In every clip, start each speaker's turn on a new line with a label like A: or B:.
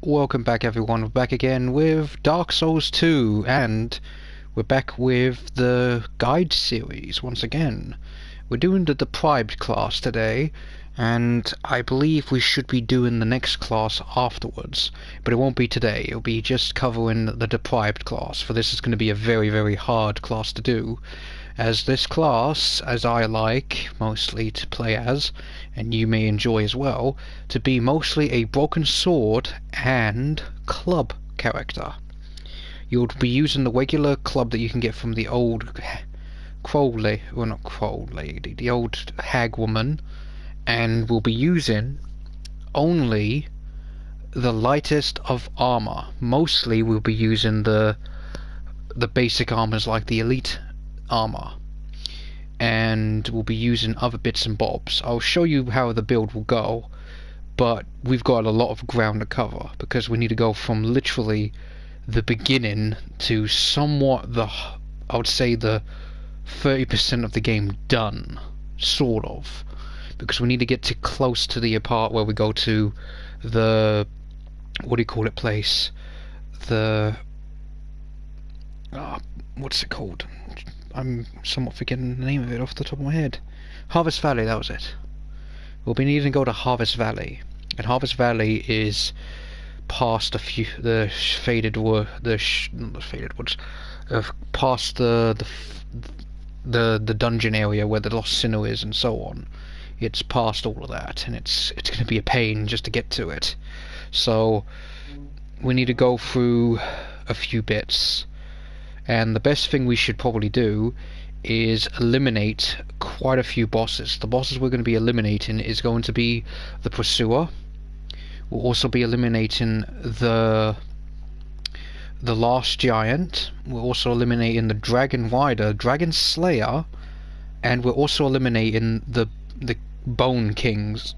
A: Welcome back everyone, we're back again with Dark Souls 2 and we're back with the guide series once again. We're doing the Deprived class today and I believe we should be doing the next class afterwards, but it won't be today, it'll be just covering the Deprived class, for this is going to be a very hard class to do, as this class, as I like mostly to play as, and you may enjoy as well, to be mostly a broken sword and club character. You'll be using the regular club that you can get from the old not crow lady, the old hag woman, and we'll be using only the lightest of armour. Mostly we'll be using the basic armours like the elite armour, and we'll be using other bits and bobs. I'll show you how the build will go, but we've got a lot of ground to cover because we need to go from literally the beginning to somewhat I would say the 30% of the game done, sort of, because we need to get to close to the part where we go to the place, the what's it called? I'm somewhat forgetting the name of it off the top of my head. Harvest Valley, that was it. We'll be needing to go to Harvest Valley, and Harvest Valley is past a few the faded wood, not the faded woods, past the dungeon area where the lost sinner is and so on. It's past all of that, and it's going to be a pain just to get to it. So we need to go through a few bits. And the best thing we should probably do is eliminate quite a few bosses. The bosses we're going to be eliminating is going to be the Pursuer. We'll also be eliminating the Last Giant. We're also eliminating the Dragon Rider, Dragon Slayer, and we're also eliminating the Bone Kings,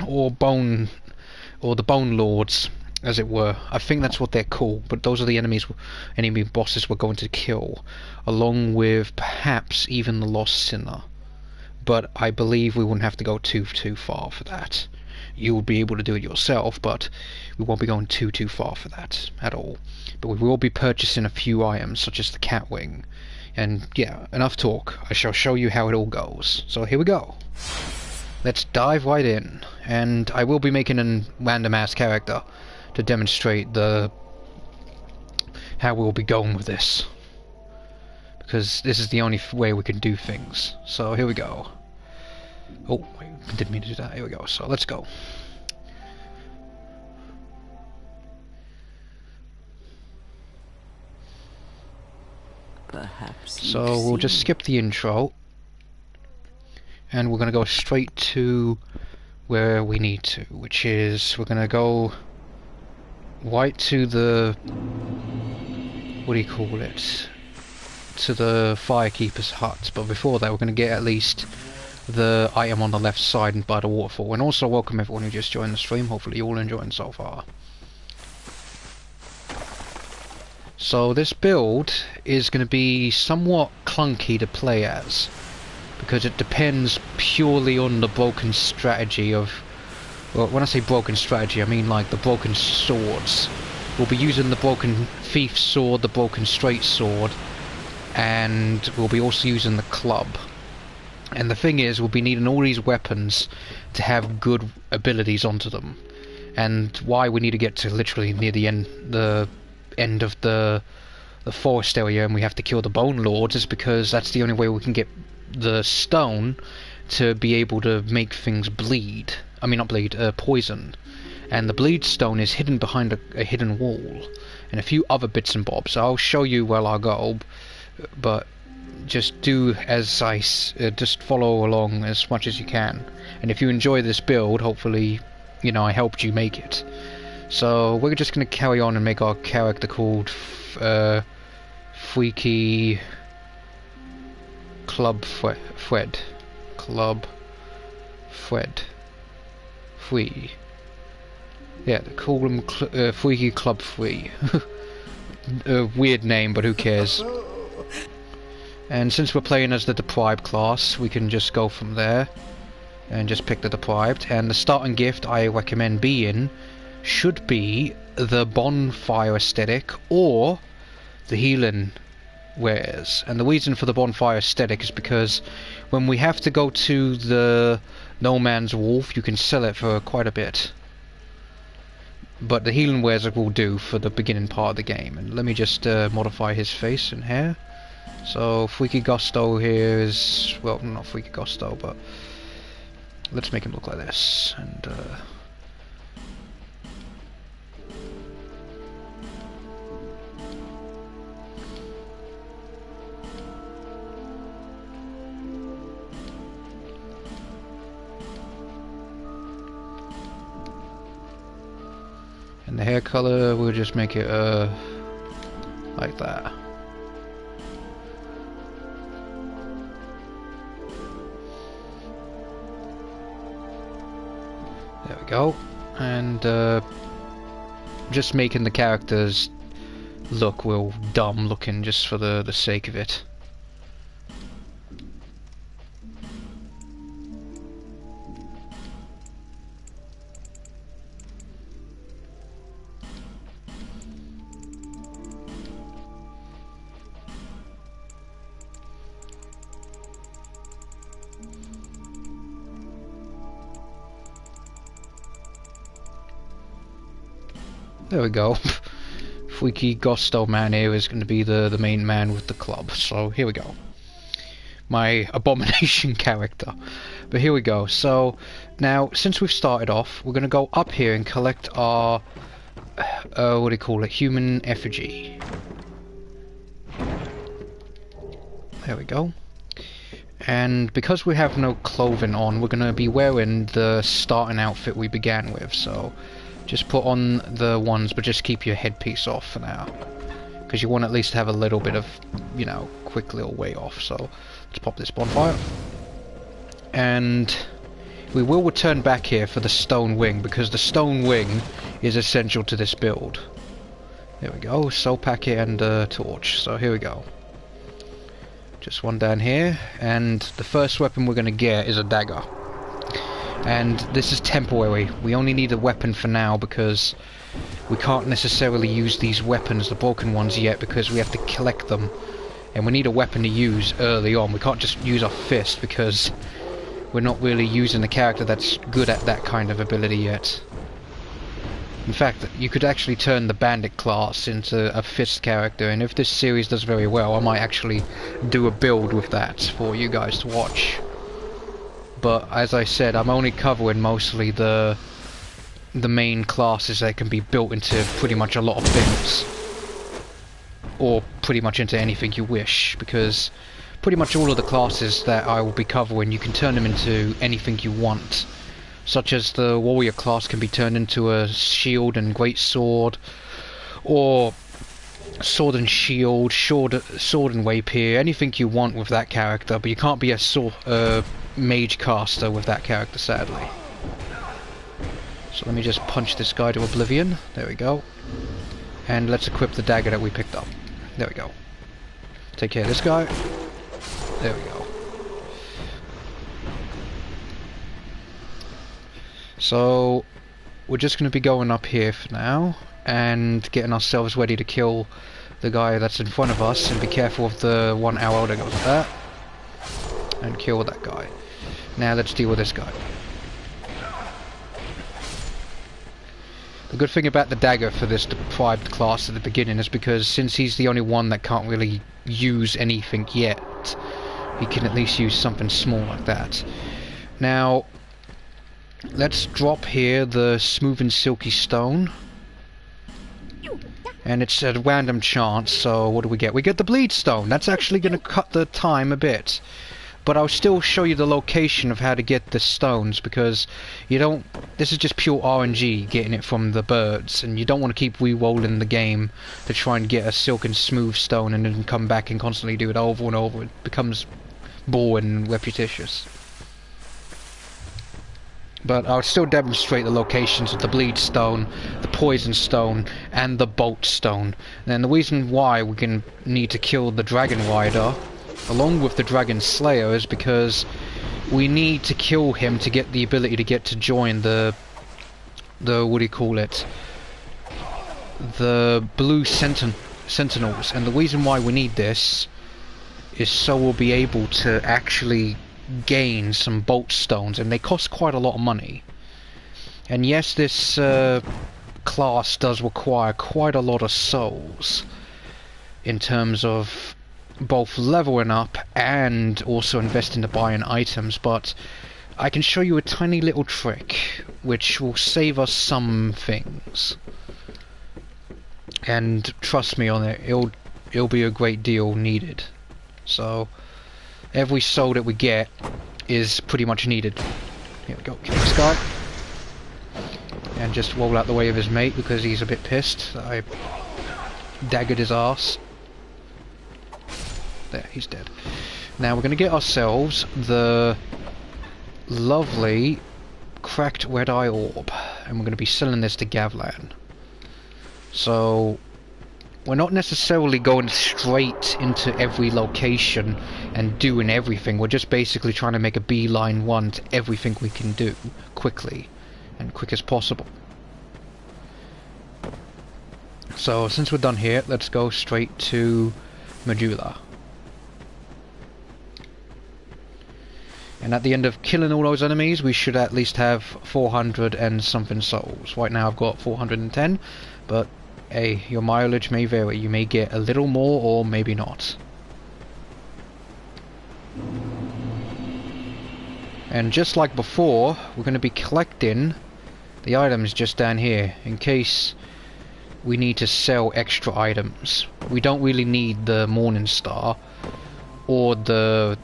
A: or the Bone Lords, as it were. I think that's what they're called, but those are the enemy bosses we're going to kill, along with perhaps even the Lost Sinner. But I believe we wouldn't have to go too far for that. You'll be able to do it yourself, but we won't be going too far for that at all. But we will be purchasing a few items, such as the cat wing. And yeah, enough talk. I shall show you how it all goes. So here we go. Let's dive right in. And I will be making a random ass character to demonstrate how we'll be going with this, because this is the only way we can do things. So here we go. Oh, I didn't mean to do that. Here we go. So let's go. So we'll just skip the intro, and we're going to go straight to where we need to, which is we're going to go right to the, to the Firekeeper's hut. But before that, we're going to get at least the item on the left side and by the waterfall. And also welcome everyone who just joined the stream. Hopefully you're all enjoying so far. So this build is going to be somewhat clunky to play as, because it depends purely on the broken strategy of, well, when I say broken strategy, I mean like the broken swords. We'll be using the broken thief sword, the broken straight sword, and we'll be also using the club. And the thing is, we'll be needing all these weapons to have good abilities onto them. And why we need to get to literally near the end of the forest area, and we have to kill the Bone Lords, is because that's the only way we can get the stone to be able to make things bleed. I mean, not bleed, poison. And the bleed stone is hidden behind a hidden wall, and a few other bits and bobs. I'll show you where I'll go, but just do as I just follow along as much as you can. And if you enjoy this build, hopefully, you know, I helped you make it. So we're just going to carry on and make our character called Freaky Club Fred. Club Fred. Free. Yeah, call him Freaky Club Free. A weird name, but who cares? And since we're playing as the Deprived class, we can just go from there and just pick the Deprived. And the starting gift I recommend being should be the bonfire aesthetic or the healing wares. And the reason for the bonfire aesthetic is because when we have to go to the No Man's Wolf, you can sell it for quite a bit. But the healing wares will do for the beginning part of the game. And let me just modify his face and hair. So Freaky Gusto here is, well, not Freaky Gusto, but let's make him look like this. And and the hair color, we'll just make it like that. There we go. And just making the characters look real dumb looking just for the sake of it. There we go. Freaky Gusto man here is going to be the main man with the club. So here we go. My abomination character. But here we go. So now, since we've started off, we're going to go up here and collect our what do you call it? Human effigy. There we go. And because we have no clothing on, we're going to be wearing the starting outfit we began with. So just put on the ones, but just keep your headpiece off for now, because you want at least to have a little bit of, you know, quick little way off. So let's pop this bonfire, and we will return back here for the stone wing, because the stone wing is essential to this build. There we go, soul packet and torch. So here we go. Just one down here, and the first weapon we're going to get is a dagger. And this is temporary. We only need a weapon for now because we can't necessarily use these weapons, the broken ones, yet, because we have to collect them. And we need a weapon to use early on. We can't just use our fist because we're not really using a character that's good at that kind of ability yet. In fact, you could actually turn the bandit class into a fist character, and if this series does very well, I might actually do a build with that for you guys to watch. But as I said, I'm only covering mostly the main classes that can be built into pretty much a lot of things, or pretty much into anything you wish, because pretty much all of the classes that I will be covering, you can turn them into anything you want, such as the warrior class can be turned into a shield and great sword, or sword and shield, sword and rapier, anything you want with that character. But you can't be a mage caster with that character, sadly. So let me just punch this guy to oblivion. There we go. And let's equip the dagger that we picked up. There we go. Take care of this guy. There we go. So we're just going to be going up here for now and getting ourselves ready to kill the guy that's in front of us, and be careful of the one arrow that goes like that, and kill that guy. Now let's deal with this guy. The good thing about the dagger for this deprived class at the beginning is because since he's the only one that can't really use anything yet, he can at least use something small like that. Now let's drop here the smooth and silky stone, and it's a random chance. So what do we get? We get the bleed stone. That's actually going to cut the time a bit, but I'll still show you the location of how to get the stones, because you don't, this is just pure RNG, getting it from the birds, and you don't want to keep re-rolling the game to try and get a silk and smooth stone and then come back and constantly do it over and over. It becomes boring and repetitious. But I'll still demonstrate the locations of the bleed stone, the poison stone, and the bolt stone. And the reason why we can need to kill the dragon rider along with the dragon slayer is because we need to kill him to get the ability to get to join the the, what do you call it, the blue sentinels, and the reason why we need this is so we'll be able to actually gain some bolt stones, and they cost quite a lot of money. And yes, this class does require quite a lot of souls in terms of both leveling up and also investing to buying items, but I can show you a tiny little trick which will save us some things. And trust me on it, it'll be a great deal needed. So every soul that we get is pretty much needed. Here we go, kill this guy. And just roll out the way of his mate because he's a bit pissed that I daggered his ass. There, he's dead. Now we're going to get ourselves the lovely cracked red eye orb, and we're going to be selling this to Gavlan. So we're not necessarily going straight into every location and doing everything. We're just basically trying to make a beeline one to everything we can do quickly and quick as possible. So since we're done here, let's go straight to Medulla. And at the end of killing all those enemies, we should at least have 400 and something souls. Right now I've got 410, but hey, your mileage may vary. You may get a little more or maybe not. And just like before, we're going to be collecting the items just down here in case we need to sell extra items. We don't really need the Morning Star or the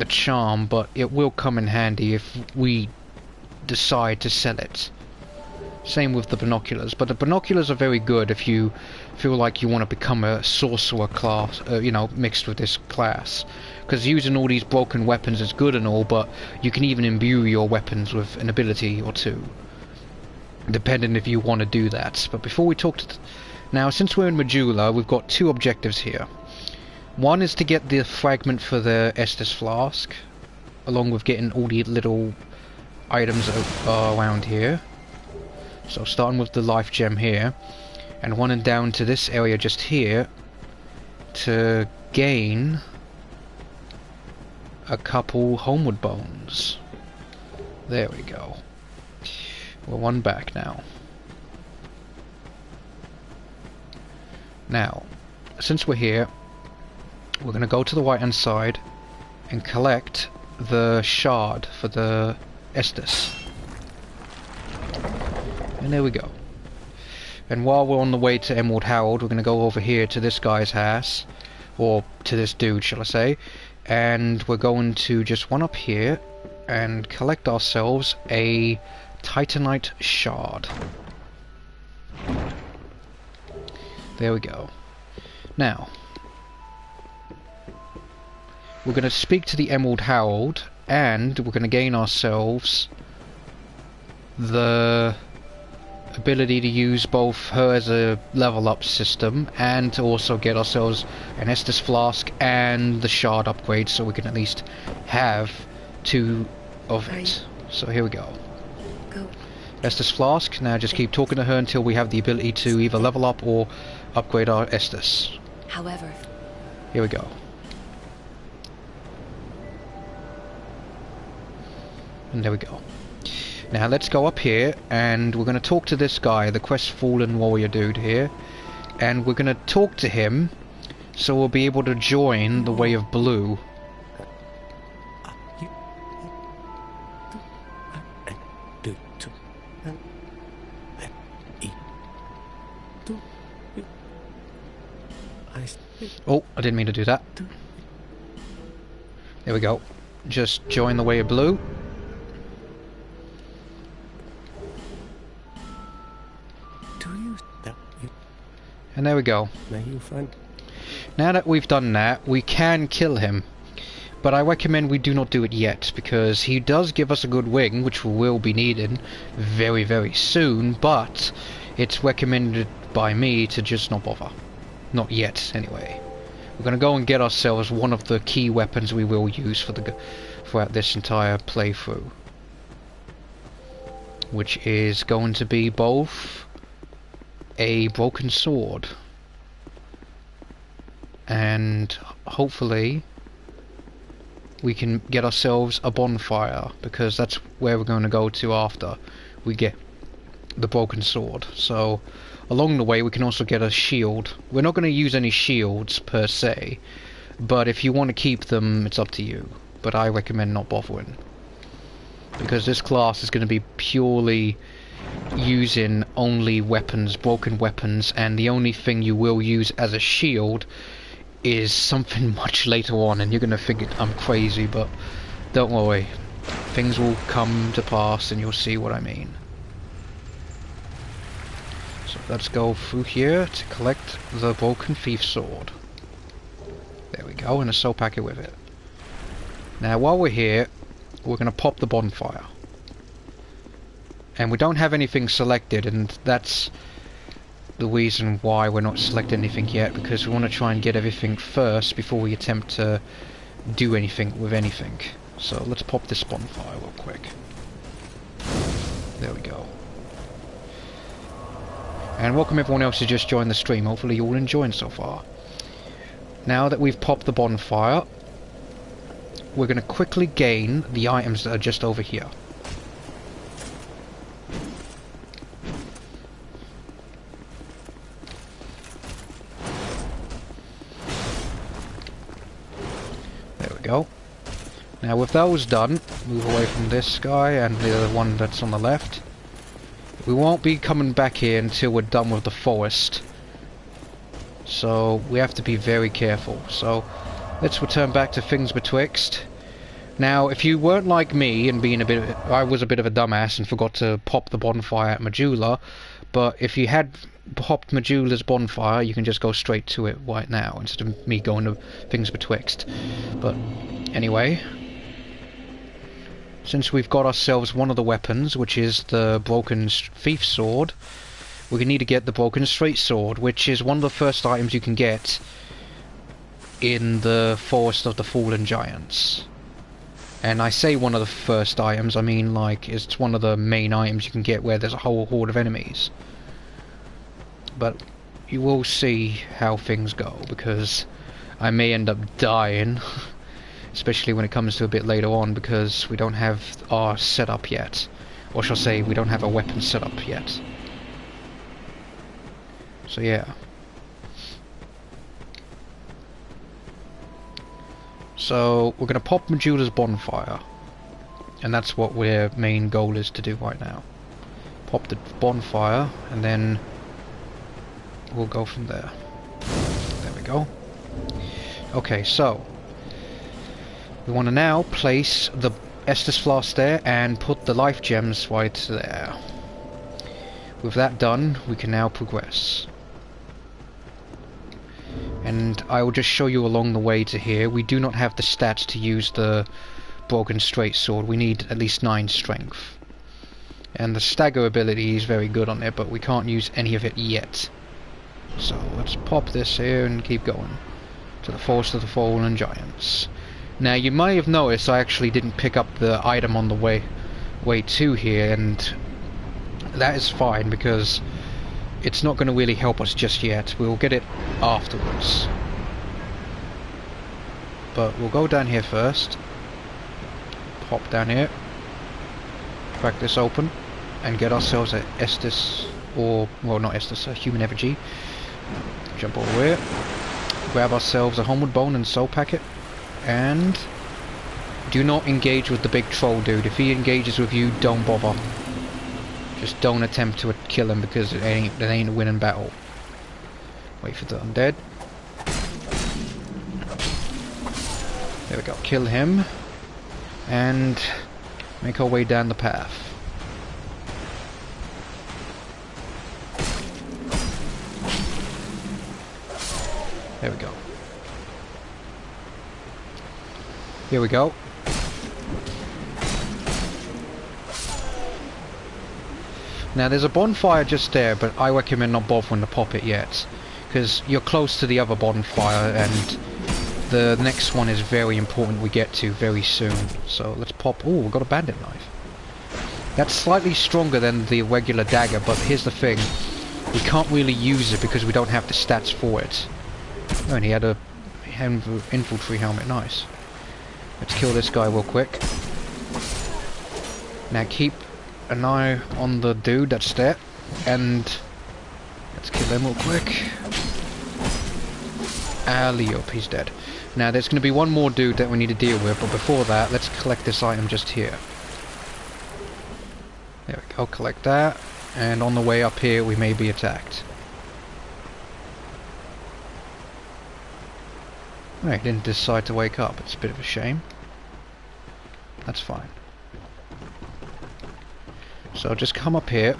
A: charm, but it will come in handy if we decide to sell it. Same with the binoculars, but the binoculars are very good if you feel like you want to become a sorcerer class, you know, mixed with this class. Because using all these broken weapons is good and all, but you can even imbue your weapons with an ability or two, depending if you want to do that. But before we talk to... Now, since we're in Medulla, we've got two objectives here. One is to get the fragment for the Estus flask, along with getting all the little items around here. So starting with the life gem here, and running down to this area just here to gain a couple homeward bones. There we go. We're one back now. Now, since we're here, we're going to go to the right hand side and collect the shard for the Estus. And there we go. And while we're on the way to Emerald Harold, we're going to go over here to this guy's house, or to this dude, shall I say, and we're going to just run up here and collect ourselves a Titanite shard. There we go. Now, we're going to speak to the Emerald Harold, and we're going to gain ourselves the ability to use both her as a level up system and to also get ourselves an Estus flask and the shard upgrade, so we can at least have two of it. So here we go. Estus flask. Now just keep talking to her until we have the ability to either level up or upgrade our Estus.
B: However,
A: here we go. And there we go. Now let's go up here and we're going to talk to this guy, the crestfallen warrior dude here, and we're going to talk to him so we'll be able to join the Way of Blue. Oh, I didn't mean to do that. There we go. Just join the Way of Blue. And there we go. Now that we've done that, we can kill him. But I recommend we do not do it yet, because he does give us a good wing, which we will be needing very, very soon, but it's recommended by me to just not bother. Not yet, anyway. We're going to go and get ourselves one of the key weapons we will use for throughout this entire playthrough. which is going to be both a broken sword and hopefully we can get ourselves a bonfire, because that's where we're going to go to after we get the broken sword. So along the way we can also get a shield. We're not going to use any shields per se, but if you want to keep them, it's up to you, but I recommend not bothering, because this class is going to be purely using only weapons, broken weapons, and the only thing you will use as a shield is something much later on, and you're going to think I'm crazy, but don't worry, things will come to pass and you'll see what I mean. So let's go through here to collect the broken thief sword. There we go, and a soul packet with it. Now while we're here, we're going to pop the bonfire. And we don't have anything selected, and that's the reason why we're not selecting anything yet, because we want to try and get everything first before we attempt to do anything with anything. So let's pop this bonfire real quick. There we go. And welcome everyone else who just joined the stream. Hopefully you're all enjoying so far. Now that we've popped the bonfire, we're going to quickly gain the items that are just over here. Go. Now with those done, move away from this guy and the other one that's on the left. We won't be coming back here until we're done with the forest, so we have to be very careful. So let's return back to things betwixt. Now if you weren't like me and being I was a bit of a dumbass and forgot to pop the bonfire at Majula, but if you had popped Majula's bonfire, you can just go straight to it right now instead of me going to things betwixt. But anyway, since we've got ourselves one of the weapons, which is the broken thief sword, we need to get the broken straight sword, which is one of the first items you can get in the Forest of the Fallen Giants. And I say one of the first items, I mean like it's one of the main items you can get where there's a whole horde of enemies. But you will see how things go, because I may end up dying, especially when it comes to a bit later on, because we don't have our setup yet. Or shall I say, we don't have a weapon set up yet. So yeah. So we're going to pop Majula's bonfire, and that's what our main goal is to do right now. Pop the bonfire, and then we'll go from there. There we go. Okay, so we want to now place the Estus flask there and put the life gems right there. With that done, we can now progress. And I will just show you along the way to here. We do not have the stats to use the broken straight sword. We need at least 9 strength. And the stagger ability is very good on it, but we can't use any of it yet. So let's pop this here and keep going to the Forest of the Fallen Giants. Now you may have noticed I actually didn't pick up the item on the way to here, and that is fine because it's not going to really help us just yet. We'll get it afterwards. But we'll go down here first. Pop down here. Crack this open and get ourselves a Estus, or well, not Estus, a human effigy. Jump over here. Grab ourselves a homeward bone and soul packet. And do not engage with the big troll dude. If he engages with you, don't bother. Just don't attempt to kill him, because it ain't a winning battle. Wait for the undead. There we go. Kill him. And make our way down the path. There we go. Here we go. Now there's a bonfire just there, but I recommend not bothering to pop it yet, because you're close to the other bonfire and the next one is very important we get to very soon. So let's pop... oh, we've got a bandit knife. That's slightly stronger than the regular dagger, but here's the thing. We can't really use it because we don't have the stats for it. Oh, and he had a infantry helmet. Nice. Let's kill this guy real quick. Now keep an eye on the dude that's there. And let's kill him real quick. Alley-up, he's dead. Now there's going to be one more dude that we need to deal with, but before that, let's collect this item just here. There we go, collect that. And on the way up here, we may be attacked. Oh, he didn't decide to wake up. It's a bit of a shame. That's fine. So just come up here.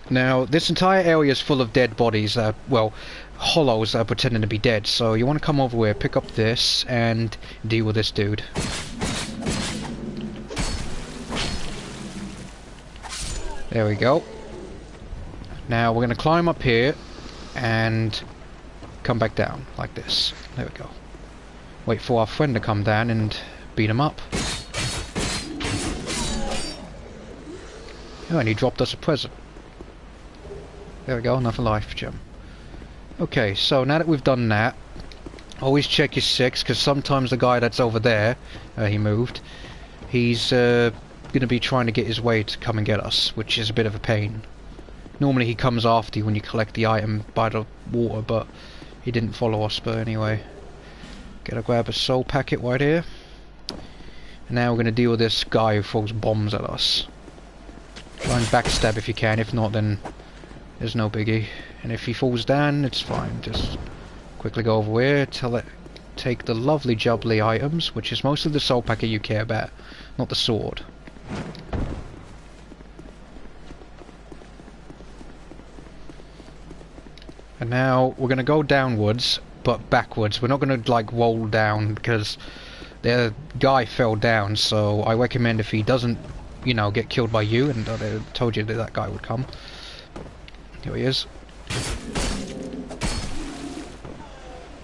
A: Now, this entire area is full of dead bodies, well, hollows that are pretending to be dead. So you want to come over here, pick up this, and deal with this dude. There we go. Now we're going to climb up here and come back down like this. There we go. Wait for our friend to come down and beat him up. Oh, and he dropped us a present. There we go, another life gem. Okay, so now that we've done that, always check your 6, because sometimes the guy that's over there, he moved, he's going to be trying to get his way to come and get us, which is a bit of a pain. Normally he comes after you when you collect the item by the water, but he didn't follow us. But anyway, gotta grab a soul packet right here. And now we're going to deal with this guy who throws bombs at us. Try and backstab if you can, if not then there's no biggie. And if he falls down, it's fine. Just quickly go over here, take the lovely jubbly items, which is mostly the soul packet you care about, not the sword. And now we're going to go downwards, but backwards. We're not going to like roll down because the guy fell down, so I recommend if he doesn't, you know, get killed by you, and I told you that that guy would come. Here he is.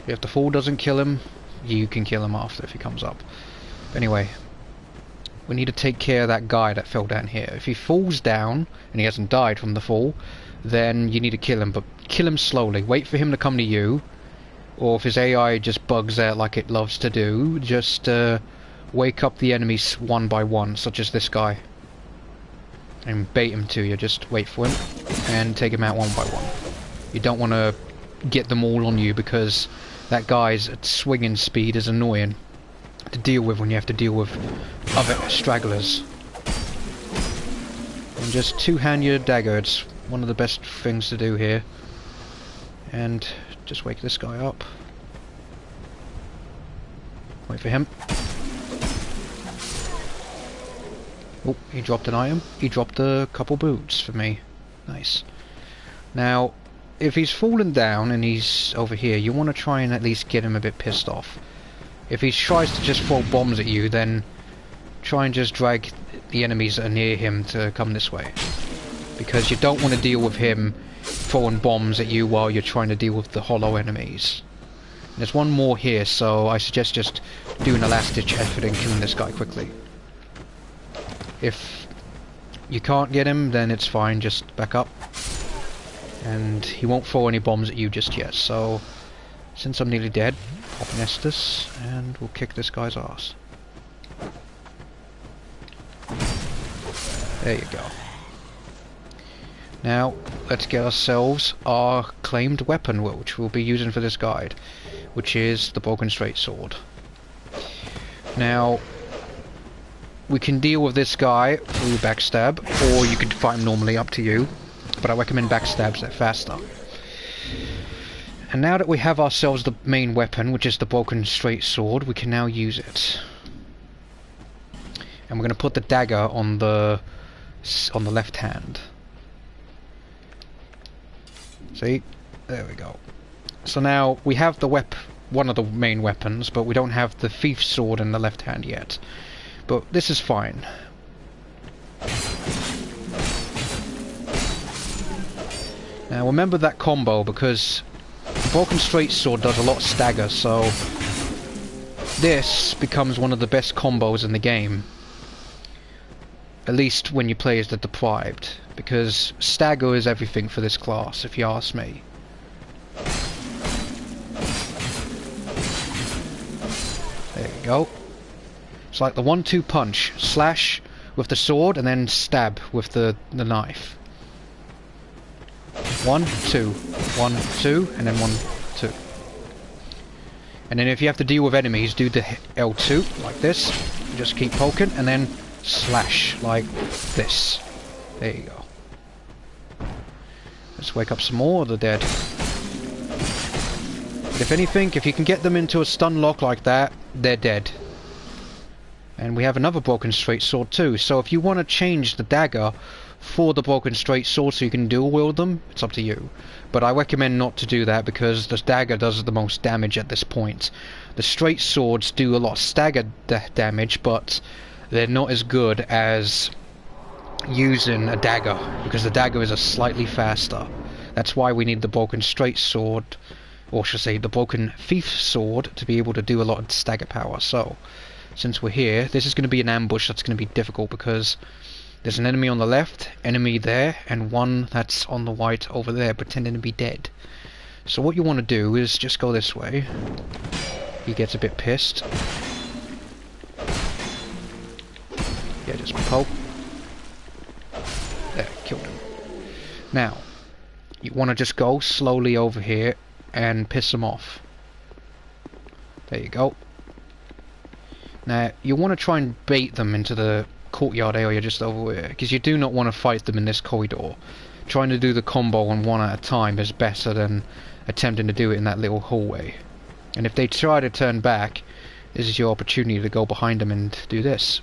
A: If the fall doesn't kill him, you can kill him after if he comes up. Anyway, we need to take care of that guy that fell down here. If he falls down and he hasn't died from the fall, then you need to kill him, but kill him slowly. Wait for him to come to you, or if his AI just bugs out like it loves to do, just wake up the enemies one by one, such as this guy, and bait him to you. Just wait for him and take him out one by one. You don't want to get them all on you, because that guy's at swinging speed is annoying to deal with when you have to deal with other stragglers. And just two-hand your dagger, it's one of the best things to do here. And just wake this guy up. Wait for him. Oh, he dropped an item. He dropped a couple boots for me. Nice. Now, if he's fallen down and he's over here, you want to try and at least get him a bit pissed off. If he tries to just throw bombs at you, then try and just drag the enemies that are near him to come this way. Because you don't want to deal with him throwing bombs at you while you're trying to deal with the hollow enemies. And there's one more here, so I suggest just doing a last-ditch effort and killing this guy quickly. If you can't get him, then it's fine, just back up. And he won't throw any bombs at you just yet, so since I'm nearly dead, pop an Estus, and we'll kick this guy's ass. There you go. Now, let's get ourselves our claimed weapon, which we'll be using for this guide, which is the broken straight sword. Now, we can deal with this guy through backstab, or you can fight him normally, up to you, but I recommend backstabs, they're faster. And now that we have ourselves the main weapon, which is the broken straight sword, we can now use it. And we're going to put the dagger on the left hand. See? There we go. So now we have the one of the main weapons, but we don't have the thief's sword in the left hand yet. But this is fine. Now remember that combo, because the broken straight sword does a lot of stagger, so this becomes one of the best combos in the game. At least when you play as the Deprived, because stagger is everything for this class, if you ask me. There you go. It's like the 1-2 punch. Slash with the sword and then stab with the knife. 1, 2, 1, 2, and then 1, 2. And then if you have to deal with enemies, do the L2 like this. Just keep poking and then slash like this. There you go. Let's wake up some more of the dead. But if anything, if you can get them into a stun lock like that, they're dead. And we have another broken straight sword too, so if you want to change the dagger for the broken straight sword so you can dual wield them, it's up to you. But I recommend not to do that because the dagger does the most damage at this point. The straight swords do a lot of stagger damage, but they're not as good as using a dagger, because the dagger is a slightly faster. That's why we need the broken straight sword, or should I say the broken thief sword, to be able to do a lot of stagger power. So since we're here, this is going to be an ambush that's going to be difficult because there's an enemy on the left, enemy there, and one that's on the right over there pretending to be dead. So what you want to do is just go this way. He gets a bit pissed. Yeah, just poke. There, killed him. Now, you want to just go slowly over here and piss him off. There you go. Now, you want to try and bait them into the courtyard area just over here, because you do not want to fight them in this corridor. Trying to do the combo on one at a time is better than attempting to do it in that little hallway. And if they try to turn back, this is your opportunity to go behind them and do this.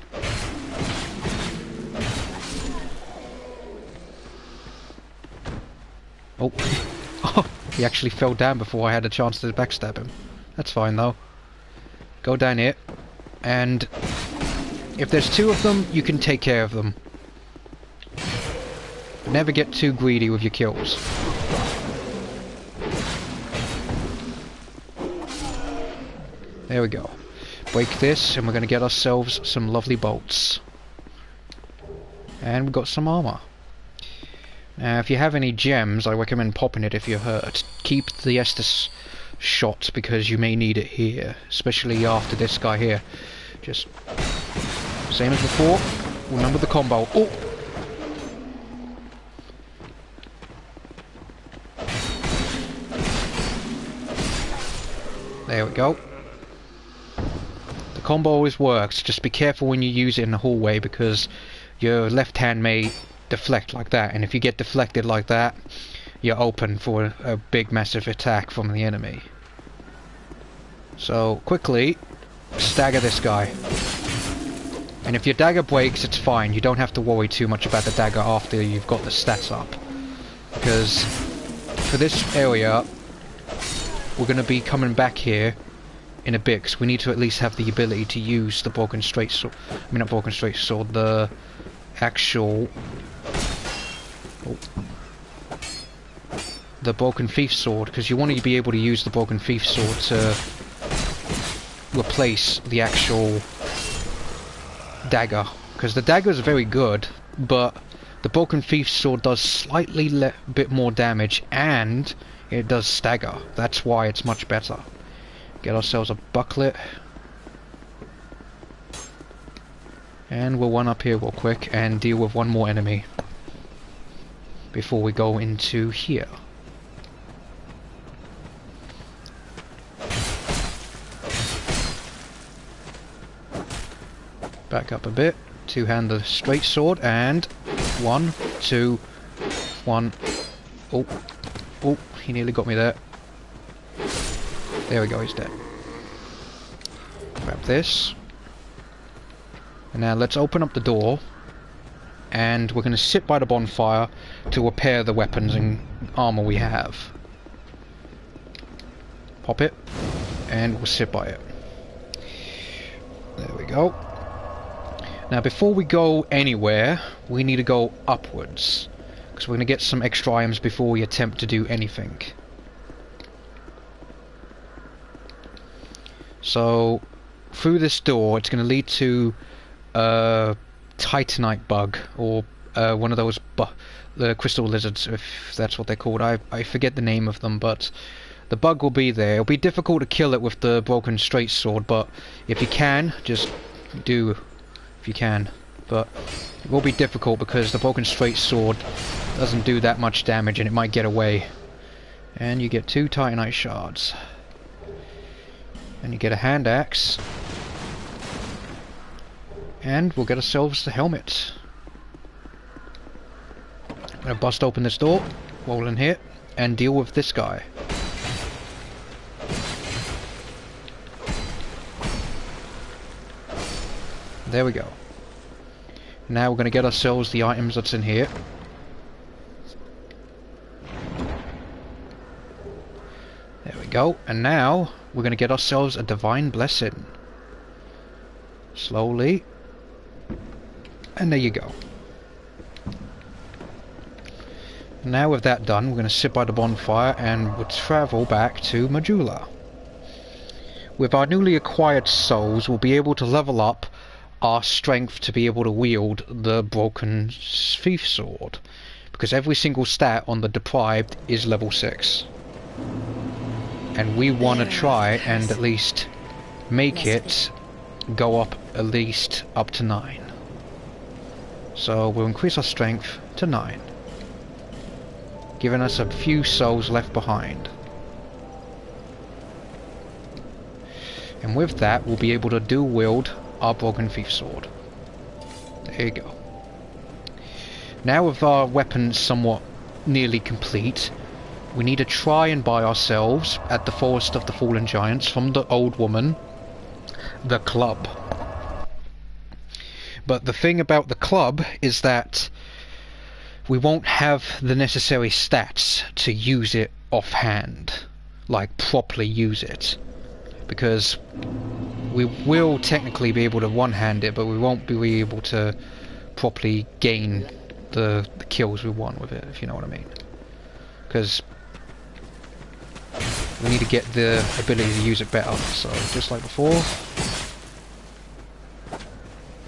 A: Oh, oh, he actually fell down before I had a chance to backstab him. That's fine though. Go down here, and if there's two of them, you can take care of them. Never get too greedy with your kills. There we go. Break this, and we're going to get ourselves some lovely bolts. And we've got some armour. Now, if you have any gems, I recommend popping it if you're hurt. Keep the Estus shot, because you may need it here, especially after this guy here. Just same as before. Remember the combo. Oh! There we go. The combo always works. Just be careful when you use it in the hallway, because your left hand may deflect like that, and if you get deflected like that, you're open for a big massive attack from the enemy. So quickly stagger this guy, and if your dagger breaks, it's fine. You don't have to worry too much about the dagger after you've got the stats up, because for this area we're going to be coming back here in a bit, because we need to at least have the ability to use the broken straight sword. I mean, not broken straight sword, the actual the broken thief sword, because you want to be able to use the broken thief sword to replace the actual dagger, because the dagger is very good, but the broken thief sword does slightly bit more damage, and it does stagger. That's why it's much better. Get ourselves a bucklet, and we'll run up here real quick and deal with one more enemy before we go into here. Back up a bit, two-hand the straight sword, and 1, 2, 1. Oh, oh, he nearly got me there. There we go, he's dead. Grab this. And now let's open up the door, and we're going to sit by the bonfire to repair the weapons and armour we have. Pop it, and we'll sit by it. There we go. Now before we go anywhere, we need to go upwards, because we're going to get some extra items before we attempt to do anything. So through this door, it's going to lead to titanite bug, or one of those the crystal lizards, if that's what they're called. I forget the name of them, but the bug will be there. It'll be difficult to kill it with the broken straight sword, but if you can, just do if you can. But it will be difficult because the broken straight sword doesn't do that much damage and it might get away. And you get 2 titanite shards. And you get a hand axe. And we'll get ourselves the helmet. I'm gonna bust open this door, roll in here, and deal with this guy. There we go. Now we're gonna get ourselves the items that's in here. There we go. And now we're gonna get ourselves a divine blessing. Slowly. And there you go. Now with that done, we're going to sit by the bonfire and we'll travel back to Majula. With our newly acquired souls, we'll be able to level up our strength to be able to wield the broken thief sword. Because every single stat on the Deprived is level 6. And we want to try and at least make it go up at least up to 9. So we'll increase our strength to 9, giving us a few souls left behind. And with that, we'll be able to dual wield our broken thief sword. There you go. Now with our weapons somewhat nearly complete, we need to try and buy ourselves, at the Forest of the Fallen Giants, from the old woman, the club. But the thing about the club is that we won't have the necessary stats to use it offhand, like properly use it, because we will technically be able to one-hand it, but we won't be able to properly gain the kills we want with it, if you know what I mean. Because we need to get the ability to use it better. So just like before,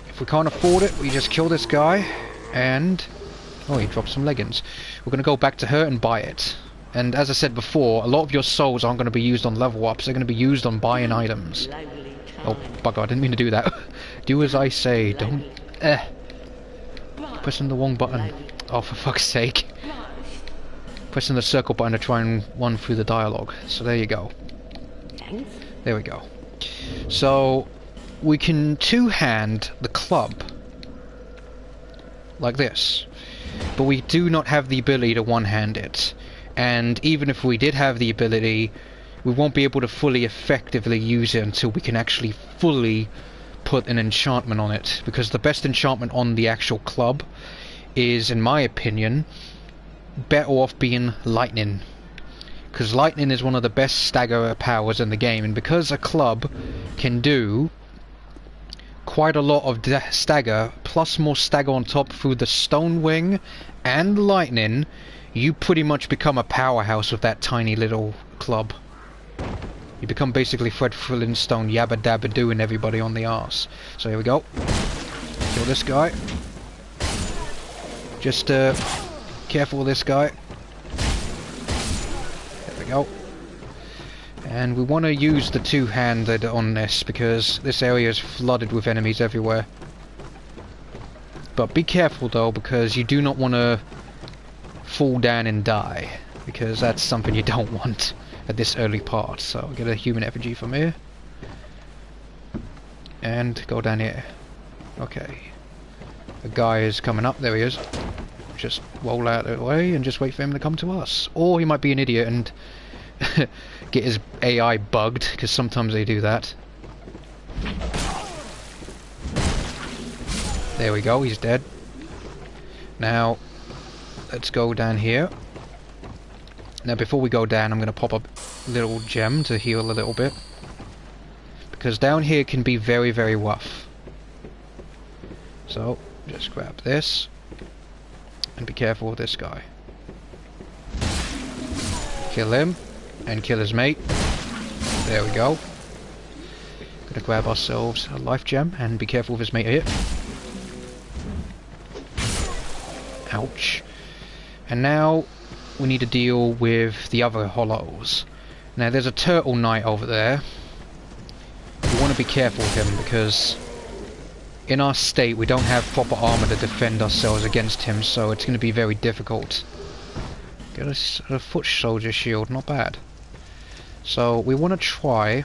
A: if we can't afford it, we just kill this guy, and oh, he dropped some leggings. We're going to go back to her and buy it. And as I said before, a lot of your souls aren't going to be used on level ups, they're going to be used on buying items. Oh, bugger, I didn't mean to do that. Do as I say, don't... Pressing the wrong button. Oh, for fuck's sake. Pressing the circle button to try and run through the dialogue. So there you go. There we go. So we can two-hand the club like this, but we do not have the ability to one-hand it. And even if we did have the ability, we won't be able to fully effectively use it until we can actually fully put an enchantment on it, because the best enchantment on the actual club is, in my opinion, better off being lightning, because lightning is one of the best stagger powers in the game, and because a club can do quite a lot of stagger plus more stagger on top through the stone wing and lightning, you pretty much become a powerhouse with that tiny little club. You become basically Fred Flintstone yabba dabba doing everybody on the arse. So here we go. Kill this guy. Just careful with this guy. There we go. And we want to use the two-handed on this because this area is flooded with enemies everywhere. But be careful though, because you do not want to fall down and die, because that's something you don't want at this early part. So get a human effigy from here and go down here. Okay, the guy is coming up. There he is. Just roll out of the way and just wait for him to come to us, or he might be an idiot and get his AI bugged, because sometimes they do that. There we go, he's dead. Now let's go down here. Now before we go down, I'm going to pop a little gem to heal a little bit, because down here can be very, very rough. So just grab this and be careful with this guy. Kill him and kill his mate. There we go. Gonna grab ourselves a life gem and be careful with his mate here. Ouch. And now we need to deal with the other hollows. Now there's a turtle knight over there. We want to be careful with him because in our state we don't have proper armor to defend ourselves against him, so it's going to be very difficult. Get a foot soldier shield, not bad. So we want to try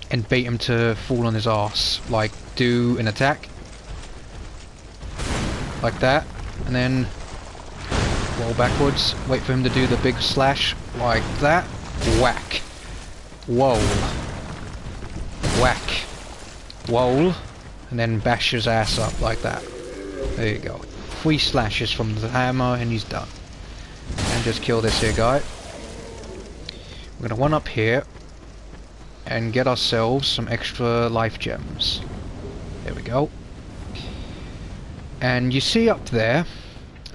A: and bait him to fall on his arse. Like, do an attack. Like that. And then roll backwards. Wait for him to do the big slash. Like that. Whack. Whoa. Whack. Whoa. And then bash his ass up like that. There you go. 3 slashes from the hammer and he's done. And just kill this here guy. We're gonna run up here and get ourselves some extra life gems. There we go. And you see up there,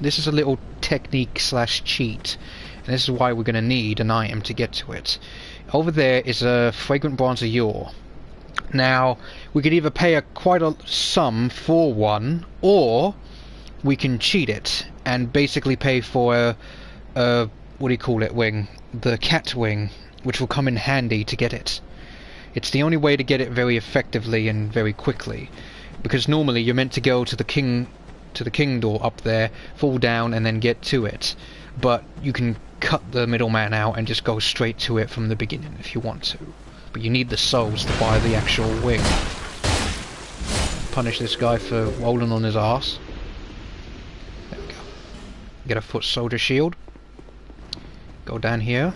A: this is a little technique slash cheat. And this is why we're gonna need an item to get to it. Over there is a fragrant bronze ore. Now, we could either pay quite a sum for one, or we can cheat it and basically pay for a what do you call it, wing? The cat wing, which will come in handy to get it. It's the only way to get it very effectively and very quickly, because normally you're meant to go to the king door up there, fall down and then get to it, but you can cut the middleman out and just go straight to it from the beginning if you want to. But you need the souls to buy the actual wing. Punish this guy for rolling on his arse. There we go. Get a foot soldier shield. Go down here.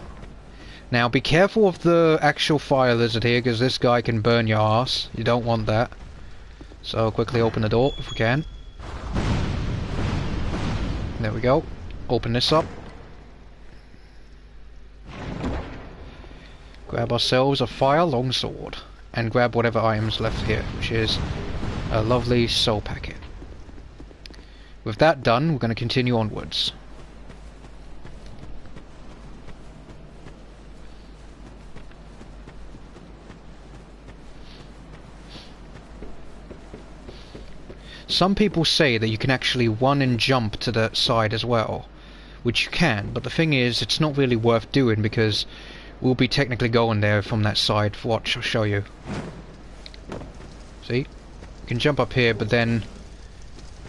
A: Now be careful of the actual fire lizard here, because this guy can burn your arse. You don't want that. So quickly open the door if we can. There we go. Open this up. Grab ourselves a fire longsword. And grab whatever items left here, which is a lovely soul packet. With that done, we're going to continue onwards. Some people say that you can actually run and jump to the side as well, which you can, but the thing is, it's not really worth doing because we'll be technically going there from that side. Watch, I'll show you. See? You can jump up here, but then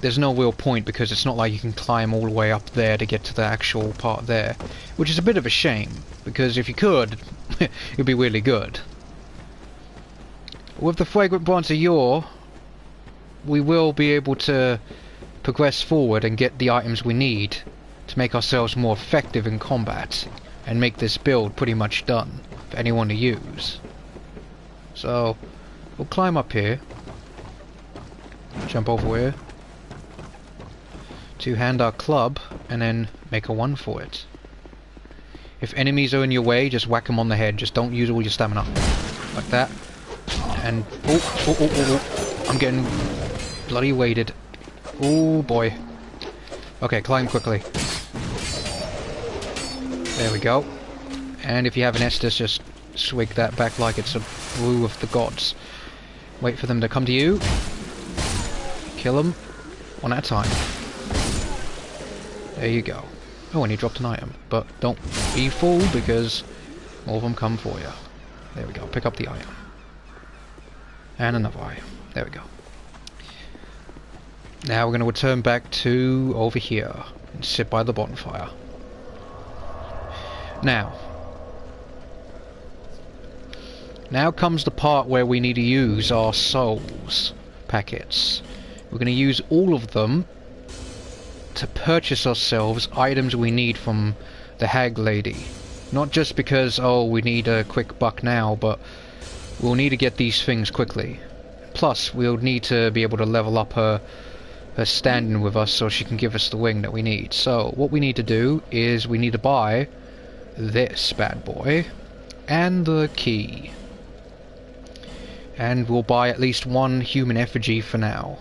A: there's no real point because it's not like you can climb all the way up there to get to the actual part there, which is a bit of a shame, because if you could, it'd be really good. With the fragrant bronze ore, we will be able to progress forward and get the items we need to make ourselves more effective in combat and make this build pretty much done for anyone to use. So we'll climb up here, jump over here, two-hand our club and then make a 1 for it. If enemies are in your way, just whack them on the head, just don't use all your stamina. Like that. And I'm getting bloody weighted. Oh boy. Okay, climb quickly. There we go. And if you have an Estus, just swig that back like it's a brew of the gods. Wait for them to come to you. Kill them. One at a time. There you go. Oh, and you dropped an item. But don't be fooled because more of them come for you. There we go. Pick up the item. And another item. There we go. Now we're going to return back to over here and sit by the bonfire. Now comes the part where we need to use our souls packets. We're going to use all of them to purchase ourselves items we need from the hag lady. Not just because, oh, we need a quick buck now, but we'll need to get these things quickly. Plus, we'll need to be able to level up her standing with us so she can give us the wing that we need. So what we need to do is we need to buy this bad boy and the key, and we'll buy at least 1 human effigy for now,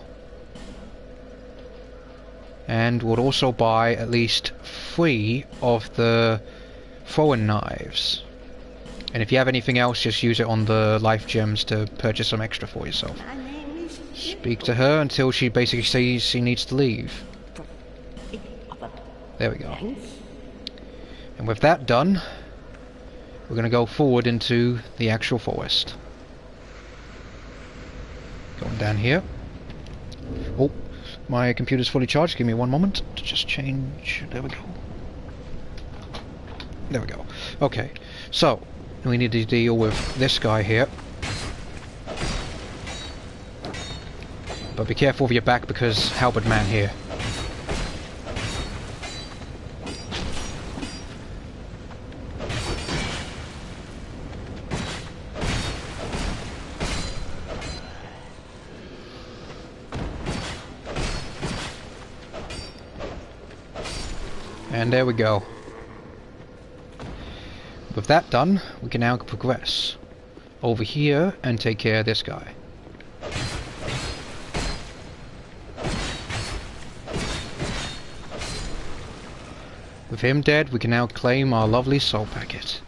A: and we'll also buy at least 3 of the throwing knives, and if you have anything else, just use it on the life gems to purchase some extra for yourself. Speak to her until she basically says she needs to leave. There we go. And with that done, we're going to go forward into the actual forest. Going down here. Oh, my computer's fully charged. Give me one moment to just change. There we go. There we go. Okay, so we need to deal with this guy here. But be careful of your back because halberd man here. And there we go. With that done, we can now progress over here and take care of this guy. With him dead, we can now claim our lovely soul packet.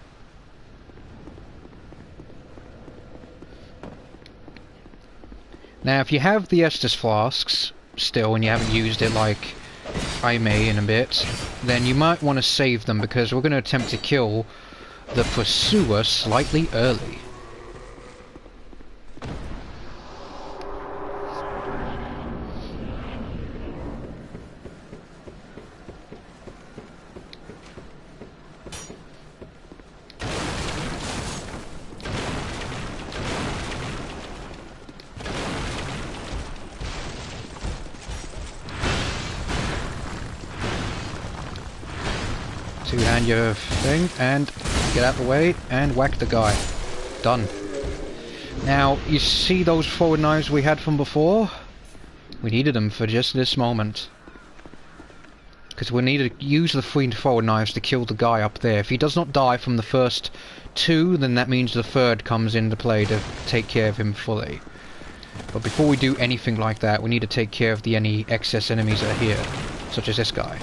A: Now, if you have the Estus flasks still and you haven't used it like I may in a bit, then you might want to save them because we're going to attempt to kill the pursuer slightly early. Two-hand your thing and get out of the way and whack the guy. Done. Now, you see those forward knives we had from before? We needed them for just this moment. Because we need to use the 3 forward knives to kill the guy up there. If he does not die from the first 2, then that means the 3rd comes into play to take care of him fully. But before we do anything like that, we need to take care of any excess enemies that are here, such as this guy.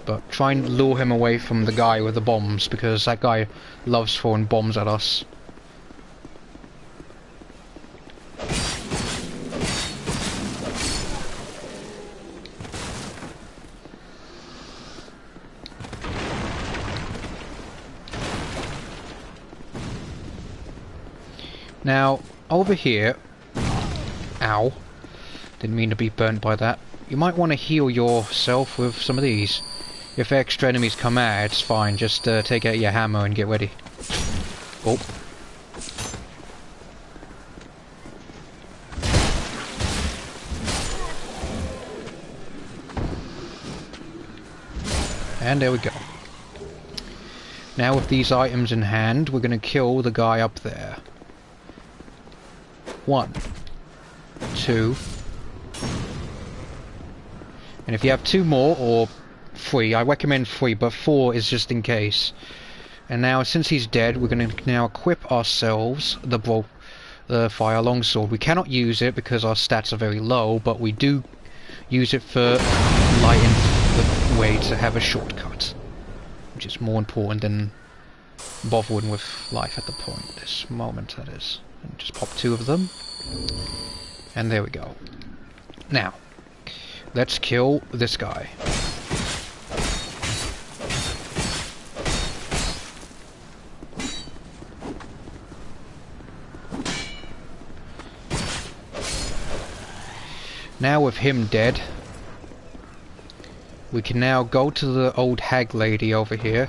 A: But try and lure him away from the guy with the bombs, because that guy loves throwing bombs at us. Now, over here... Ow. Didn't mean to be burnt by that. You might want to heal yourself with some of these. If extra enemies come out, it's fine. Just take out your hammer and get ready. Oh. And there we go. Now with these items in hand, we're going to kill the guy up there. 1, 2. And if you have 2 more, or 3, I recommend 3, but 4 is just in case. And now, since he's dead, we're going to now equip ourselves the fire longsword. We cannot use it because our stats are very low, but we do use it for lighting the way to have a shortcut, which is more important than bothering with life at the point. This moment, that is. And just pop 2 of them, and there we go. Now, let's kill this guy. Now with him dead, we can now go to the old hag lady over here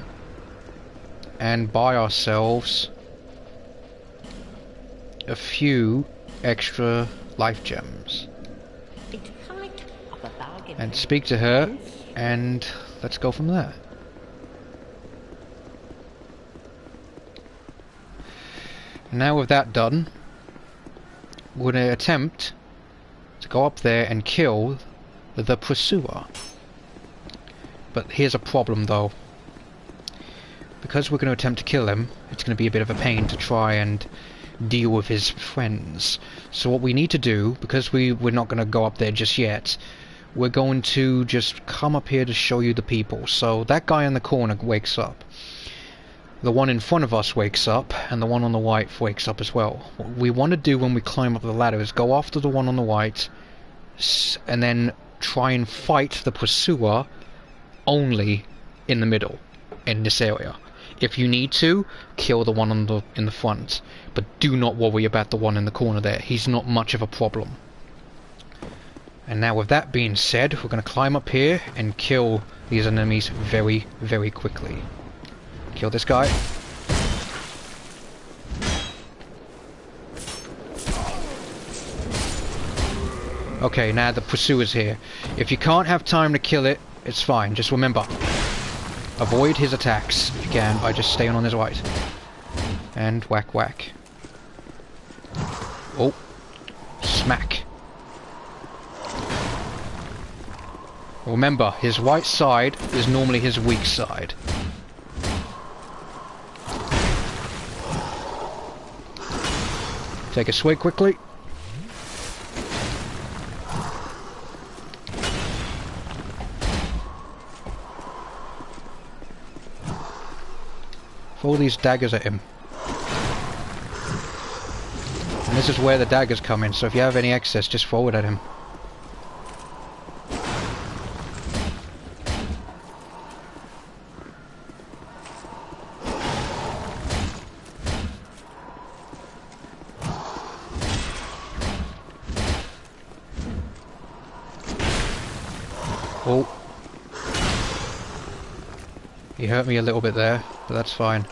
A: and buy ourselves a few extra life gems. And speak to her, and let's go from there. Now with that done, we're going to attempt to go up there and kill the pursuer. But here's a problem though. Because we're going to attempt to kill him, it's going to be a bit of a pain to try and deal with his friends. So what we need to do, because we're not going to go up there just yet, we're going to just come up here to show you the people. So that guy in the corner wakes up. The one in front of us wakes up, and the one on the right wakes up as well. What we want to do when we climb up the ladder is go after the one on the right, and then try and fight the pursuer only in the middle, in this area. If you need to, kill the one in the front, but do not worry about the one in the corner there. He's not much of a problem. And now with that being said, we're going to climb up here and kill these enemies very, very quickly. Kill this guy. Okay, now the pursuer's here. If you can't have time to kill it, it's fine. Just remember, avoid his attacks if you can by just staying on his right. And whack whack. Oh. Smack. Remember, his right side is normally his weak side. Take a swig quickly. Throw these daggers at him. And this is where the daggers come in, so if you have any excess, just throw it at him. Oh. He hurt me a little bit there, but that's fine.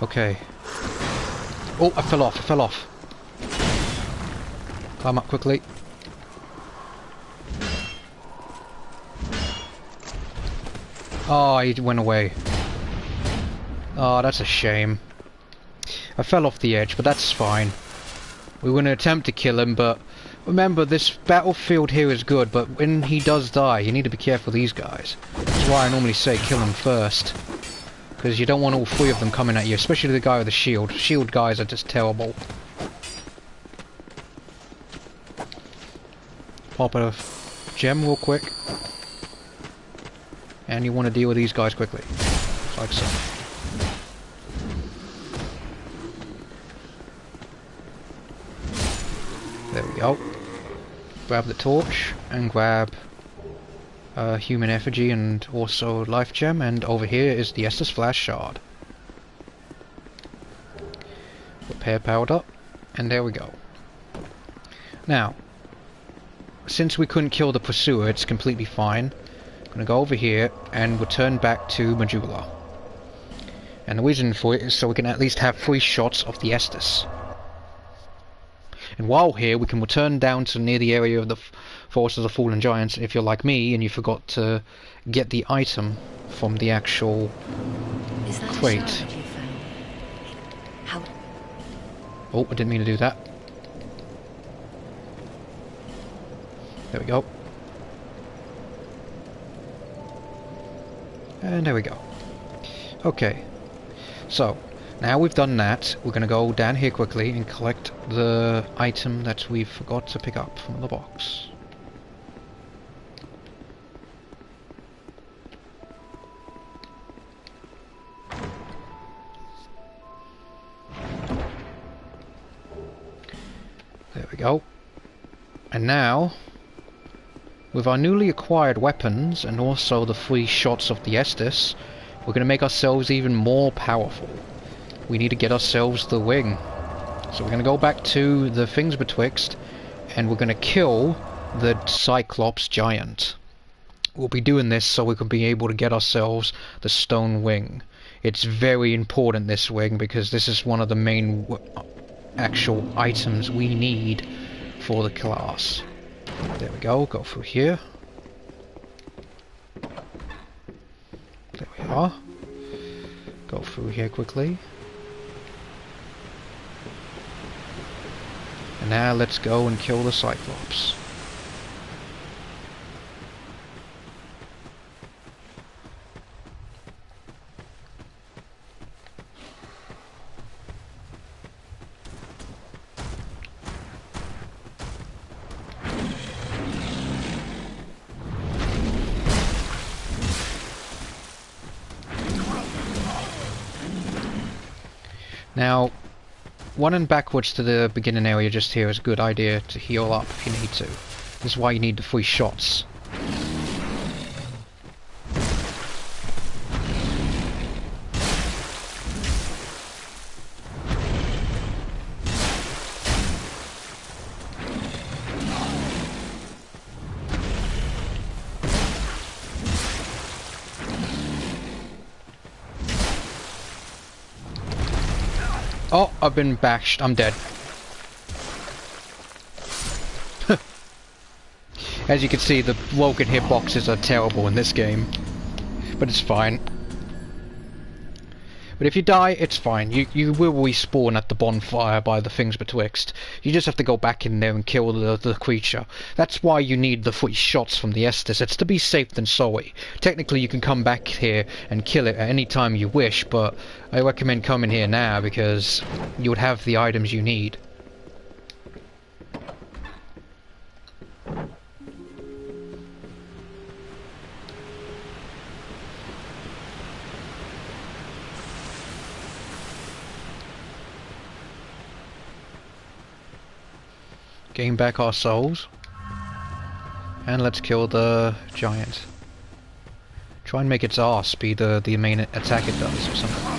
A: Okay. Oh, I fell off. Climb up quickly. Oh, he went away. Oh, that's a shame. I fell off the edge, but that's fine. We were going to attempt to kill him, but remember, this battlefield here is good, but when he does die, you need to be careful of these guys. That's why I normally say kill him first. Because you don't want all three of them coming at you, especially the guy with the shield. Shield guys are just terrible. Pop a gem real quick. And you want to deal with these guys quickly. Like so. There we go. Grab the torch and grab human effigy and also life gem, and over here is the Estus flash shard. Repair powered up, and there we go. Now, since we couldn't kill the pursuer, it's completely fine. I'm gonna go over here and return back to Majula. And the reason for it is so we can at least have 3 shots of the Estus. And while here, we can return down to near the area of the Forest of the Fallen Giants if you're like me and you forgot to get the item from the actual crate. Oh, I didn't mean to do that. There we go. And there we go. Okay. So, now we've done that, we're going to go down here quickly and collect the item that we forgot to pick up from the box. There we go. And now, with our newly acquired weapons and also the 3 shots of the Estus, we're going to make ourselves even more powerful. We need to get ourselves the wing. So we're going to go back to the things betwixt and we're going to kill the Cyclops giant. We'll be doing this so we can be able to get ourselves the stone wing. It's very important, this wing, because this is one of the main actual items we need for the class. There we go, go through here. There we are. Go through here quickly. And now let's go and kill the Cyclops. Now, running backwards to the beginning area just here is a good idea to heal up if you need to. This is why you need the 3 shots. Oh, I've been bashed. I'm dead. As you can see, the broken hitboxes are terrible in this game. But it's fine. But if you die, it's fine. You will respawn at the bonfire by the things betwixt. You just have to go back in there and kill the creature. That's why you need the 3 shots from the Estus. It's to be safe than sorry. Technically, you can come back here and kill it at any time you wish, but I recommend coming here now because you would have the items you need. Gain back our souls. And let's kill the giant. Try and make its arse be the main attack it does or something.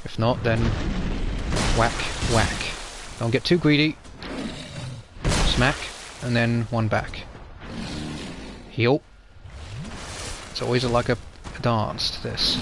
A: If not, then whack, whack. Don't get too greedy. Smack, and then 1 back. Heal. It's always like a dance to this.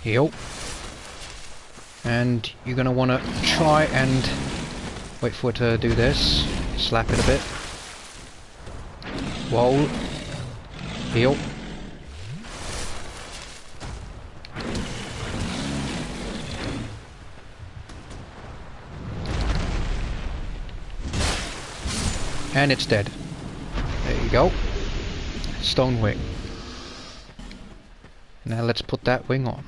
A: Heal. And you're gonna wanna try and wait for it to do this. Slap it a bit. Roll. Heal. And it's dead. There you go. Stone wing. Now let's put that wing on.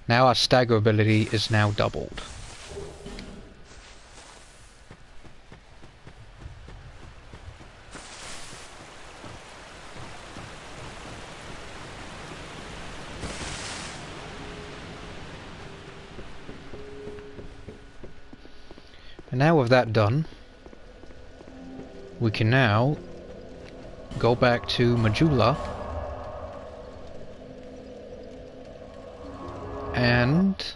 A: Now our stagger ability is now doubled. And now with that done, we can now go back to Majula and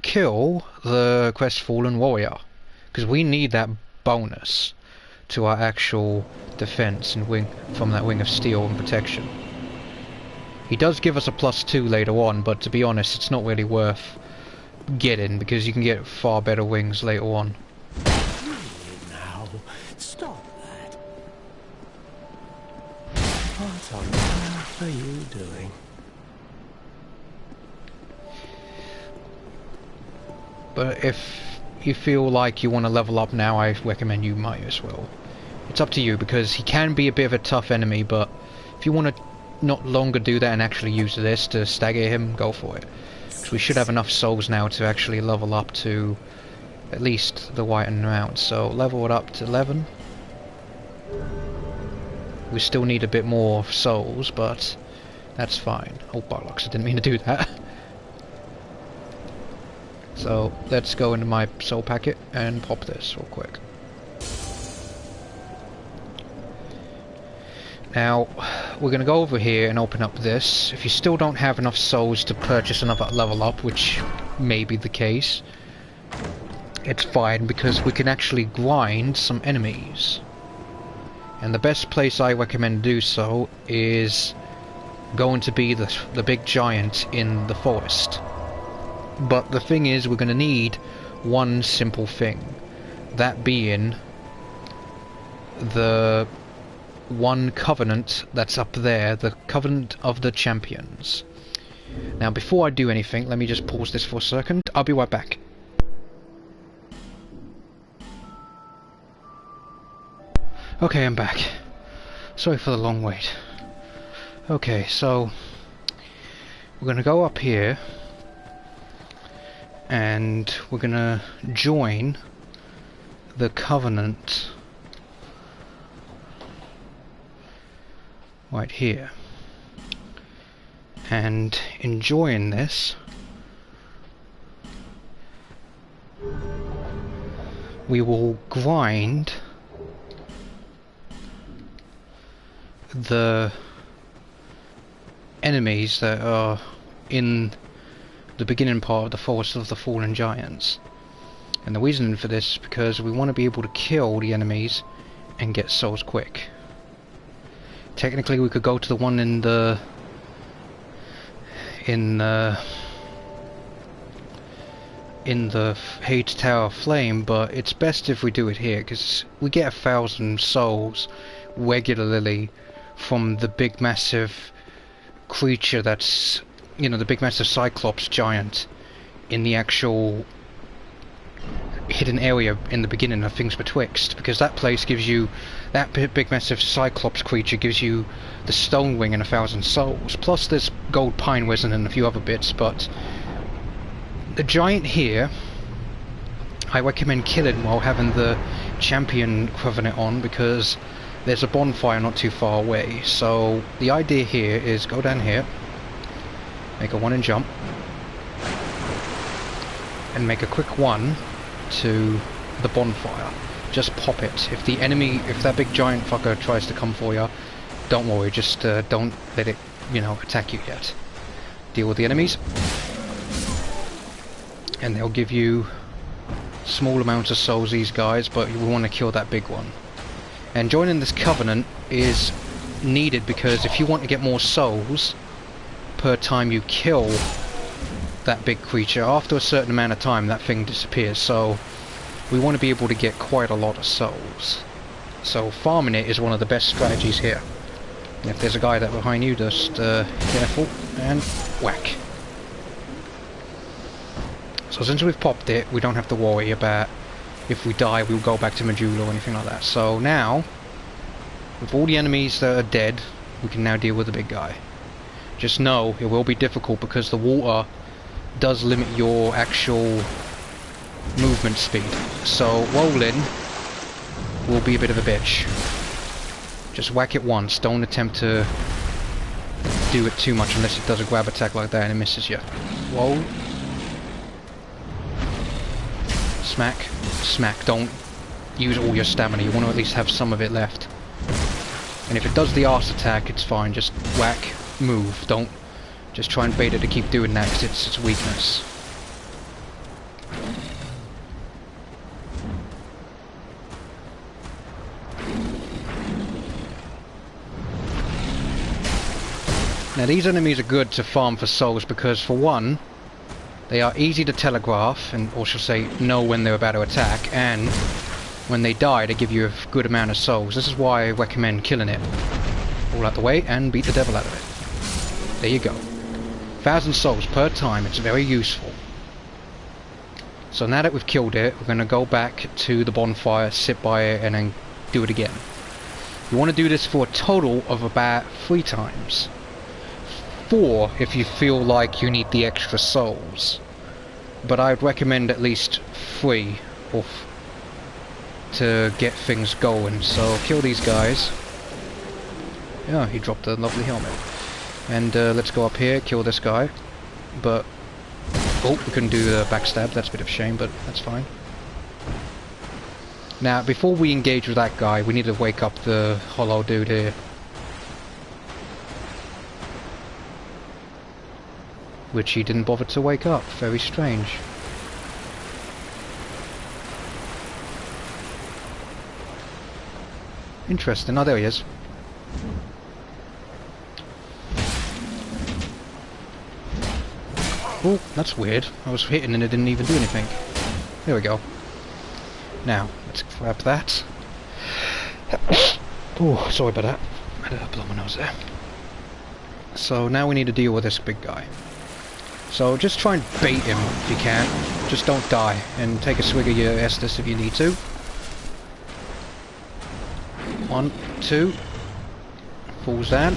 A: kill the crestfallen warrior, because we need that bonus to our actual defense and wing from that wing of steel and protection. He does give us a +2 later on, but to be honest, it's not really worth getting because you can get far better wings later on.
B: Now, stop that. What on earth are you doing?
A: But if you feel like you want to level up now, I recommend you might as well. It's up to you, because he can be a bit of a tough enemy, but if you want to not longer do that and actually use this to stagger him, go for it. Because we should have enough souls now to actually level up to at least the whitened round. So level it up to 11. We still need a bit more souls, but that's fine. Oh bollocks, I didn't mean to do that. So let's go into my soul packet and pop this real quick. Now we're gonna go over here and open up this. If you still don't have enough souls to purchase another level up, which may be the case, it's fine because we can actually grind some enemies. And the best place I recommend do so is going to be the big giant in the forest. But the thing is, we're going to need one simple thing. That being the one covenant that's up there, the covenant of the champions. Now before I do anything, let me just pause this for a second. I'll be right back. Okay, I'm back. Sorry for the long wait. Okay, so we're gonna go up here and we're gonna join the Covenant right here. And enjoying this, we will grind the enemies that are in the beginning part of the Forest of the Fallen Giants. And the reason for this is because we want to be able to kill the enemies and get souls quick. Technically we could go to the one in the Hate Tower of Flame, but it's best if we do it here because we get 1,000 souls regularly from the big massive creature that's, you know, the big massive Cyclops giant in the actual hidden area in the beginning of Things Betwixt, because that place gives you, that big massive Cyclops creature gives you the Stone Ring and 1,000 souls, plus there's gold pine resin and a few other bits. But the giant here I recommend killing while having the champion Covenant on, because there's a bonfire not too far away. So the idea here is go down here, make a one and jump, and make a quick one to the bonfire. Just pop it. If the enemy, if that big giant fucker tries to come for you, don't worry, just don't let it, you know, attack you yet. Deal with the enemies, and they'll give you small amounts of souls, these guys, but you want to kill that big one. And joining this Covenant is needed because if you want to get more souls per time you kill that big creature, after a certain amount of time that thing disappears, so we want to be able to get quite a lot of souls. So farming it is one of the best strategies here. And if there's a guy that behind you, just careful and whack. So since we've popped it, we don't have to worry about if we die we'll go back to Majula or anything like that. So now, with all the enemies that are dead, we can now deal with the big guy. Just know it will be difficult because the water does limit your actual movement speed. So rolling will be a bit of a bitch. Just whack it once, don't attempt to do it too much unless it does a grab attack like that and it misses you. Roll. Smack. Smack. Don't use all your stamina, you want to at least have some of it left. And if it does the arse attack, it's fine, just whack, move, don't just try and bait it to keep doing that because it's its weakness. Now these enemies are good to farm for souls because, for one, they are easy to telegraph, and or shall say know when they're about to attack, and when they die they give you a good amount of souls. This is why I recommend killing it all out the way and beat the devil out of it. There you go. 1,000 souls per time, it's very useful. So now that we've killed it, we're going to go back to the bonfire, sit by it, and then do it again. You want to do this for a total of about 3 times. 4 if you feel like you need the extra souls. But I'd recommend at least 3 or to get things going. So kill these guys. Yeah, he dropped a lovely helmet. And let's go up here, kill this guy. But oh, we couldn't do the backstab, that's a bit of a shame, but that's fine. Now, before we engage with that guy, we need to wake up the hollow dude here. Which he didn't bother to wake up. Very strange. Interesting. Oh, there he is. Oh, that's weird. I was hitting and it didn't even do anything. There we go. Now, let's grab that. Oh, sorry about that. I had to blow my nose there. So now we need to deal with this big guy. So just try and bait him if you can. Just don't die. And take a swig of your Estus if you need to. 1, 2. Falls down.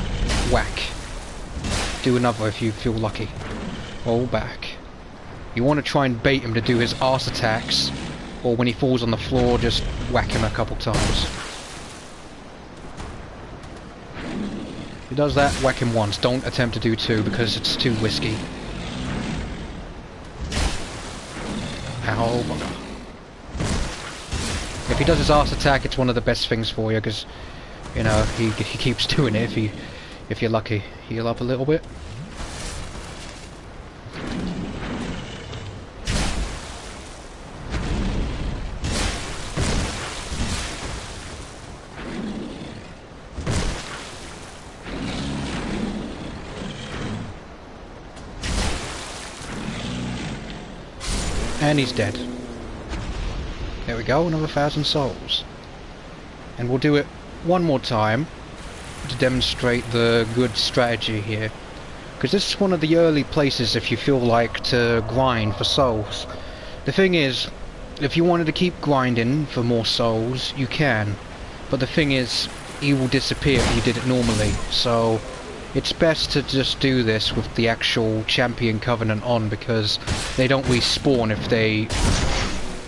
A: Whack. Do another if you feel lucky. Roll back. You want to try and bait him to do his arse attacks, or when he falls on the floor, just whack him a couple times. If he does that, whack him once. Don't attempt to do 2 because it's too risky. Ow, bugger. If he does his arse attack, it's one of the best things for you because, you know, he keeps doing it if you're lucky. Heal up a little bit. And he's dead. There we go, another 1,000 souls. And we'll do it one more time to demonstrate the good strategy here. Because this is one of the early places if you feel like to grind for souls. The thing is, if you wanted to keep grinding for more souls, you can. But the thing is, he will disappear if you did it normally. So it's best to just do this with the actual champion covenant on, because they don't respawn if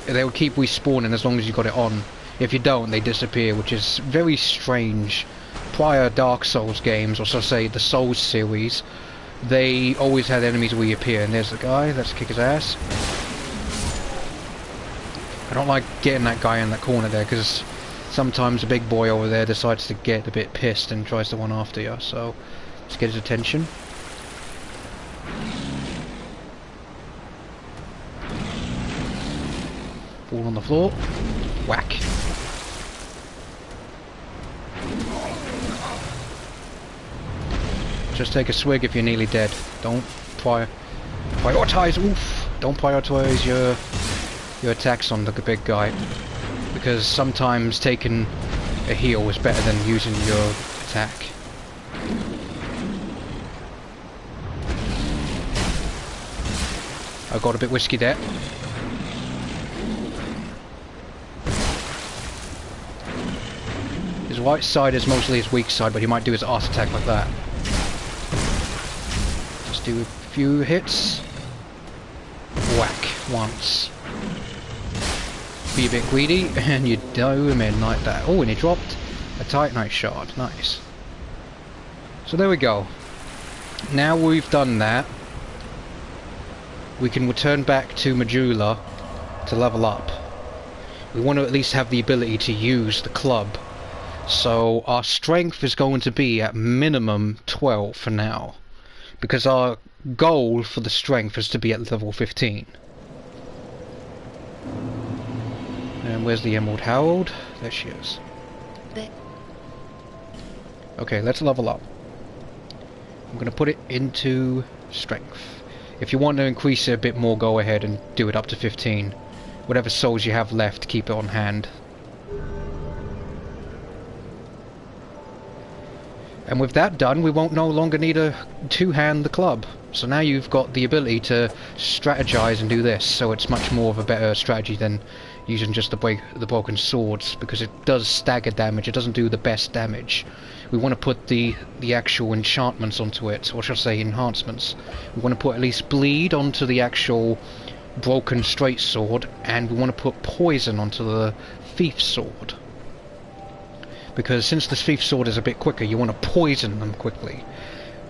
A: they'll keep respawning as long as you got it on. If you don't, they disappear, which is very strange. Prior Dark Souls games, or so say the Souls series, they always had enemies reappear. And there's the guy, let's kick his ass. I don't like getting that guy in that corner there, because sometimes the big boy over there decides to get a bit pissed and tries to run after you, so let's get his attention. Fall on the floor. Whack. Just take a swig if you're nearly dead. Don't prioritize. Oof. Don't prioritize your attacks on the big guy, because sometimes taking a heal is better than using your attack. I got a bit risky there. His right side is mostly his weak side, but he might do his arse attack like that. Just do a few hits. Whack once. Be a bit greedy, and you do him in like that. Oh, and he dropped a Titanite shard. Nice. So there we go. Now we've done that, we can return back to Majula to level up. We want to at least have the ability to use the club. So our strength is going to be at minimum 12 for now, because our goal for the strength is to be at level 15. And where's the Emerald Herald? There she is. Okay, let's level up. I'm going to put it into strength. If you want to increase it a bit more, go ahead and do it up to 15. Whatever souls you have left, keep it on hand. And with that done, we won't no longer need a two-hand the club. So now you've got the ability to strategize and do this, so it's much more of a better strategy than using just the broken swords, because it does stagger damage, it doesn't do the best damage. We want to put the actual enchantments onto it, or should I say enhancements. We want to put at least bleed onto the actual broken straight sword, and we want to put poison onto the thief sword. Because since the thief sword is a bit quicker, you want to poison them quickly.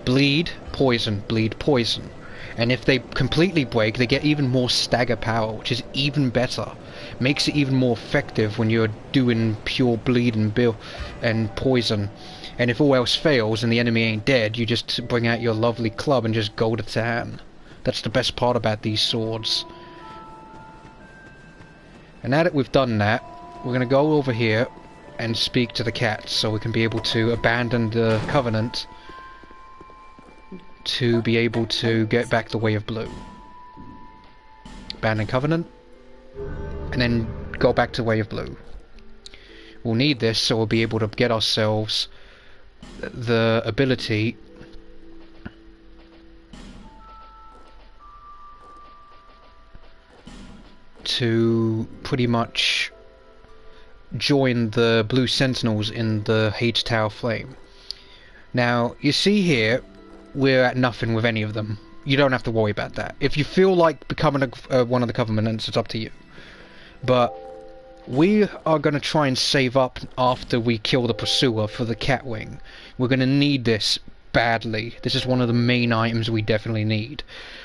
A: Bleed, poison, bleed, poison. And if they completely break, they get even more stagger power, which is even better. Makes it even more effective when you're doing pure bleed and poison. And if all else fails and the enemy ain't dead, you just bring out your lovely club and just go to town. That's the best part about these swords. And now that we've done that, we're going to go over here and speak to the cat, so we can be able to abandon the Covenant to be able to get back the Way of Blue. Abandon Covenant, and then go back to Way of Blue. We'll need this, so we'll be able to get ourselves the ability to pretty much join the blue sentinels in the Hades Tower Flame. Now, you see here, we're at nothing with any of them. You don't have to worry about that. If you feel like becoming one of the Covenants, it's up to you. But we are going to try and save up after we kill the Pursuer for the Catwing. We're going to need this badly. This is one of the main items we definitely need.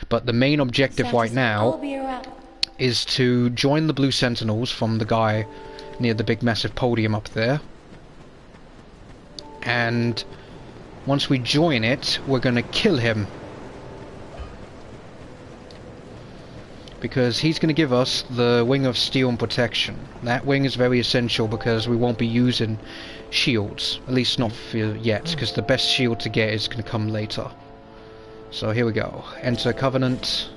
A: But the main objective right now is to join the blue sentinels from the guy near the big massive podium up there. And once we join it, we're going to kill him. Because he's going to give us the Wing of Steel and Protection. That wing is very essential because we won't be using shields. At least not for yet, because the best shield to get is going to come later. So here we go. Enter Covenant.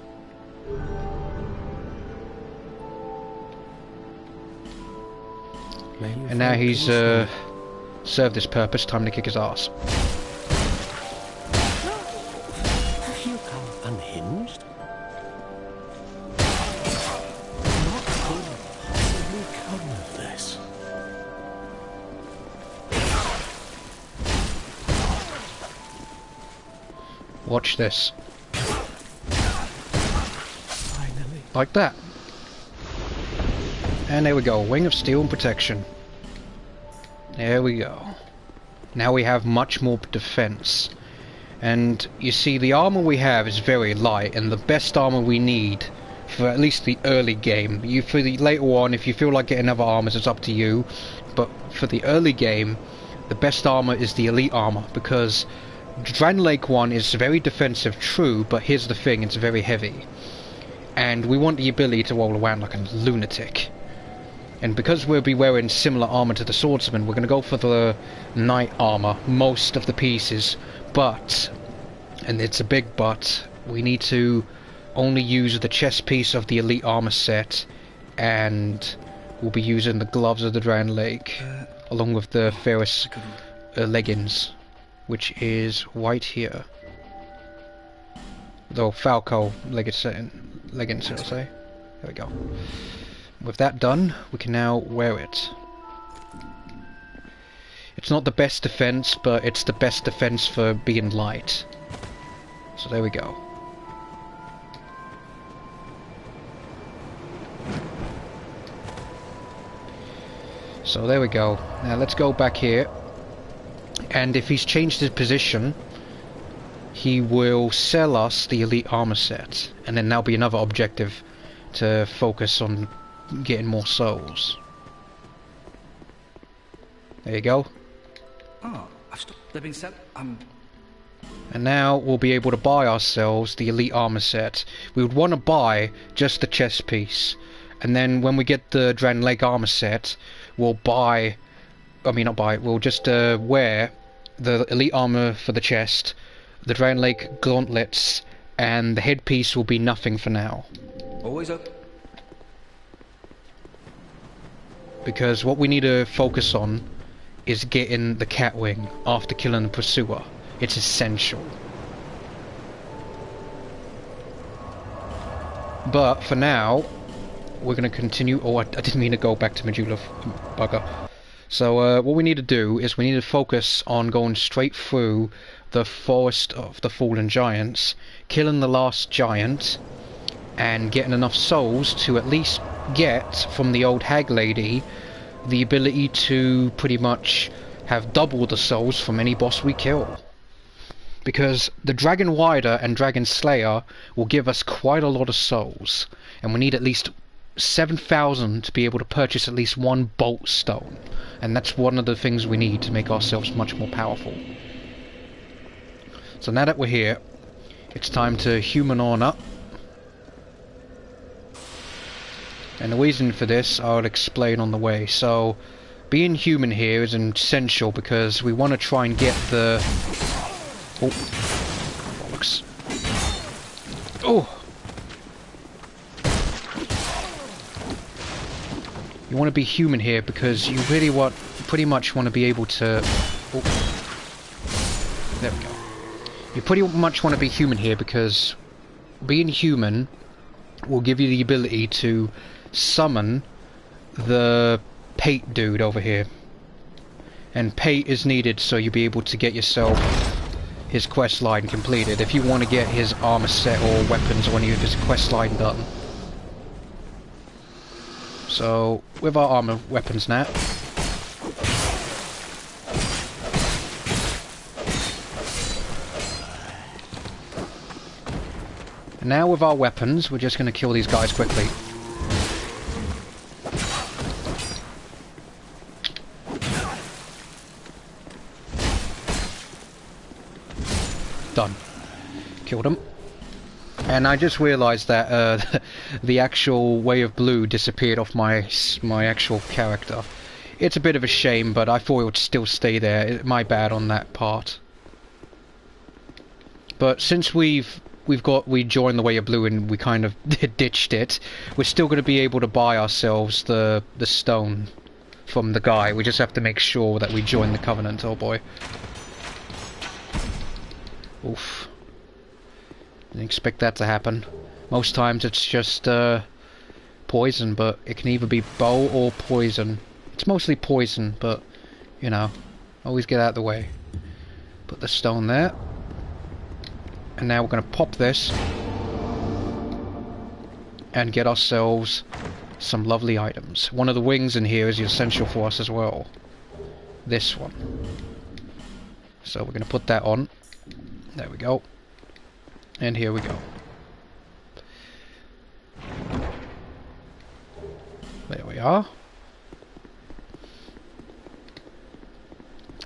A: And now he's served his purpose. Time to kick his ass.
B: You come unhinged? What could possibly come of this?
A: Watch this.
B: Finally.
A: Like that. And there we go. Wing of Steel and Protection. There we go. Now we have much more defense. And you see, the armor we have is very light, and the best armor we need for at least the early game. For the later on, if you feel like getting other armors, it's up to you. But for the early game, the best armor is the elite armor, because Dran Lake 1 is very defensive, true, but here's the thing, it's very heavy. And we want the ability to roll around like a lunatic. And because we'll be wearing similar armor to the swordsman, we're going to go for the knight armor, most of the pieces. But, and it's a big but, we need to only use the chest piece of the elite armor set, and we'll be using the gloves of the Drowned Lake, along with the Ferris leggings, which is right here. Though Falco leggings, I'll say. There we go. With that done, we can now wear it. It's not the best defense, but it's the best defense for being light. So there we go. So there we go. Now let's go back here. And if he's changed his position, he will sell us the elite armor set. And then that'll be another objective to focus on getting more souls. There you go.
C: Oh, I've stopped. They're being sent.
A: And now we'll be able to buy ourselves the elite armor set. We would want to buy just the chest piece, and then when we get the Dran Lake armor set, we'll buy. I mean, not buy. We'll just wear the elite armor for the chest, the Dran Lake gauntlets, and the headpiece will be nothing for now.
C: Always up.
A: Because what we need to focus on is getting the Catwing after killing the Pursuer. It's essential. But for now, we're going to continue. Oh, I didn't mean to go back to Medulla, bugger. So what we need to do is we need to focus on going straight through the Forest of the Fallen Giants, killing the last giant, and getting enough souls to at least get from the old hag lady the ability to pretty much have double the souls from any boss we kill. Because the Dragon Rider and Dragon Slayer will give us quite a lot of souls, and we need at least 7,000 to be able to purchase at least one bolt stone, and that's one of the things we need to make ourselves much more powerful. So now that we're here, it's time to human on up. And the reason for this I'll explain on the way. So being human here is essential because we want to try and get the... Oh, bollocks. Oh! You want to be human here because you really pretty much want to be able to... Oh. There we go. You pretty much want to be human here because being human will give you the ability to summon the Pate dude over here. And Pate is needed so you'll be able to get yourself his quest line completed if you want to get his armor set or weapons or any of his quest line done. So, with our armor weapons now. And now with our weapons, we're just going to kill these guys quickly. Done. Killed him. And I just realised that the actual Way of Blue disappeared off my actual character. It's a bit of a shame, but I thought it would still stay there. My bad on that part. But since we joined the Way of Blue and we kind of ditched it, we're still going to be able to buy ourselves the stone from the guy. We just have to make sure that we join the Covenant. Oh boy. Oof. Didn't expect that to happen. Most times it's just poison, but it can either be bow or poison. It's mostly poison, but you know, always get out of the way. Put the stone there. And now we're going to pop this and get ourselves some lovely items. One of the wings in here is essential for us as well. This one. So we're going to put that on. There we go. And here we go. There we are.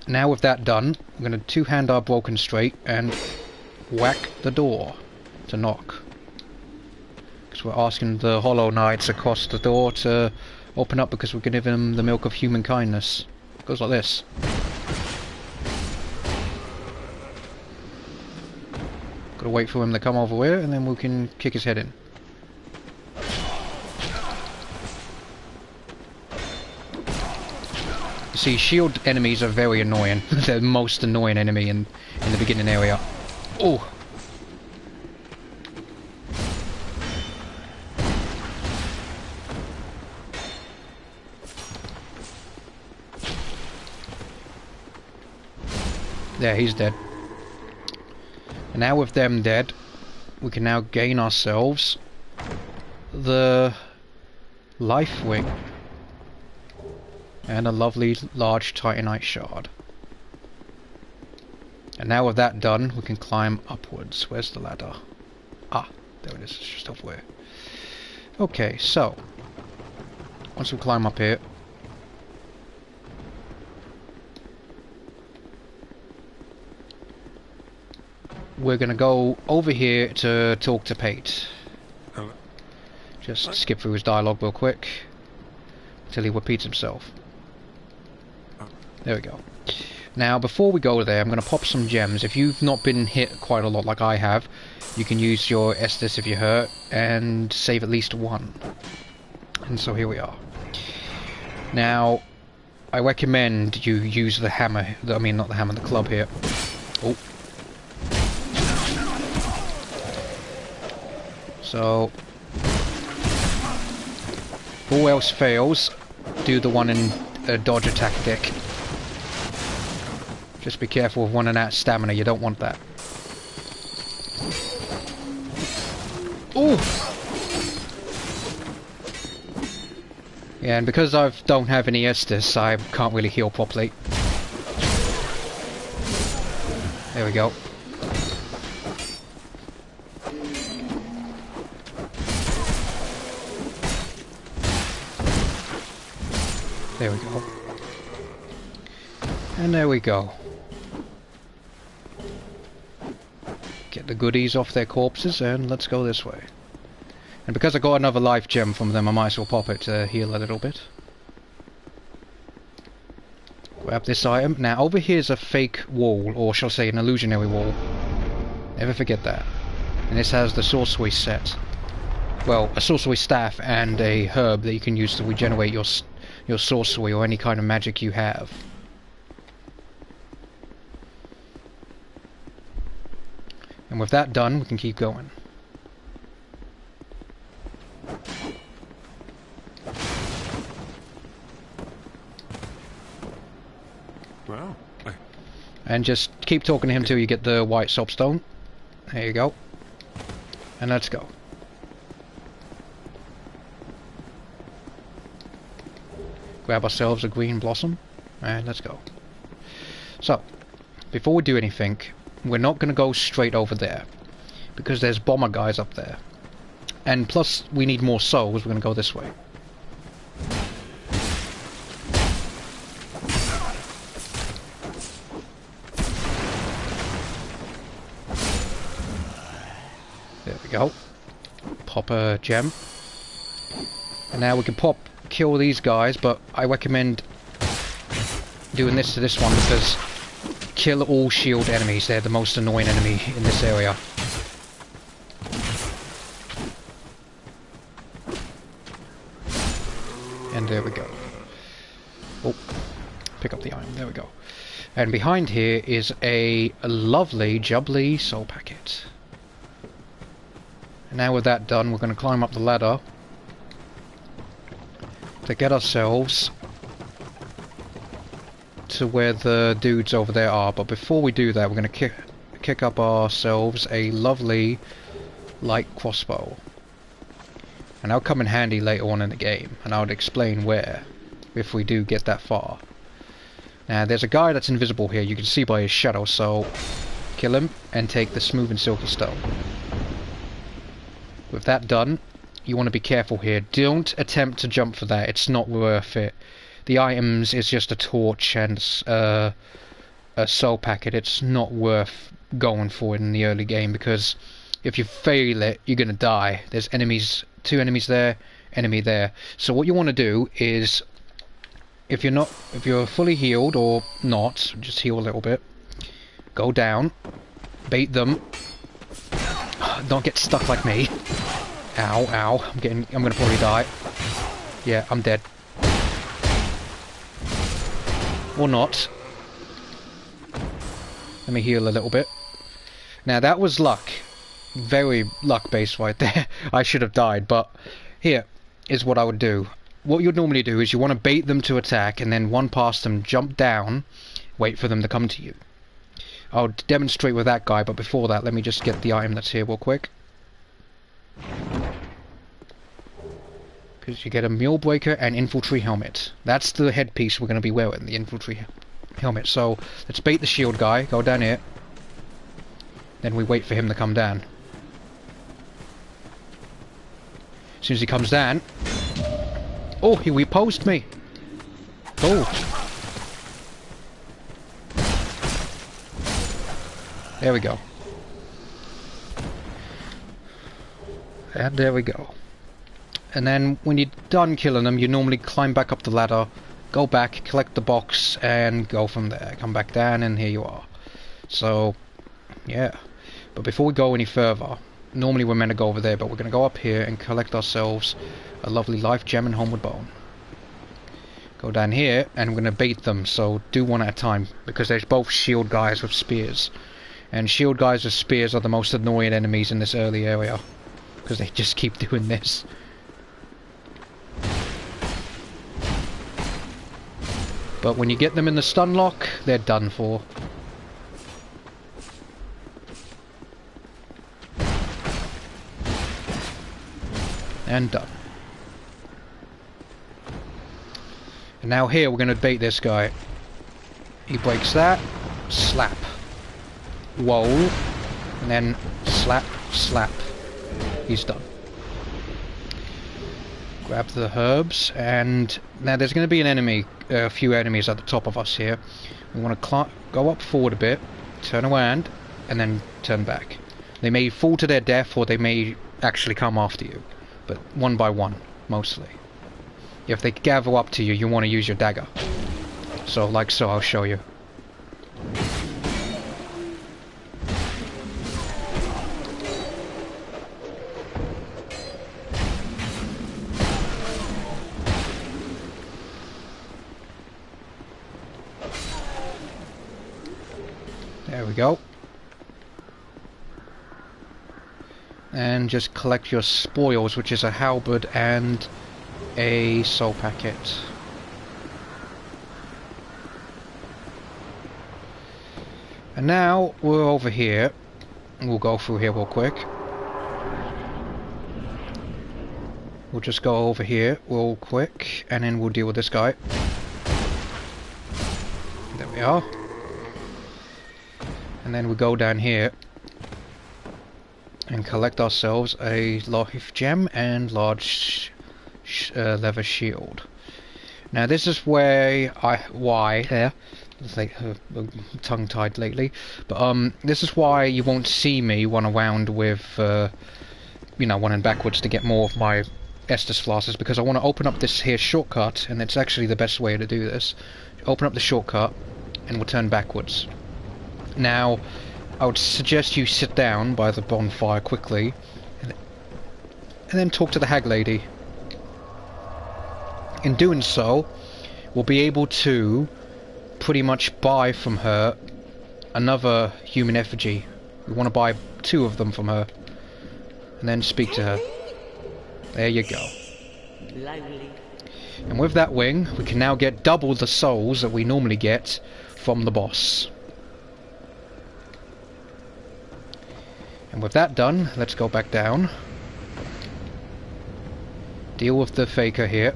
A: Now with that done, we're going to two-hand our broken straight and whack the door to knock. Because we're asking the Hollow Knights across the door to open up because we're giving them the milk of human kindness. It goes like this. Gotta wait for him to come over here and then we can kick his head in. You see, shield enemies are very annoying. They're the most annoying enemy in the beginning area. Oh! There, he's dead. And now with them dead, we can now gain ourselves the life wing and a lovely large titanite shard. And now with that done, we can climb upwards. Where's the ladder? Ah, there it is. It's just over there. Okay, so once we climb up here, we're gonna go over here to talk to Pate. Just skip through his dialogue real quick until he repeats himself. There we go. Now, before we go there, I'm gonna pop some gems. If you've not been hit quite a lot like I have, you can use your Estus if you're hurt and save at least one. And so here we are. Now, I recommend you use the hammer. I mean, not the hammer, the club here. Oh. So, if all else fails, do the one in dodge attack deck. Just be careful of running out of stamina, you don't want that. Ooh! Yeah, and because I don't have any Estus, I can't really heal properly. There we go. There we go. And there we go. Get the goodies off their corpses and let's go this way. And because I got another life gem from them, I might as well pop it to heal a little bit. Grab this item. Now over here is a fake wall, or shall I say an illusionary wall. Never forget that. And this has the sorcery set. Well, a sorcery staff and a herb that you can use to regenerate your sorcery or any kind of magic you have. And with that done, we can keep going. And just keep talking to him till you get the white soapstone. There you go. And let's go. Grab ourselves a green blossom. And let's go. So, before we do anything, we're not going to go straight over there. Because there's bomber guys up there. And plus, we need more souls, we're going to go this way. There we go. Pop a gem. And now we can kill these guys, but I recommend doing this to this one because kill all shield enemies. They're the most annoying enemy in this area. And there we go. Oh, pick up the iron. There we go. And behind here is a lovely, jubbly soul packet. And now with that done, we're going to climb up the ladder to get ourselves to where the dudes over there are. But before we do that, we're going to kick up ourselves a lovely light crossbow. And that'll come in handy later on in the game, and I'll explain where, if we do get that far. Now, there's a guy that's invisible here, you can see by his shadow, so kill him and take the smooth and silky stone. With that done, you want to be careful here. Don't attempt to jump for that, it's not worth it. The items is just a torch and a soul packet. It's not worth going for it in the early game, because if you fail it, you're gonna die. There's enemies, 2 enemies there, enemy there. So what you want to do is, if you're fully healed or not, just heal a little bit. Go down, bait them. Don't get stuck like me. Ow, ow! I'm gonna probably die. Yeah, I'm dead. Or not. Let me heal a little bit. Now that was luck. Very luck based right there. I should have died, but here is what I would do. What you'd normally do is you want to bait them to attack and then run past them, jump down, wait for them to come to you. I'll demonstrate with that guy, but before that let me just get the item that's here real quick. Because you get a mule breaker and infantry helmet. That's the headpiece we're going to be wearing, the infantry helmet. So let's bait the shield guy, go down here. Then we wait for him to come down. As soon as he comes down... Oh, he reposed me! Oh! There we go. And there we go. And then when you're done killing them, you normally climb back up the ladder, go back, collect the box, and go from there. Come back down, and here you are. So, yeah. But before we go any further, normally we're meant to go over there, but we're going to go up here and collect ourselves a lovely life gem and homeward bone. Go down here, and we're going to bait them, so do one at a time, because there's both shield guys with spears. And shield guys with spears are the most annoying enemies in this early area, because they just keep doing this. But when you get them in the stun lock, they're done for. And done. And now here we're going to bait this guy. He breaks that, slap, whoa, and then slap, slap. He's done. Grab the herbs, and now there's going to be an enemy, a few enemies at the top of us here. We want to go up forward a bit, turn around, and then turn back. They may fall to their death, or they may actually come after you, but one by one, mostly. If they gather up to you, you want to use your dagger. So, like so, I'll show you. There we go. And just collect your spoils, which is a halberd and a soul packet. And now we're over here. We'll go through here real quick. We'll just go over here real quick, and then we'll deal with this guy. There we are. And then we go down here and collect ourselves a life gem and large leather shield. Now this is why it's like tongue-tied lately, but this is why you won't see me run around with you know, running backwards to get more of my Estus flasks, because I want to open up this here shortcut, and it's actually the best way to do this. Open up the shortcut and we'll turn backwards. Now I would suggest you sit down by the bonfire quickly and then talk to the hag lady. In doing so, we'll be able to pretty much buy from her another human effigy. We want to buy 2 of them from her and then speak to her. There you go.
D: Lively.
A: And with that wing, we can now get double the souls that we normally get from the boss. And with that done, let's go back down. Deal with the faker here.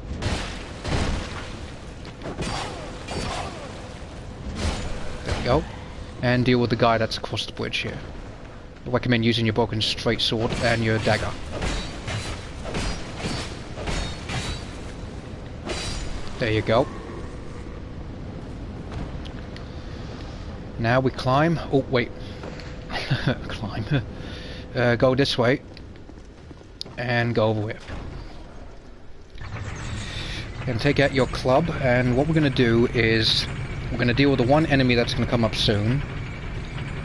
A: There we go. And deal with the guy that's across the bridge here. I recommend using your broken straight sword and your dagger. There you go. Now we climb. Oh, wait. Climb. Go this way. And go over here. And take out your club. And what we're going to do is we're going to deal with the one enemy that's going to come up soon.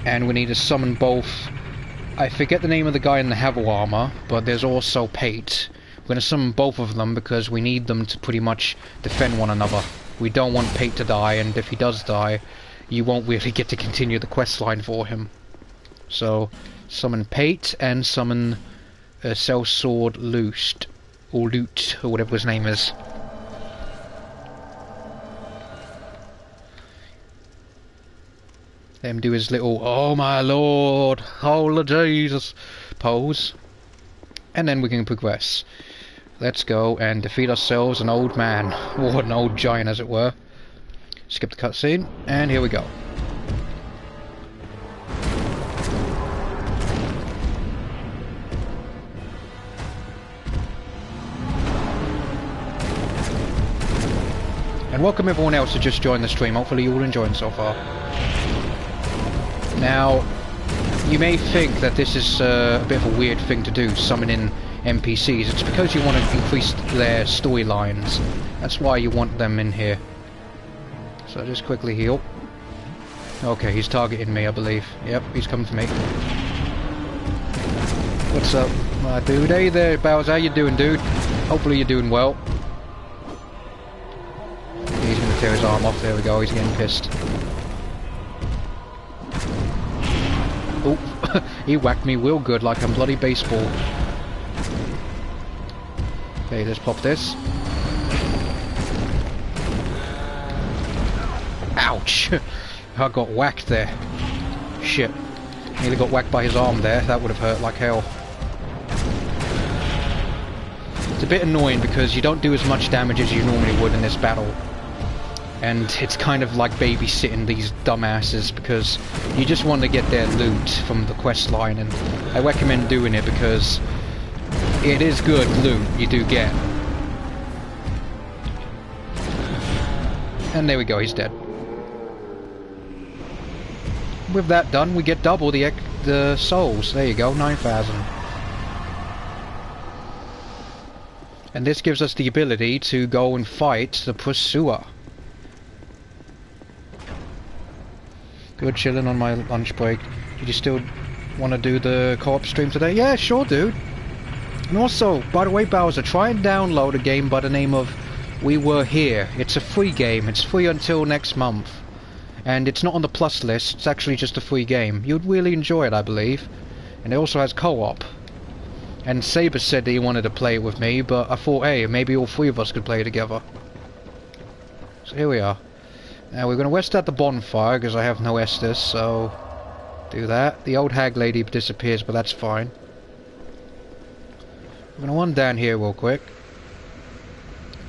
A: And we need to summon both. I forget the name of the guy in the heavy armour, but there's also Pate. We're going to summon both of them because we need them to pretty much defend one another. We don't want Pate to die, and if he does die, you won't really get to continue the quest line for him. So, summon Pate and summon Sellsword Loosed, or Loot, or whatever his name is. Let him do his little, oh my lord, holy Jesus pose. And then we can progress. Let's go and defeat ourselves an old man, or an old giant as it were. Skip the cutscene, and here we go. And welcome everyone else who just joined the stream. Hopefully you're all enjoying so far. Now, you may think that this is a bit of a weird thing to do, summoning NPCs. It's because you want to increase their storylines. That's why you want them in here. So just quickly heal. Okay, he's targeting me, I believe. Yep, he's coming for me. What's up, my dude? Hey there, Bowser. How you doing, dude? Hopefully you're doing well. He's going to tear his arm off. There we go. He's getting pissed. Oh, he whacked me real good like I'm bloody baseball. Okay, let's pop this. Ouch! I got whacked there. Shit. Nearly got whacked by his arm there. That would have hurt like hell. It's a bit annoying because you don't do as much damage as you normally would in this battle. And it's kind of like babysitting these dumbasses because you just want to get their loot from the quest line, and I recommend doing it because it is good loot you do get. And there we go, he's dead. With that done, we get double the souls. There you go, 9,000. And this gives us the ability to go and fight the pursuer. Good chilling on my lunch break. Did you still want to do the co-op stream today? Yeah, sure, dude. And also, by the way, Bowser, try and download a game by the name of We Were Here. It's a free game. It's free until next month. And it's not on the plus list. It's actually just a free game. You'd really enjoy it, I believe. And it also has co-op. And Saber said that he wanted to play it with me, but I thought, hey, maybe all 3 of us could play together. So here we are. Now we're going to rest at the bonfire because I have no Estus, so Do that. The old hag lady disappears, but that's fine. We're gonna run down here real quick.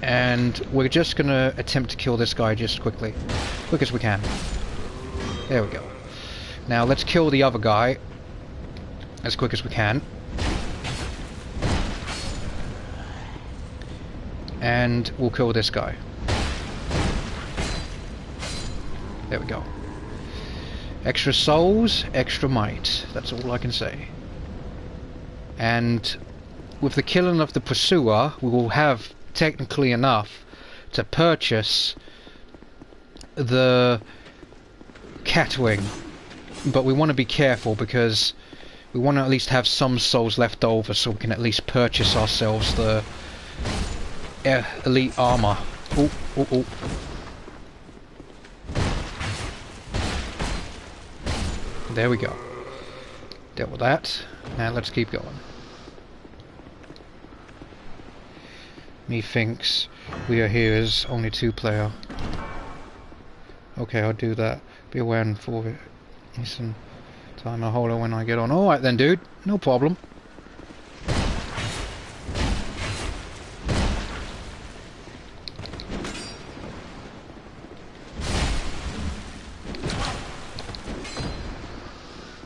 A: And we're just gonna attempt to kill this guy just quickly. Quick as we can. There we go. Now let's kill the other guy as quick as we can. And we'll kill this guy. There we go. Extra souls, extra might. That's all I can say. And with the killing of the pursuer, we will have technically enough to purchase the catwing. But we want to be careful because we want to at least have some souls left over so we can at least purchase ourselves the elite armour. Oh, oh, oh. There we go. Dealt with that. Now let's keep going. Methinks we are here as only 2-player. Okay, I'll do that. Be aware and for it. Listen. Time a hollow when I get on. Alright then, dude. No problem.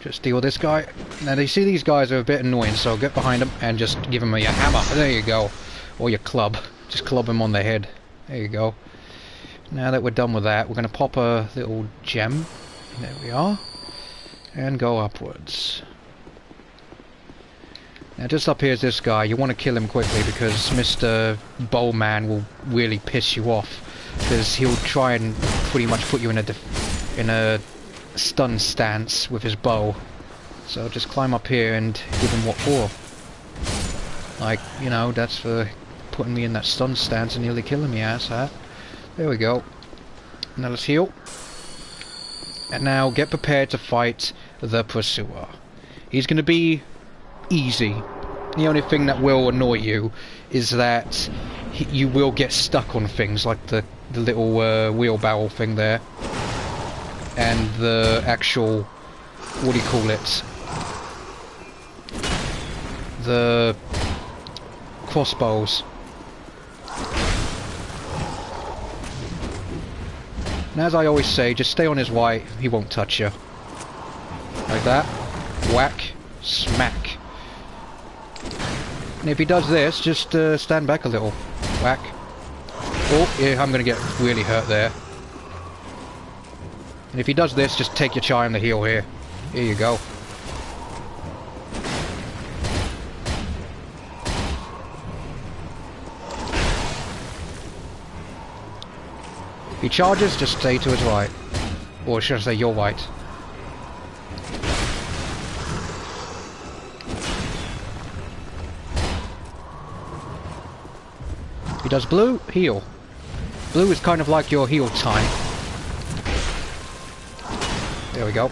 A: Just deal with this guy. Now, you see these guys are a bit annoying, so get behind them and just give them your hammer. There you go. Or your club. Just club him on the head. There you go. Now that we're done with that, we're going to pop a little gem. There we are. And go upwards. Now just up here is this guy. You want to kill him quickly because Mr. Bowman will really piss you off. Because he'll try and pretty much put you in a stun stance with his bow. So just climb up here and give him what for. Like, you know, that's for putting me in that stun stance and nearly killing me, asshat. There we go. Now let's heal. And now get prepared to fight the pursuer. He's going to be easy. The only thing that will annoy you is that you will get stuck on things like the little wheelbarrow thing there. And the actual, what do you call it? The crossbows. And as I always say, just stay on his white, he won't touch you. Like that. Whack. Smack. And if he does this, just stand back a little. Whack. Oh, yeah, I'm gonna get really hurt there. And if he does this, just take your chai on the heel here. Here you go. If he charges, just stay to his right. Or should I say your right. If he does blue, heal. Blue is kind of like your heal time. There we go.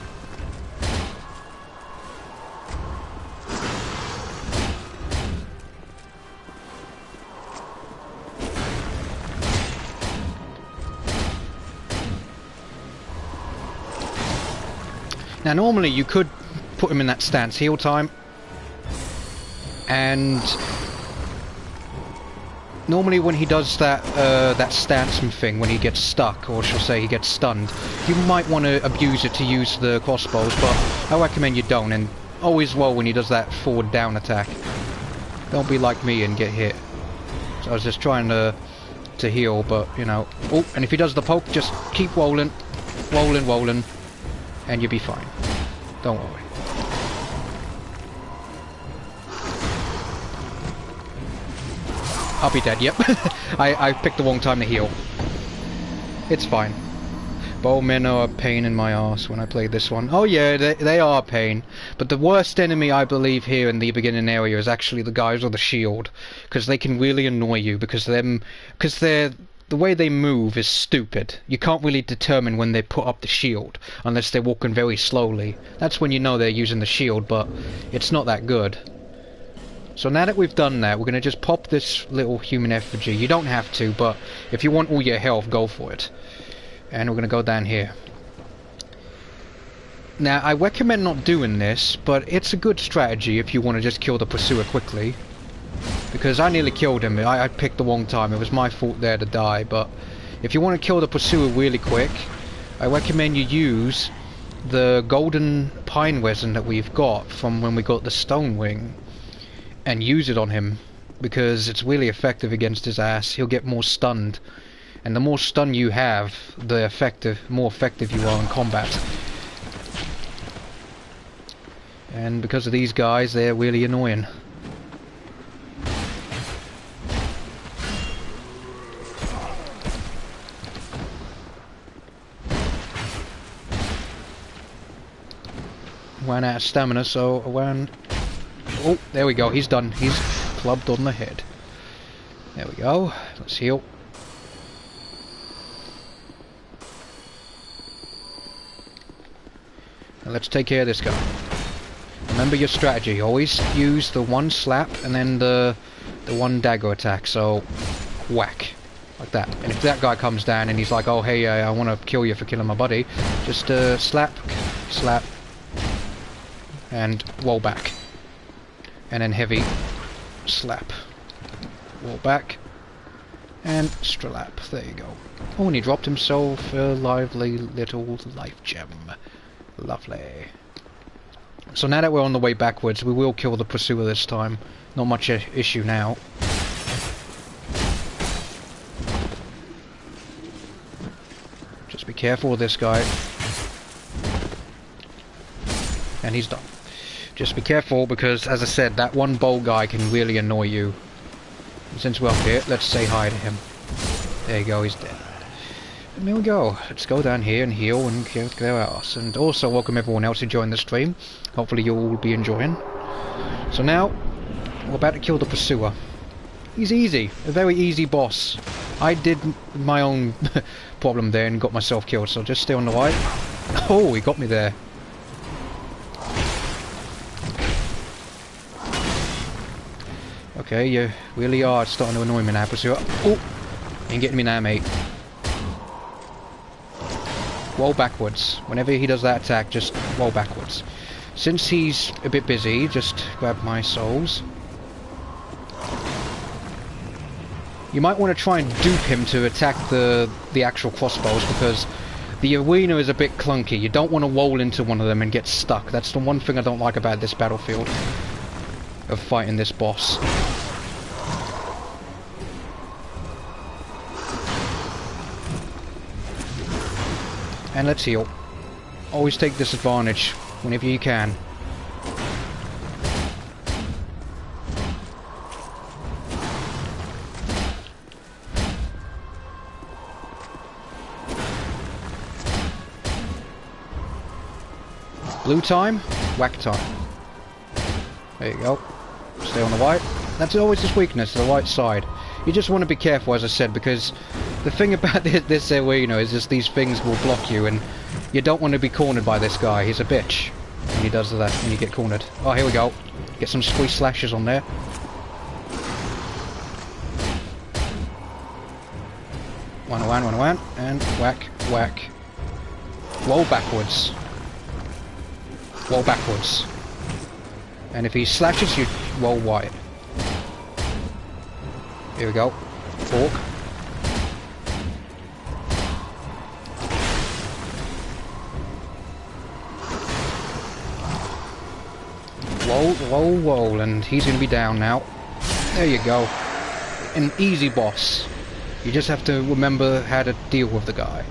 A: Now normally you could put him in that stance heal time, and normally when he does that that stance thing, when he gets stuck, or shall say he gets stunned, you might want to abuse it to use the crossbows, but I recommend you don't, and always roll when he does that forward down attack. Don't be like me and get hit. So I was just trying to heal, but you know. Oh, and if he does the poke, just keep rolling, rolling, and you'll be fine. Don't worry. I'll be dead, yep. I picked the wrong time to heal. It's fine. Bowmen are a pain in my arse when I played this one. Oh yeah, they are a pain. But the worst enemy I believe here in the beginning area is actually the guys with the shield. Because they can really annoy you because the way they move is stupid. You can't really determine when they put up the shield unless they're walking very slowly. That's when you know they're using the shield, but it's not that good. So now that we've done that, we're going to just pop this little human effigy. You don't have to, but if you want all your health, go for it. And we're going to go down here. Now, I recommend not doing this, but it's a good strategy if you want to just kill the pursuer quickly. Because I nearly killed him. I picked the wrong time. It was my fault there to die, but if you want to kill the pursuer really quick, I recommend you use the golden pine resin that we've got from when we got the stone wing and use it on him, because it's really effective against his ass. He'll get more stunned, and the more stun you have, the more effective you are in combat. And because of these guys, they're really annoying. Ran out of stamina, so I ran... Oh, there we go, he's done. He's clubbed on the head. There we go. Let's heal. Now let's take care of this guy. Remember your strategy. Always use the one slap and then the one dagger attack. So, whack. Like that. And if that guy comes down and he's like, oh hey, I want to kill you for killing my buddy, just slap, slap, and roll back. And then heavy slap. Roll back. And strap. There you go. Oh, and he dropped himself a lively little life gem. Lovely. So now that we're on the way backwards, we will kill the pursuer this time. Not much issue now. Just be careful with this guy. And he's done. Just be careful because, as I said, that one bow guy can really annoy you. And since we're up here, let's say hi to him. There you go, he's dead. And there we go. Let's go down here and heal and get our ass. And also welcome everyone else who joined the stream. Hopefully you'll all be enjoying. So now, we're about to kill the pursuer. He's easy. A very easy boss. I did my own problem there and got myself killed, so just stay on the right. Oh, he got me there. Okay, you really are starting to annoy me now, pursuer. Oh! You ain't getting me now, mate. Roll backwards. Whenever he does that attack, just roll backwards. Since he's a bit busy, just grab my souls. You might want to try and dupe him to attack the actual crossbows, because the arena is a bit clunky. You don't want to roll into one of them and get stuck. That's the one thing I don't like about this battlefield of fighting this boss. And let's heal. Always take this advantage whenever you can. Blue time, whack time. There you go. Stay on the right. That's always his weakness, the right side. You just want to be careful, as I said, because the thing about this arena is just these things will block you, and you don't want to be cornered by this guy. He's a bitch when he does that, when you get cornered. Oh, here we go. Get some squeeze slashes on there. One around, and whack, whack. Roll backwards. Roll backwards. And if he slashes, you roll wide. Here we go. Fork. Roll, and he's going to be down now. There you go. An easy boss. You just have to remember how to deal with the guy.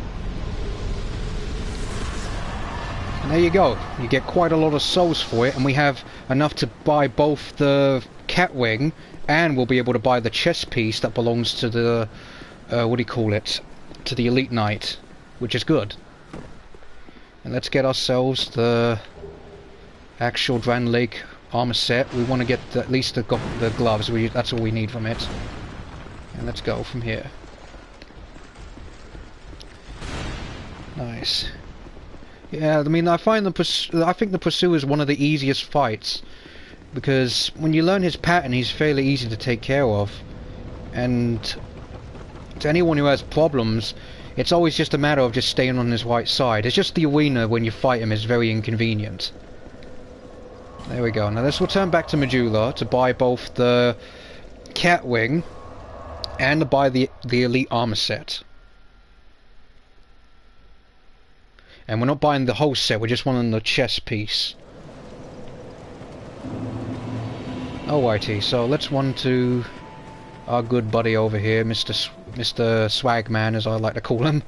A: And there you go. You get quite a lot of souls for it, and we have enough to buy both the cat wing, and we'll be able to buy the chest piece that belongs to the, what do you call it? To the elite knight, which is good. And let's get ourselves the actual Dran Lake armor set. We want to get at least the gloves. That's all we need from it. And let's go from here. Nice. Yeah, I mean, I think the Pursuer is one of the easiest fights, because when you learn his pattern, he's fairly easy to take care of. And to anyone who has problems, It's always just a matter of just staying on his right side. It's just the arena when you fight him is very inconvenient. There we go. Now let's return back to Medulla to buy both the Catwing and to buy the elite armor set. And we're not buying the whole set, we're just wanting the chest piece. Alrighty, so let's run to our good buddy over here, Mr. Swagman, as I like to call him.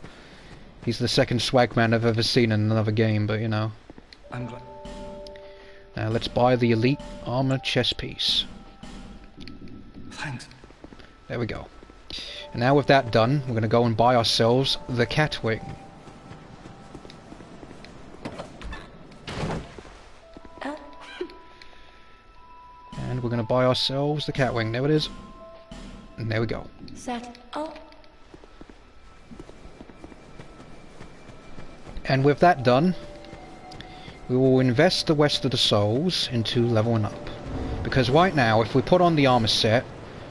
A: He's the second Swagman I've ever seen in another game, but you know.
C: I'm glad.
A: Now let's buy the elite armor chest piece.
C: Thanks.
A: There we go. And now with that done, we're going to go and buy ourselves the Catwing. And we're going to buy ourselves the Catwing. There it is. And there we go.
D: Set up.
A: And with that done, we will invest the rest of the souls into leveling up. Because right now, if we put on the armor set,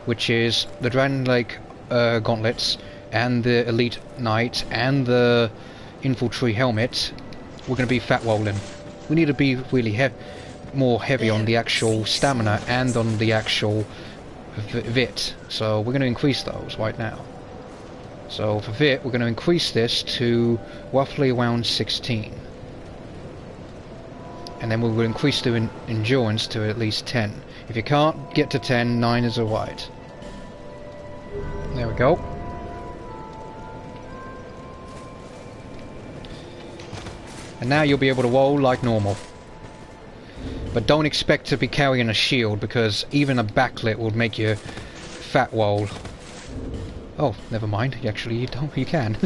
A: which is the Dragon Lake gauntlets, and the Elite Knight, and the Infantry helmet, we're going to be fat rolling. We need to be really more heavy on the actual stamina and on the actual VIT. So we're going to increase those right now. So for VIT, we're going to increase this to roughly around 16. And then we will increase the endurance to at least 10. If you can't get to 10, 9 is alright. There we go. And now you'll be able to roll like normal. But don't expect to be carrying a shield, because even a backlit will make you fat roll. Oh, never mind. Actually, you can.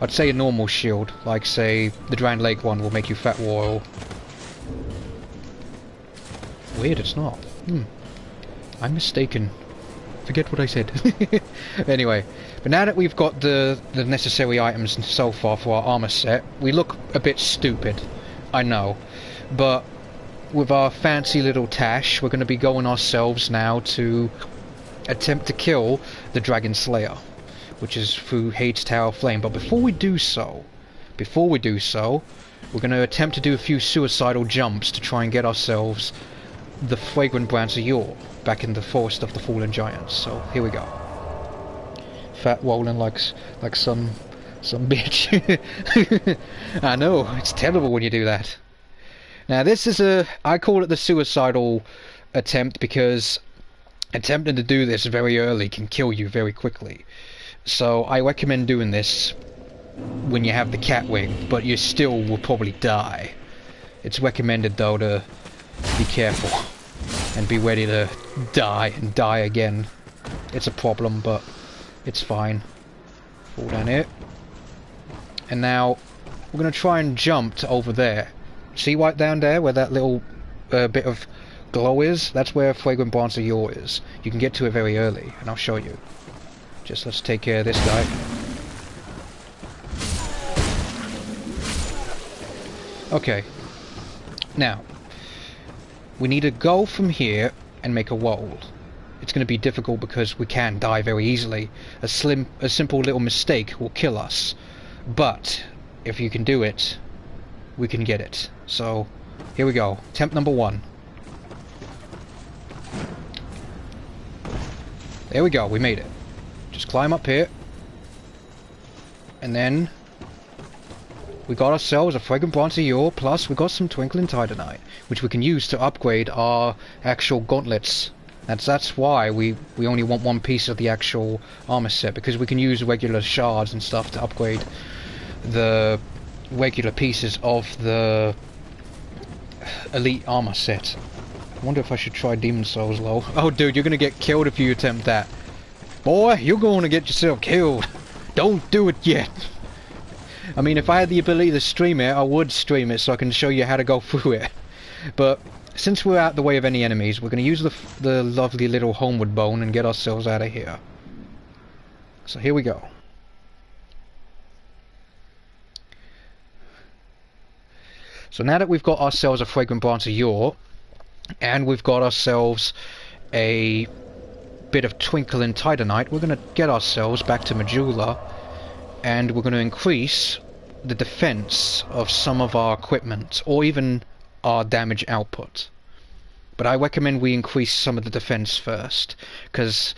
A: I'd say a normal shield, like say the Dragon Lake one will make you fat roll. Weird, it's not. I'm mistaken. Forget what I said. Anyway, but now that we've got the necessary items so far for our armor set, we look a bit stupid. I know. But with our fancy little tash, we're going to be going ourselves now to attempt to kill the Dragon Slayer, which is through Hades Tower Flame. But before we do so, we're going to attempt to do a few suicidal jumps to try and get ourselves the fragrant branch of yore back in the Forest of the Fallen Giants. So here we go. Fat rolling like some bitch. I know, it's terrible when you do that. Now this is I call it the suicidal attempt, because attempting to do this very early can kill you very quickly. So I recommend doing this when you have the Catwing, but you still will probably die. It's recommended though to be careful and be ready to die and die again. It's a problem, but it's fine. Fall down here. And now we're going to try and jump to over there. See right down there where that little bit of glow is? That's where Fragrant Branch of Yore is. You can get to it very early, and I'll show you. Just let's take care of this guy. Okay. Now, we need to go from here and make a roll. It's going to be difficult because we can die very easily. A simple little mistake will kill us. But if you can do it, we can get it. So here we go. Attempt number 1. There we go. We made it. Just climb up here, and then we got ourselves a Fragrant Branch of Yore, plus we got some Twinkling Titanite, which we can use to upgrade our actual gauntlets. That's why we only want one piece of the actual armor set, because we can use regular shards and stuff to upgrade the regular pieces of the elite armor set. I wonder if I should try Demon Souls low. Oh dude, you're gonna get killed if you attempt that. Boy, you're going to get yourself killed. Don't do it yet. I mean, if I had the ability to stream it, I would stream it so I can show you how to go through it. But since we're out the way of any enemies, we're going to use the lovely little homeward bone and get ourselves out of here. So here we go. So now that we've got ourselves a Fragrant Branch of Yore, and we've got ourselves a bit of Twinkling Titanite, we're going to get ourselves back to Medulla and we're going to increase the defense of some of our equipment, or even our damage output. But I recommend we increase some of the defense first, because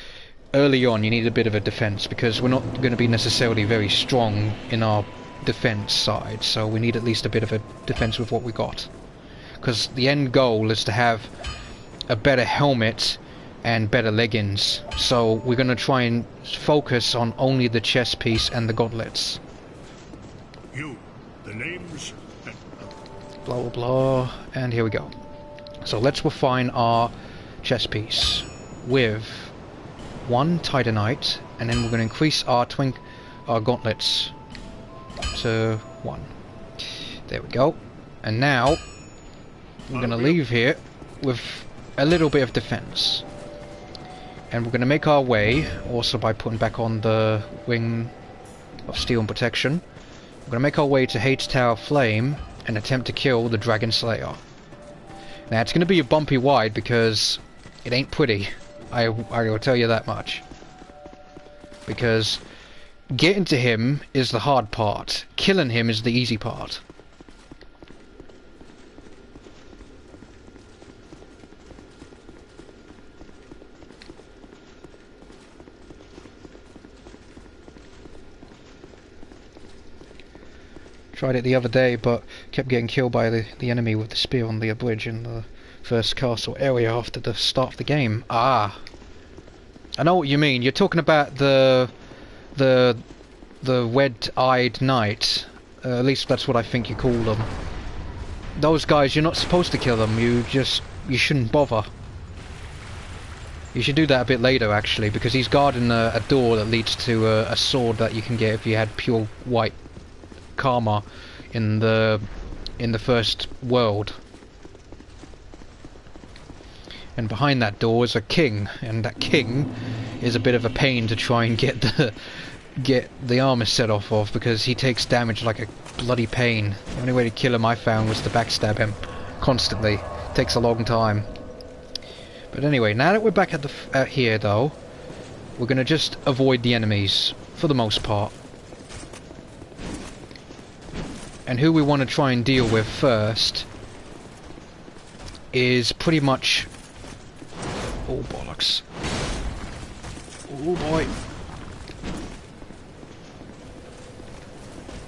A: early on you need a bit of a defense, because we're not going to be necessarily very strong in our defense side, so we need at least a bit of a defense with what we got. Because the end goal is to have a better helmet and better leggings, so we're going to try and focus on only the chest piece and the gauntlets.
B: You, the names, and
A: Blah blah blah, and here we go. So let's refine our chest piece with 1 titanite, and then we're going to increase our gauntlets to 1. There we go. And now we're going to leave here with a little bit of defense. And we're going to make our way, also by putting back on the Ring of Steel and Protection, we're going to make our way to Hate's Tower Flame and attempt to kill the Dragon Slayer. Now it's going to be a bumpy ride because it ain't pretty. I will tell you that much. Because getting to him is the hard part. Killing him is the easy part. Tried it the other day, but kept getting killed by the enemy with the spear on the bridge in the first castle area after the start of the game. Ah, I know what you mean. You're talking about the red-eyed knight. At least that's what I think you call them. Those guys, you're not supposed to kill them. You shouldn't bother. You should do that a bit later, actually, because he's guarding a door that leads to a sword that you can get if you had pure white karma in the first world. And behind that door is a king, and that king is a bit of a pain to try and get the armor set off of, because he takes damage like a bloody pain. The only way to kill him I found was to backstab him constantly. Takes a long time. But anyway, now that we're back at here though, we're gonna just avoid the enemies for the most part. And who we want to try and deal with first is pretty much... Oh, bollocks. Oh, boy.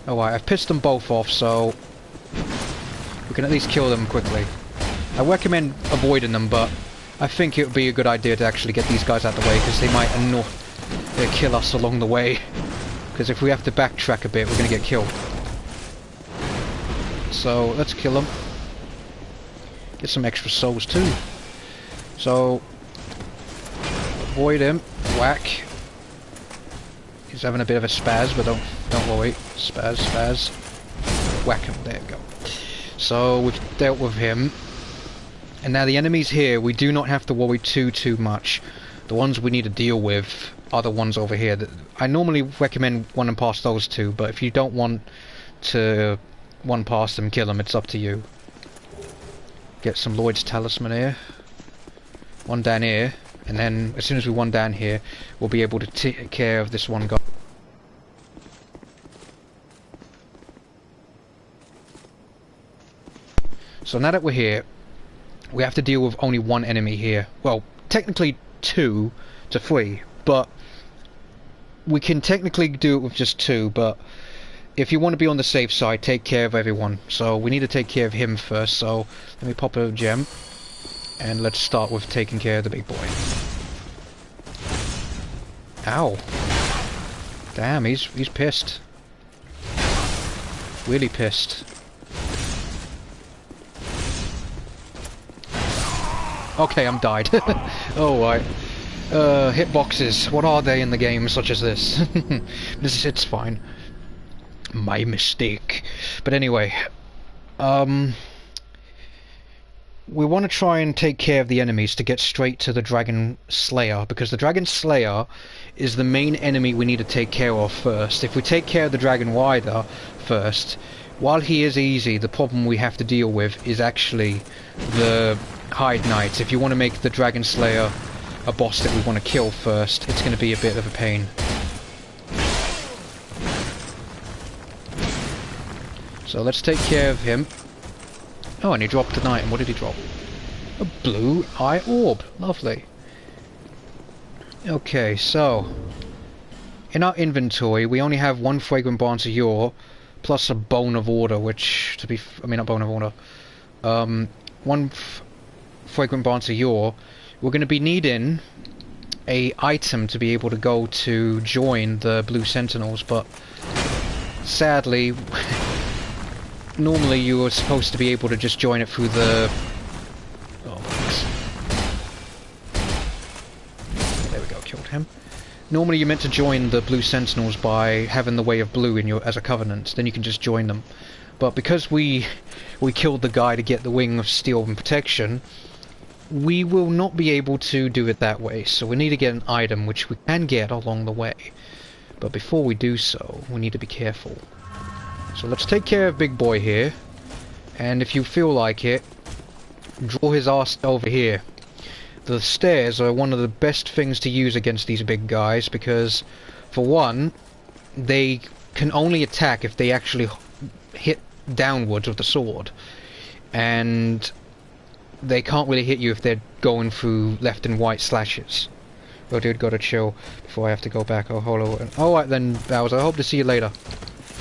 A: Alright, I've pissed them both off, so we can at least kill them quickly. I recommend avoiding them, but I think it would be a good idea to actually get these guys out of the way, because they might kill us along the way. Because if we have to backtrack a bit, we're going to get killed. So let's kill him. Get some extra souls too. So avoid him. Whack. He's having a bit of a spaz, but don't worry. Spaz. Whack him. There we go. So we've dealt with him. And now the enemies here, we do not have to worry too much. The ones we need to deal with are the ones over here. I normally recommend running past those two, but if you don't want to one past them, kill them, it's up to you. Get some Lloyd's Talisman here. One down here, and then as soon as we one down here, we'll be able to take care of this one guy. So now that we're here, we have to deal with only one enemy here. Well, technically 2 to 3, but we can technically do it with just 2, but if you want to be on the safe side, take care of everyone. So we need to take care of him first, so let me pop a gem. And let's start with taking care of the big boy. Ow. Damn, he's pissed. Really pissed. Okay, I'm died. Oh, right. Hitboxes. What are they in the game such as this? It's fine. My mistake. But anyway, we want to try and take care of the enemies to get straight to the Dragon Slayer, because the Dragon Slayer is the main enemy we need to take care of first. If we take care of the Dragon Rider first, while he is easy, the problem we have to deal with is actually the Hide Knights. If you want to make the Dragon Slayer a boss that we want to kill first, it's going to be a bit of a pain. So let's take care of him. Oh, and he dropped an item. What did he drop? A blue eye orb. Lovely. Okay, so in our inventory we only have one fragrant branch of yore plus a bone of order, which I mean not bone of order. One fragrant branch of yore. We're going to be needing a item to be able to go to join the blue sentinels, but sadly normally you were supposed to be able to just join it through the... Oh, thanks. There we go, killed him. Normally you're meant to join the blue sentinels by having the way of blue in your as a covenant, then you can just join them. But because we killed the guy to get the wing of steel and protection, we will not be able to do it that way, so we need to get an item which we can get along the way. But before we do so, we need to be careful. So let's take care of big boy here, and if you feel like it, draw his arse over here. The stairs are one of the best things to use against these big guys, because for one, they can only attack if they actually hit downwards with the sword, and they can't really hit you if they're going through left and right slashes. Oh dude, gotta chill before I have to go back. Oh, hold on. Alright then, Bowser, I hope to see you later.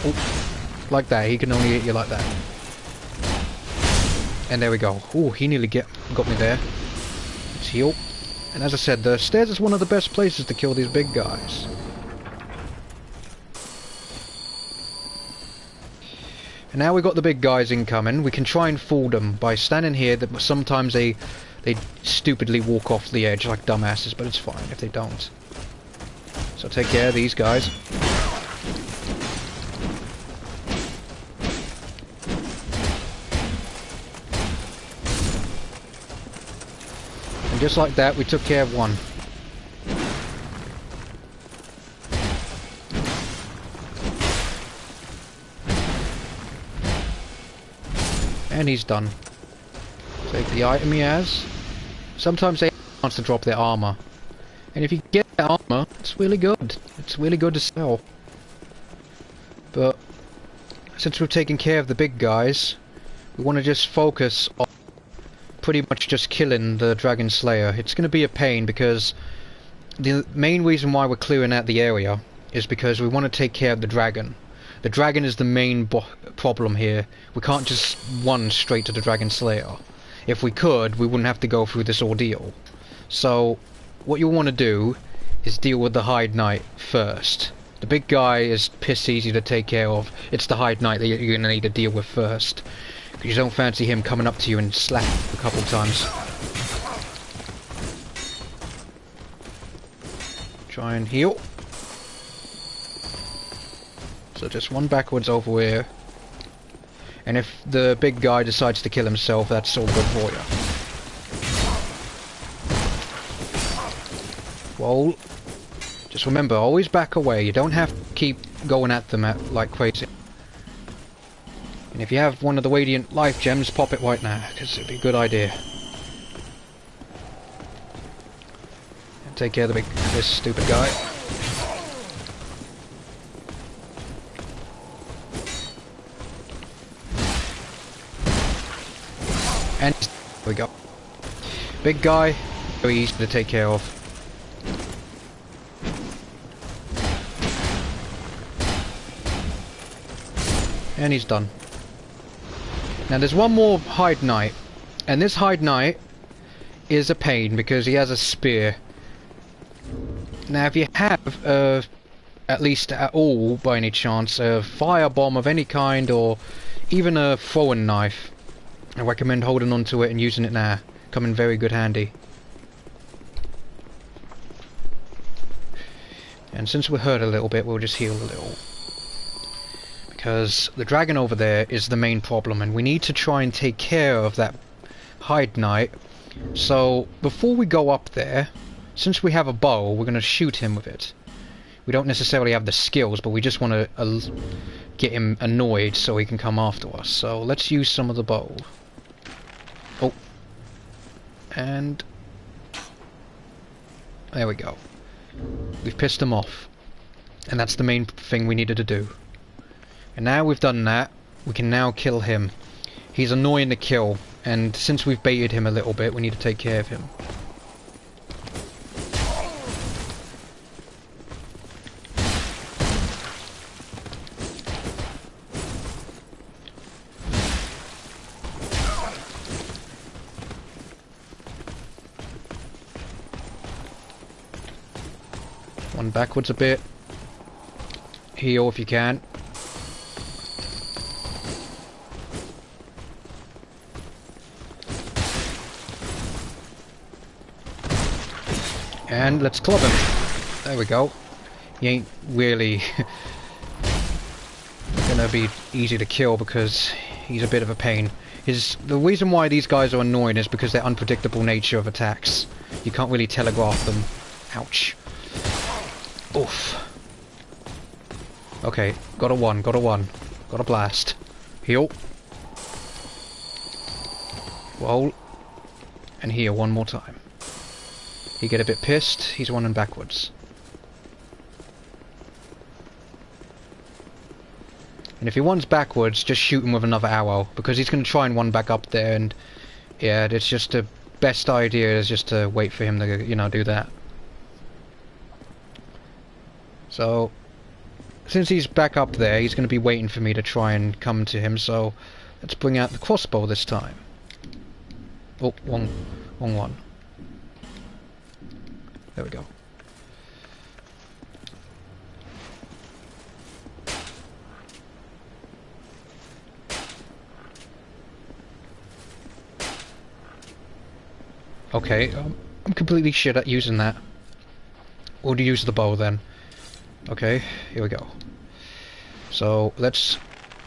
A: Oh, like that, he can only hit you like that. And there we go. Oh, he nearly got me there. Let's heal. And as I said, the stairs is one of the best places to kill these big guys. And now we've got the big guys incoming. We can try and fool them by standing here. That sometimes they stupidly walk off the edge like dumbasses, but it's fine if they don't. So take care of these guys. And just like that, we took care of one. And he's done. Take the item he has. Sometimes they want to drop their armour. And if you get that armour, it's really good. It's really good to sell. But since we've taken care of the big guys, we want to just focus on pretty much just killing the Dragon Slayer. It's going to be a pain because the main reason why we're clearing out the area is because we want to take care of the dragon. The dragon is the main problem here. We can't just run straight to the Dragon Slayer. If we could, we wouldn't have to go through this ordeal. So, what you want to do is deal with the Hide Knight first. The big guy is piss easy to take care of. It's the Hide Knight that you're going to need to deal with first. Because you don't fancy him coming up to you and slap a couple times. Try and heal. So just one backwards over here. And if the big guy decides to kill himself, that's all good for you. Well, just remember, always back away. You don't have to keep going at them like crazy. And if you have one of the Radiant Life Gems, pop it right now, because it'd be a good idea. And take care of this stupid guy. And there we go. Big guy, very easy to take care of. And he's done. Now there's one more Hide Knight. And this Hide Knight is a pain because he has a spear. Now if you have, at least at all by any chance, a fire bomb of any kind or even a throwing knife, I recommend holding on to it and using it now. Come in very good handy. And since we're hurt a little bit, we'll just heal a little. Because the dragon over there is the main problem, and we need to try and take care of that Hide Knight. So, before we go up there, since we have a bow, we're going to shoot him with it. We don't necessarily have the skills, but we just want to get him annoyed so he can come after us. So, let's use some of the bow. Oh. And there we go. We've pissed him off. And that's the main thing we needed to do. And now we've done that, we can now kill him. He's annoying to kill, and since we've baited him a little bit, we need to take care of him. One backwards a bit. Heal if you can. And let's club him. There we go. He ain't really gonna be easy to kill because he's a bit of a pain. The reason why these guys are annoying is because their unpredictable nature of attacks. You can't really telegraph them. Ouch. Oof. Okay, got a one. Got a blast. Heal. Roll. And heal one more time. He get a bit pissed, he's running backwards. And if he runs backwards, just shoot him with another arrow, because he's going to try and run back up there, and yeah, it's just the best idea is just to wait for him to, you know, do that. So, since he's back up there, he's going to be waiting for me to try and come to him, so let's bring out the crossbow this time. Oh, wrong one. There we go. Okay, I'm completely shit at using that. Or to use the bow then. Okay, here we go. So let's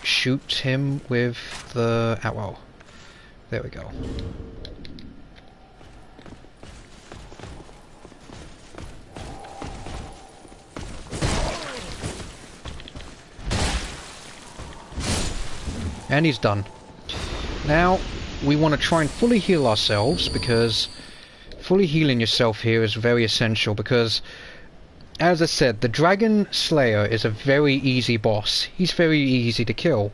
A: shoot him with the arrow. There we go. And he's done. Now, we want to try and fully heal ourselves, because fully healing yourself here is very essential, because, as I said, the Dragon Slayer is a very easy boss. He's very easy to kill.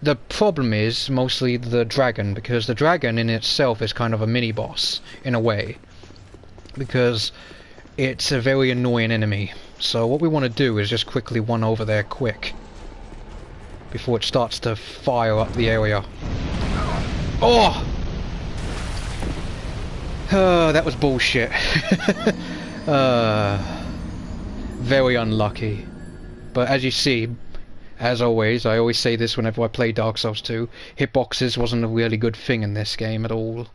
A: The problem is mostly the dragon, because the dragon in itself is kind of a mini-boss, in a way. Because it's a very annoying enemy. So what we want to do is just quickly run over there quick, before it starts to fire up the area. Oh! That was bullshit. Very unlucky. But as you see, as always, I always say this whenever I play Dark Souls 2, hitboxes wasn't a really good thing in this game at all.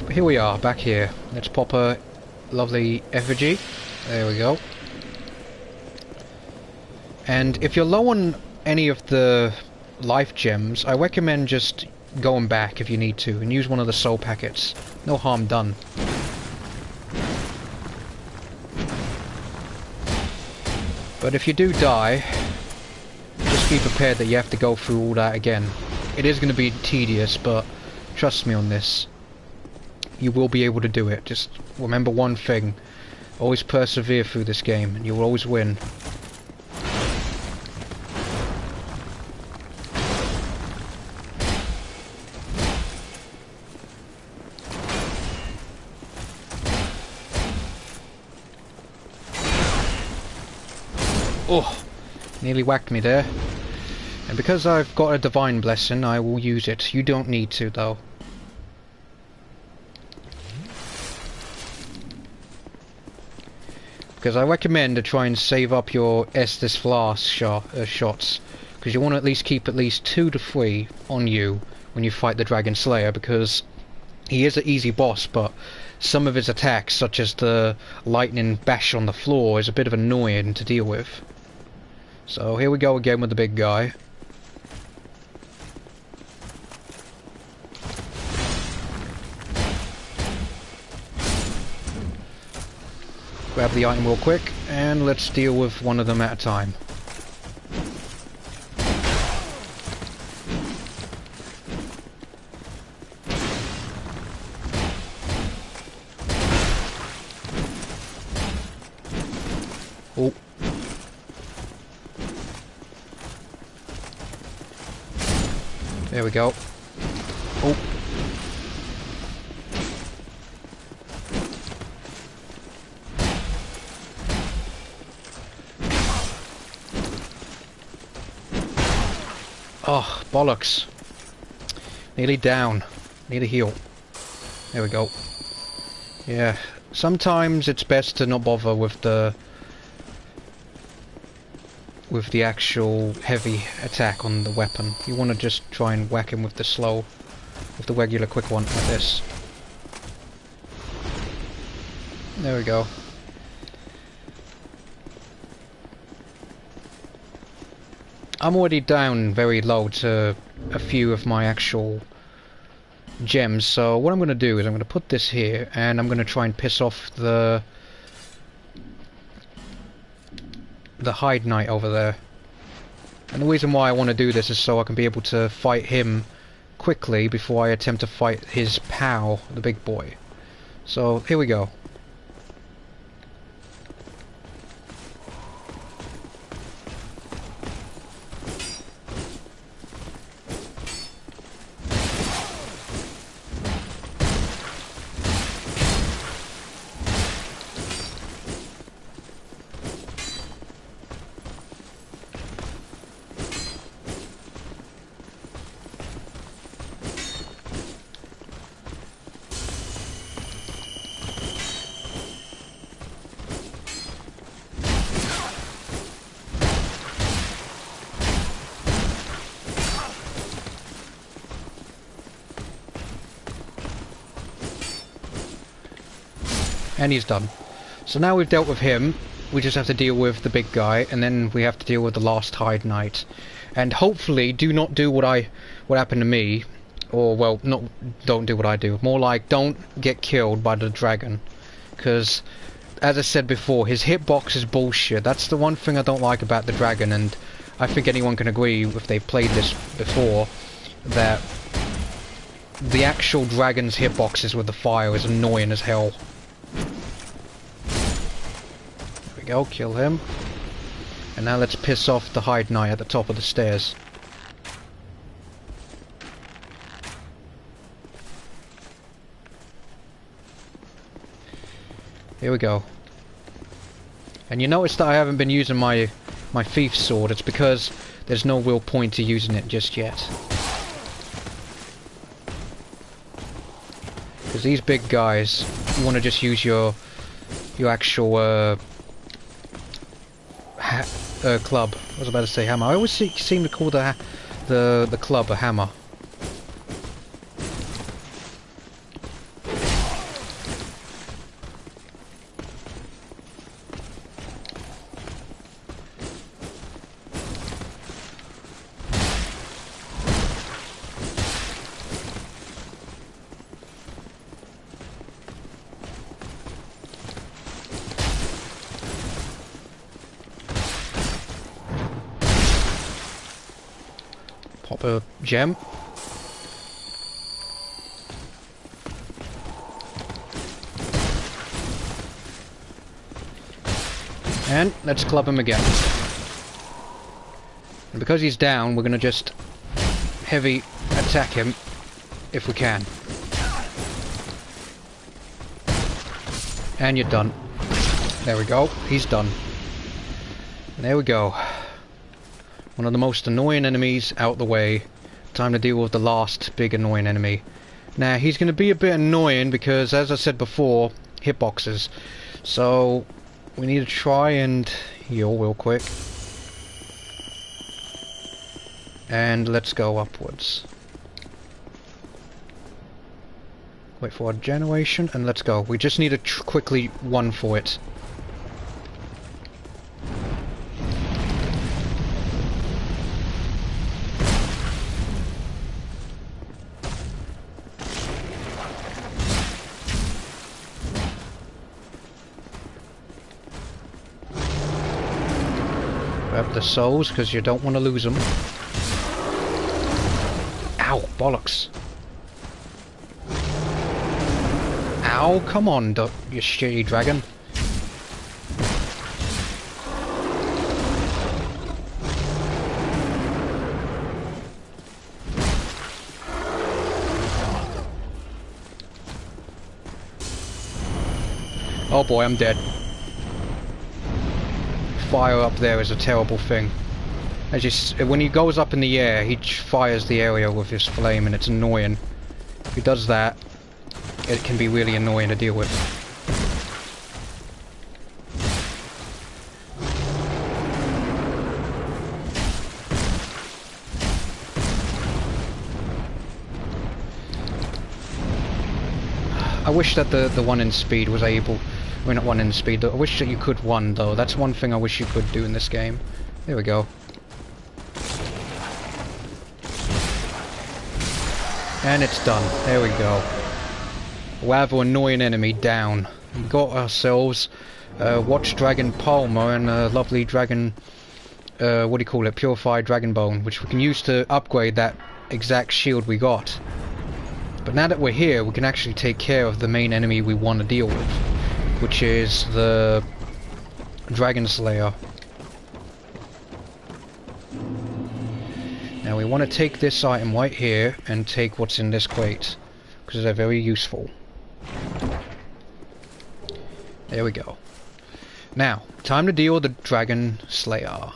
A: But here we are, back here. Let's pop a lovely effigy. There we go. And if you're low on any of the life gems, I recommend just going back if you need to and use one of the soul packets. No harm done. But if you do die, just be prepared that you have to go through all that again. It is going to be tedious, but trust me on this. You will be able to do it. Just remember one thing. Always persevere through this game and you will always win. Oh, nearly whacked me there. And because I've got a divine blessing, I will use it. You don't need to, though. Because I recommend to try and save up your Estus Flask shots. Because you want to at least keep at least 2 to 3 on you when you fight the Dragon Slayer, because he is an easy boss, but some of his attacks, such as the lightning bash on the floor, is a bit of annoying to deal with. So here we go again with the big guy. Grab the item real quick, and let's deal with one of them at a time. There we go. Oh. Oh, bollocks. Nearly down. Need a heal. There we go. Yeah. Sometimes it's best to not bother with the actual heavy attack on the weapon. You want to just try and whack him with the regular quick one like this. There we go. I'm already down very low to a few of my actual gems, so what I'm going to do is I'm going to put this here, and I'm going to try and piss off the Hide Knight over there. And the reason why I want to do this is so I can be able to fight him quickly before I attempt to fight his pal, the big boy. So, here we go. And he's done. So now we've dealt with him, we just have to deal with the big guy, and then we have to deal with the last Hide Knight. And hopefully do not do what happened to me, or well, don't do what I do. More like don't get killed by the dragon, because as I said before, his hitbox is bullshit. That's the one thing I don't like about the dragon, and I think anyone can agree if they've played this before that the actual dragon's hitboxes with the fire is annoying as hell. There we go, kill him. And now let's piss off the Hide Knight at the top of the stairs. Here we go. And you notice that I haven't been using my thief sword. It's because there's no real point to using it just yet. Because these big guys, you want to just use your actual club. I was about to say hammer. I always seem to call the club a hammer. Pop a gem. And let's club him again. And because he's down, we're going to just heavy attack him if we can. And you're done. There we go. He's done. There we go. One of the most annoying enemies out the way. Time to deal with the last big annoying enemy. Now, he's going to be a bit annoying because, as I said before, hitboxes. So, we need to try and heal real quick. And let's go upwards. Wait for our generation, and let's go. We just need to quickly run for it. Grab the souls, because you don't want to lose them. Ow, bollocks. Ow, come on, you shitty dragon. Oh boy, I'm dead. Fire up there is a terrible thing. When he goes up in the air, he fires the area with his flame, and it's annoying. If he does that, it can be really annoying to deal with. I wish that the one in speed was able... Well, not one in speed, I wish that you could one, though. That's one thing I wish you could do in this game. There we go. And it's done. There we go. Rather annoying enemy down. We got ourselves Watch Dragon Palmer and a lovely dragon... what do you call it? Purified Dragon Bone, which we can use to upgrade that exact shield we got. But now that we're here, we can actually take care of the main enemy we want to deal with, which is the Dragon Slayer. Now we want to take this item right here and take what's in this crate, because they're very useful. There we go. Now, time to deal with the Dragon Slayer.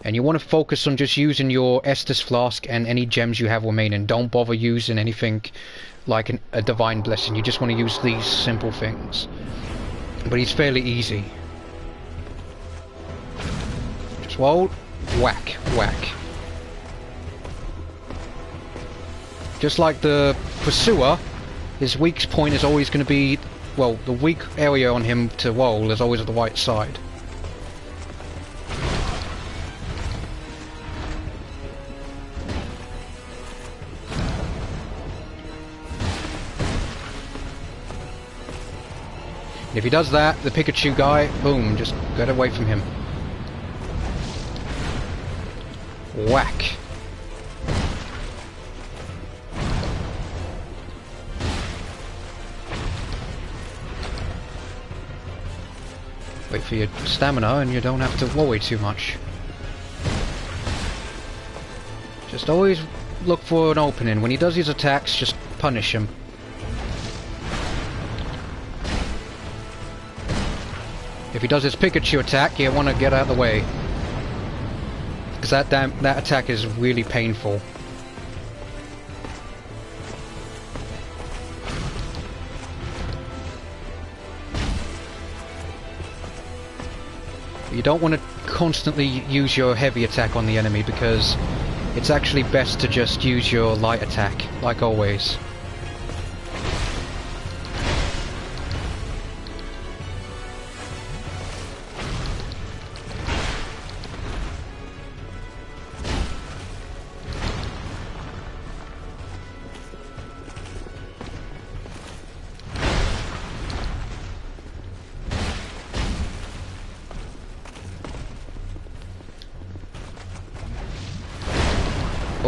A: And you want to focus on just using your Estus Flask and any gems you have remaining. Don't bother using anything like a Divine Blessing. You just want to use these simple things. But he's fairly easy. Just roll, whack, whack. Just like the Pursuer, his weak point is always going to be... Well, the weak area on him to roll is always at the right side. If he does that, the Pikachu guy, boom, just get away from him. Whack. Wait for your stamina and you don't have to worry too much. Just always look for an opening. When he does his attacks, just punish him. If he does his Pikachu attack, you want to get out of the way, because that attack is really painful. You don't want to constantly use your heavy attack on the enemy, because it's actually best to just use your light attack, like always.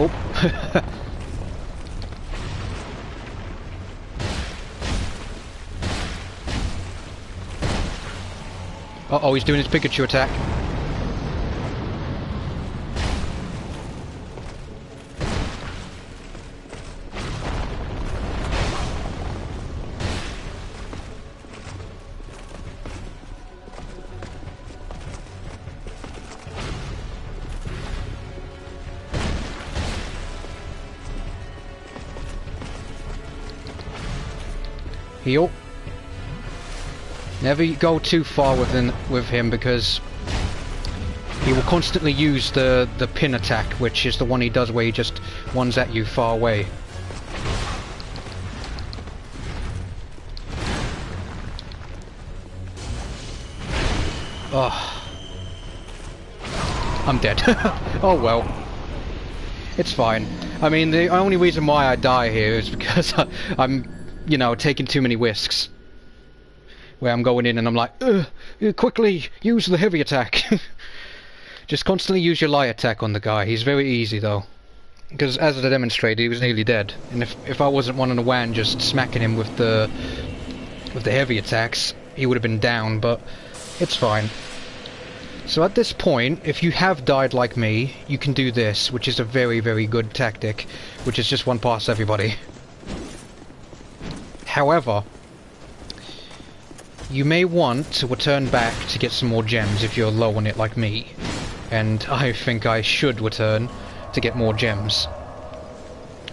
A: Oh. Uh-oh, he's doing his Pikachu attack. Heal. Never go too far with him, because he will constantly use the pin attack, which is the one he does where he just ones at you far away. Oh, I'm dead. Oh well, it's fine. I mean, the only reason why I die here is because I'm, you know, taking too many risks. Where I'm going in and I'm like, quickly, use the heavy attack. Just constantly use your light attack on the guy. He's very easy though. Because as I demonstrated, he was nearly dead. And if I wasn't one on the WAN just smacking him with the heavy attacks, he would have been down, but it's fine. So at this point, if you have died like me, you can do this, which is a very, very good tactic, which is just one past everybody. However, you may want to return back to get some more gems if you're low on it like me. And I think I should return to get more gems.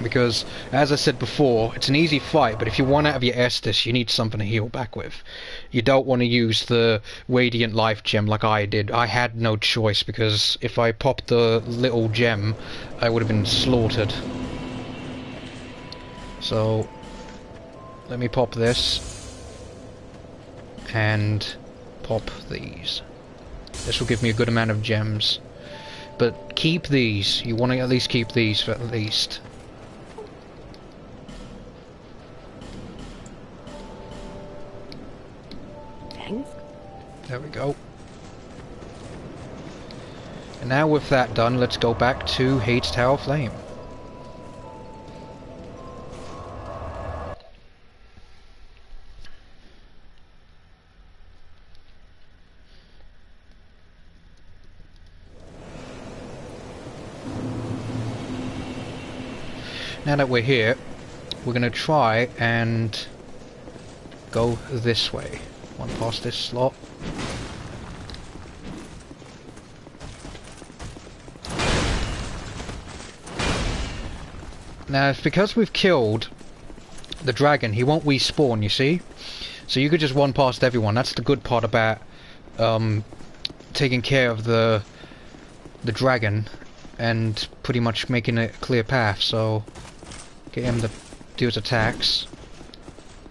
A: Because, as I said before, it's an easy fight, but if you run out of your Estus, you need something to heal back with. You don't want to use the Radiant Life Gem like I did. I had no choice, because if I popped the little gem, I would have been slaughtered. So, let me pop this. And pop these. This will give me a good amount of gems. But keep these. You want to at least keep these for at least.
D: Thanks.
A: There we go. And now with that done, let's go back to Hades Tower Flame. Now that we're here, we're going to try and go this way. One past this slot. Now, because we've killed the dragon, he won't respawn, you see? So you could just run past everyone. That's the good part about taking care of the dragon and pretty much making it a clear path. So get him to do his attacks.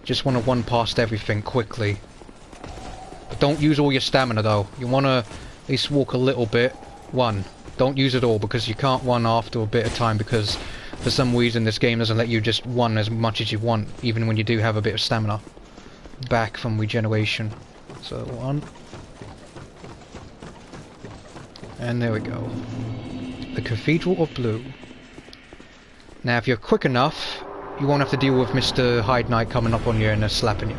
A: Just want to run past everything quickly. But don't use all your stamina though. You want to at least walk a little bit. Run. Don't use it all because you can't run after a bit of time because for some reason this game doesn't let you just run as much as you want even when you do have a bit of stamina back from regeneration. So one. And there we go. The Cathedral of Blue. Now if you're quick enough, you won't have to deal with Mr. Hyde Knight coming up on you and slapping you.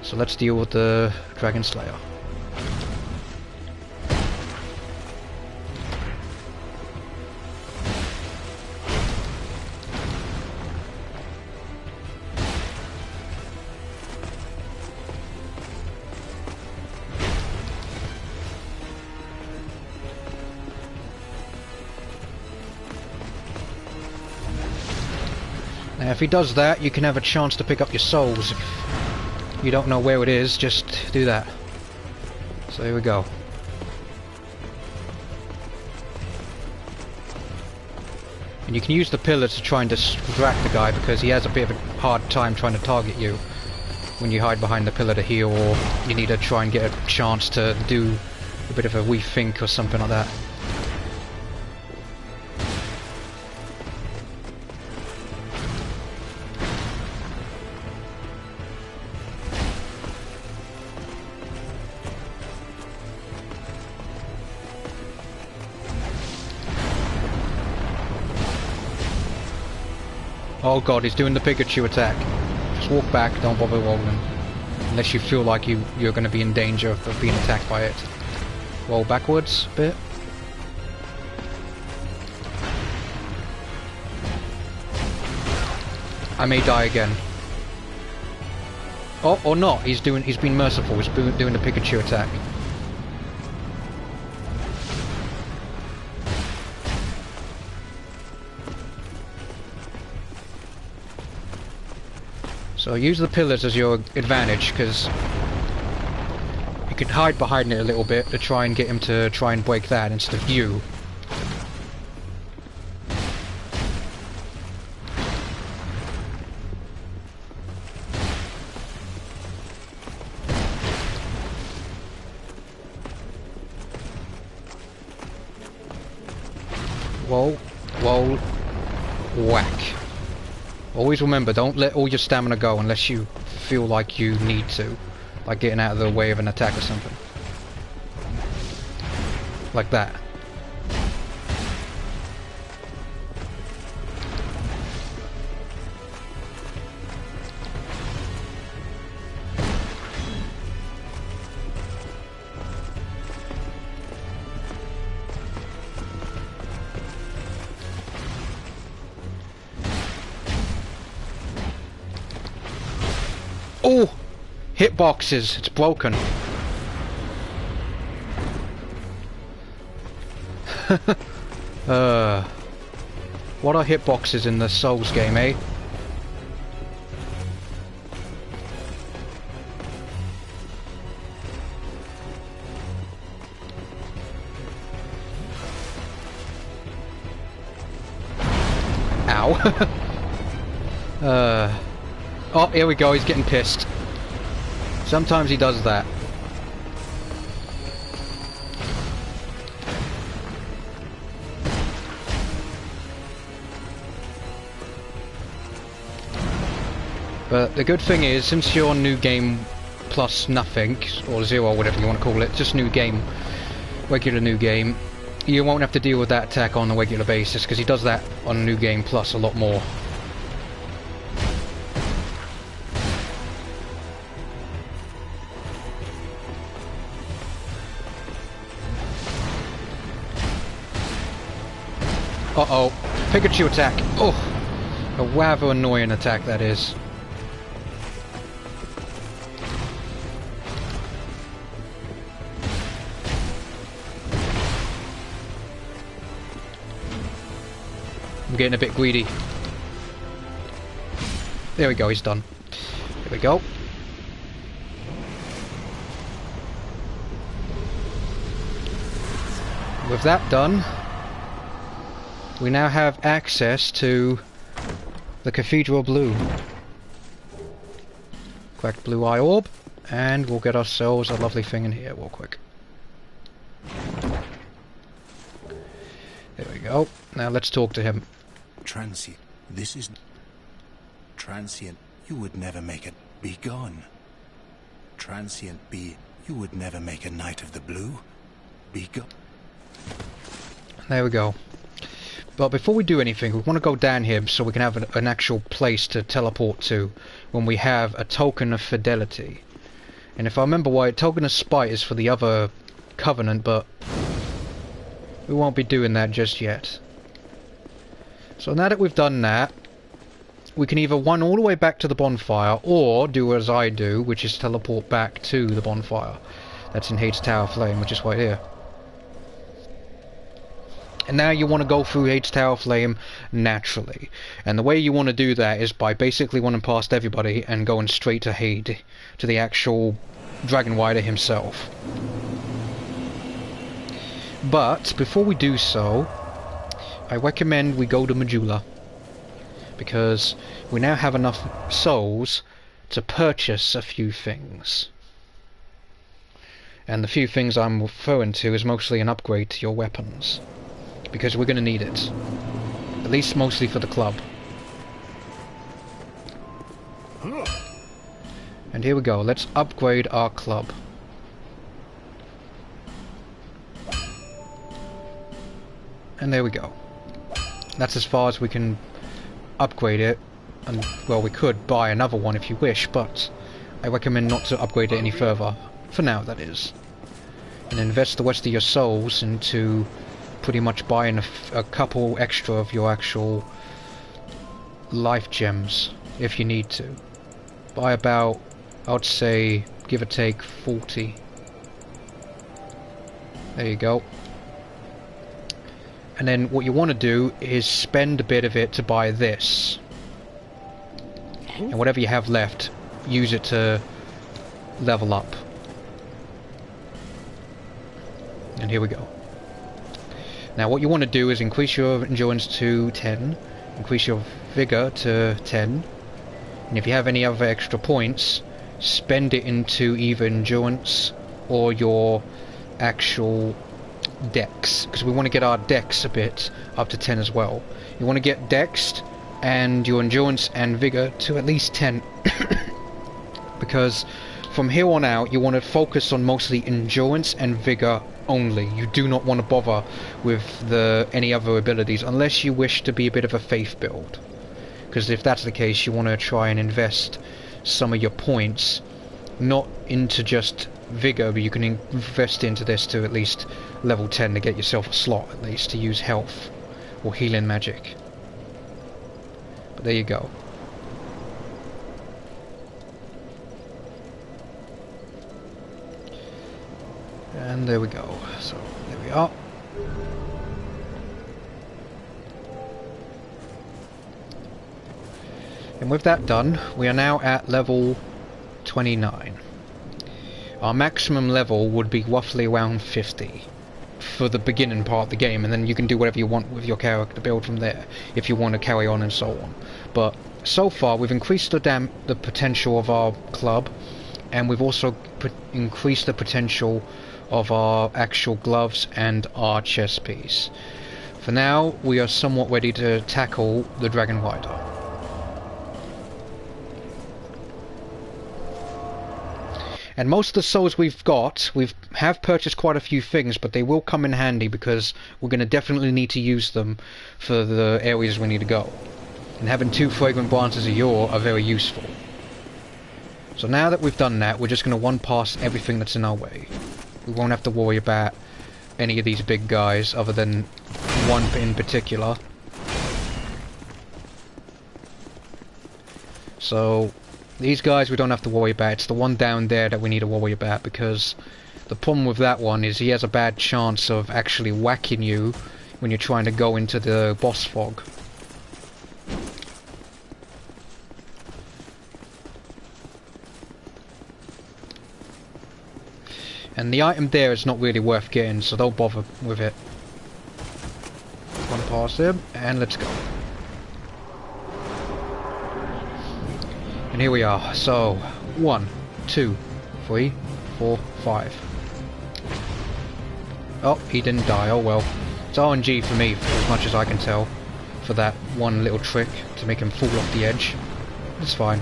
A: So let's deal with the Dragon Slayer. Now if he does that, you can have a chance to pick up your souls. If you don't know where it is, just do that. So here we go. And you can use the pillar to try and distract the guy because he has a bit of a hard time trying to target you when you hide behind the pillar to heal, or you need to try and get a chance to do a bit of a rethink or something like that. Oh god, he's doing the Pikachu attack. Just walk back, don't bother rolling. Unless you feel like you're going to be in danger of being attacked by it. Roll backwards a bit. I may die again. Oh, or not. He's been merciful. He's doing the Pikachu attack. So use the pillars as your advantage, because you can hide behind it a little bit to try and get him to try and break that instead of you. Roll, roll, whack. Always remember, don't let all your stamina go unless you feel like you need to. Like getting out of the way of an attack or something. Like that. Oh! Hitboxes, it's broken. What are hitboxes in the Souls game, eh? Ow. Oh, here we go, he's getting pissed. Sometimes he does that. But the good thing is, since you're on New Game plus nothing, or zero, or whatever you want to call it, just New Game, regular New Game, you won't have to deal with that attack on a regular basis, because he does that on New Game plus a lot more. Uh-oh, Pikachu attack! Oh, a rather annoying attack that is. I'm getting a bit greedy. There we go, he's done. There we go. With that done, we now have access to the Cathedral Blue. Cracked blue eye orb, and we'll get ourselves a lovely thing in here real quick. There we go. Now let's talk to him.
B: Transient. This is... Transient. You would never make it. Be gone. Transient be... You would never make a Knight of the Blue. Be gone.
A: There we go. But before we do anything, we want to go down here so we can have an actual place to teleport to when we have a token of fidelity. And if I remember right, token of spite is for the other covenant, but we won't be doing that just yet. So now that we've done that, we can either run all the way back to the bonfire, or do as I do, which is teleport back to the bonfire. That's in Hades Tower Flame, which is right here. And now you want to go through Hades Tower Flame naturally. And the way you want to do that is by basically running past everybody and going straight to Hades, to the actual Dragon Rider himself. But before we do so, I recommend we go to Majula, because we now have enough souls to purchase a few things. And the few things I'm referring to is mostly an upgrade to your weapons, because we're going to need it. At least mostly for the club. And here we go, let's upgrade our club. And there we go. That's as far as we can upgrade it. And, well, we could buy another one if you wish, but I recommend not to upgrade it any further. For now, that is. And invest the rest of your souls into pretty much buying a couple extra of your actual life gems, if you need to. Buy about, I would say, give or take 40. There you go. And then what you want to do is spend a bit of it to buy this. And whatever you have left, use it to level up. And here we go. Now what you want to do is increase your endurance to 10, increase your vigor to 10, and if you have any other extra points, spend it into either endurance or your actual dex, because we want to get our dex a bit up to 10 as well. You want to get dex and your endurance and vigor to at least 10 because from here on out you want to focus on mostly endurance and vigor only. You do not want to bother with any other abilities unless you wish to be a bit of a faith build, because if that's the case you want to try and invest some of your points not into just vigor, but you can invest into this to at least level 10 to get yourself a slot at least to use health or healing magic. But there you go. And there we go. So, there we are. And with that done, we are now at level 29. Our maximum level would be roughly around 50 for the beginning part of the game, and then you can do whatever you want with your character build from there, if you want to carry on and so on. But so far we've increased the potential of our club, and we've also increased the potential of our actual gloves and our chest piece. For now, we are somewhat ready to tackle the Dragon Rider. And most of the souls we've got, have purchased quite a few things, but they will come in handy because we're going to definitely need to use them for the areas we need to go. And having 2 fragrant branches of yore are very useful. So now that we've done that, we're just going to run past everything that's in our way. We won't have to worry about any of these big guys, other than one in particular. So these guys we don't have to worry about. It's the one down there that we need to worry about, because the problem with that one is he has a bad chance of actually whacking you when you're trying to go into the boss fog. And the item there is not really worth getting, so don't bother with it. Run past him, and let's go. And here we are. So, 1, 2, 3, 4, 5. Oh, he didn't die. Oh well. It's RNG for me, for as much as I can tell, for that one little trick to make him fall off the edge. It's fine.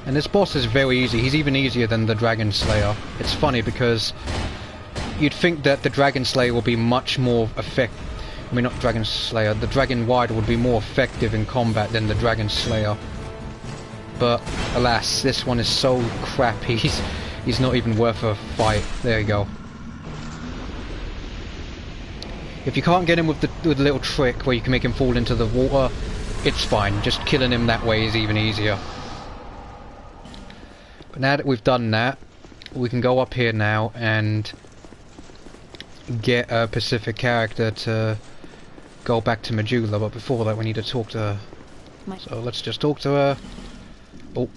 A: And this boss is very easy. He's even easier than the Dragon Slayer. It's funny because you'd think that the Dragon Slayer will be much more effective. I mean, not Dragon Slayer. The Dragon Rider would be more effective in combat than the Dragon Slayer. But alas, this one is so crappy. He's not even worth a fight. There you go. If you can't get him with the little trick where you can make him fall into the water, it's fine. Just killing him that way is even easier. But now that we've done that, we can go up here now and get a Pacific character to go back to Medulla, but before that we need to talk to her. So let's just talk to her. Oh,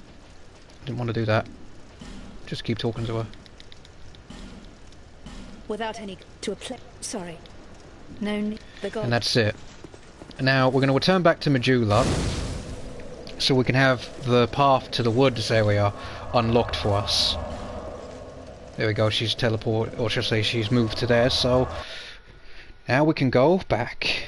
A: didn't want to do that. Just keep talking to her.
E: Without any to a sorry. No need. The god.
A: And that's it. Now we're going to return back to Medulla, so we can have the path to the woods area unlocked for us. There we go, she's teleported, or should I say she's moved to there, so now we can go back.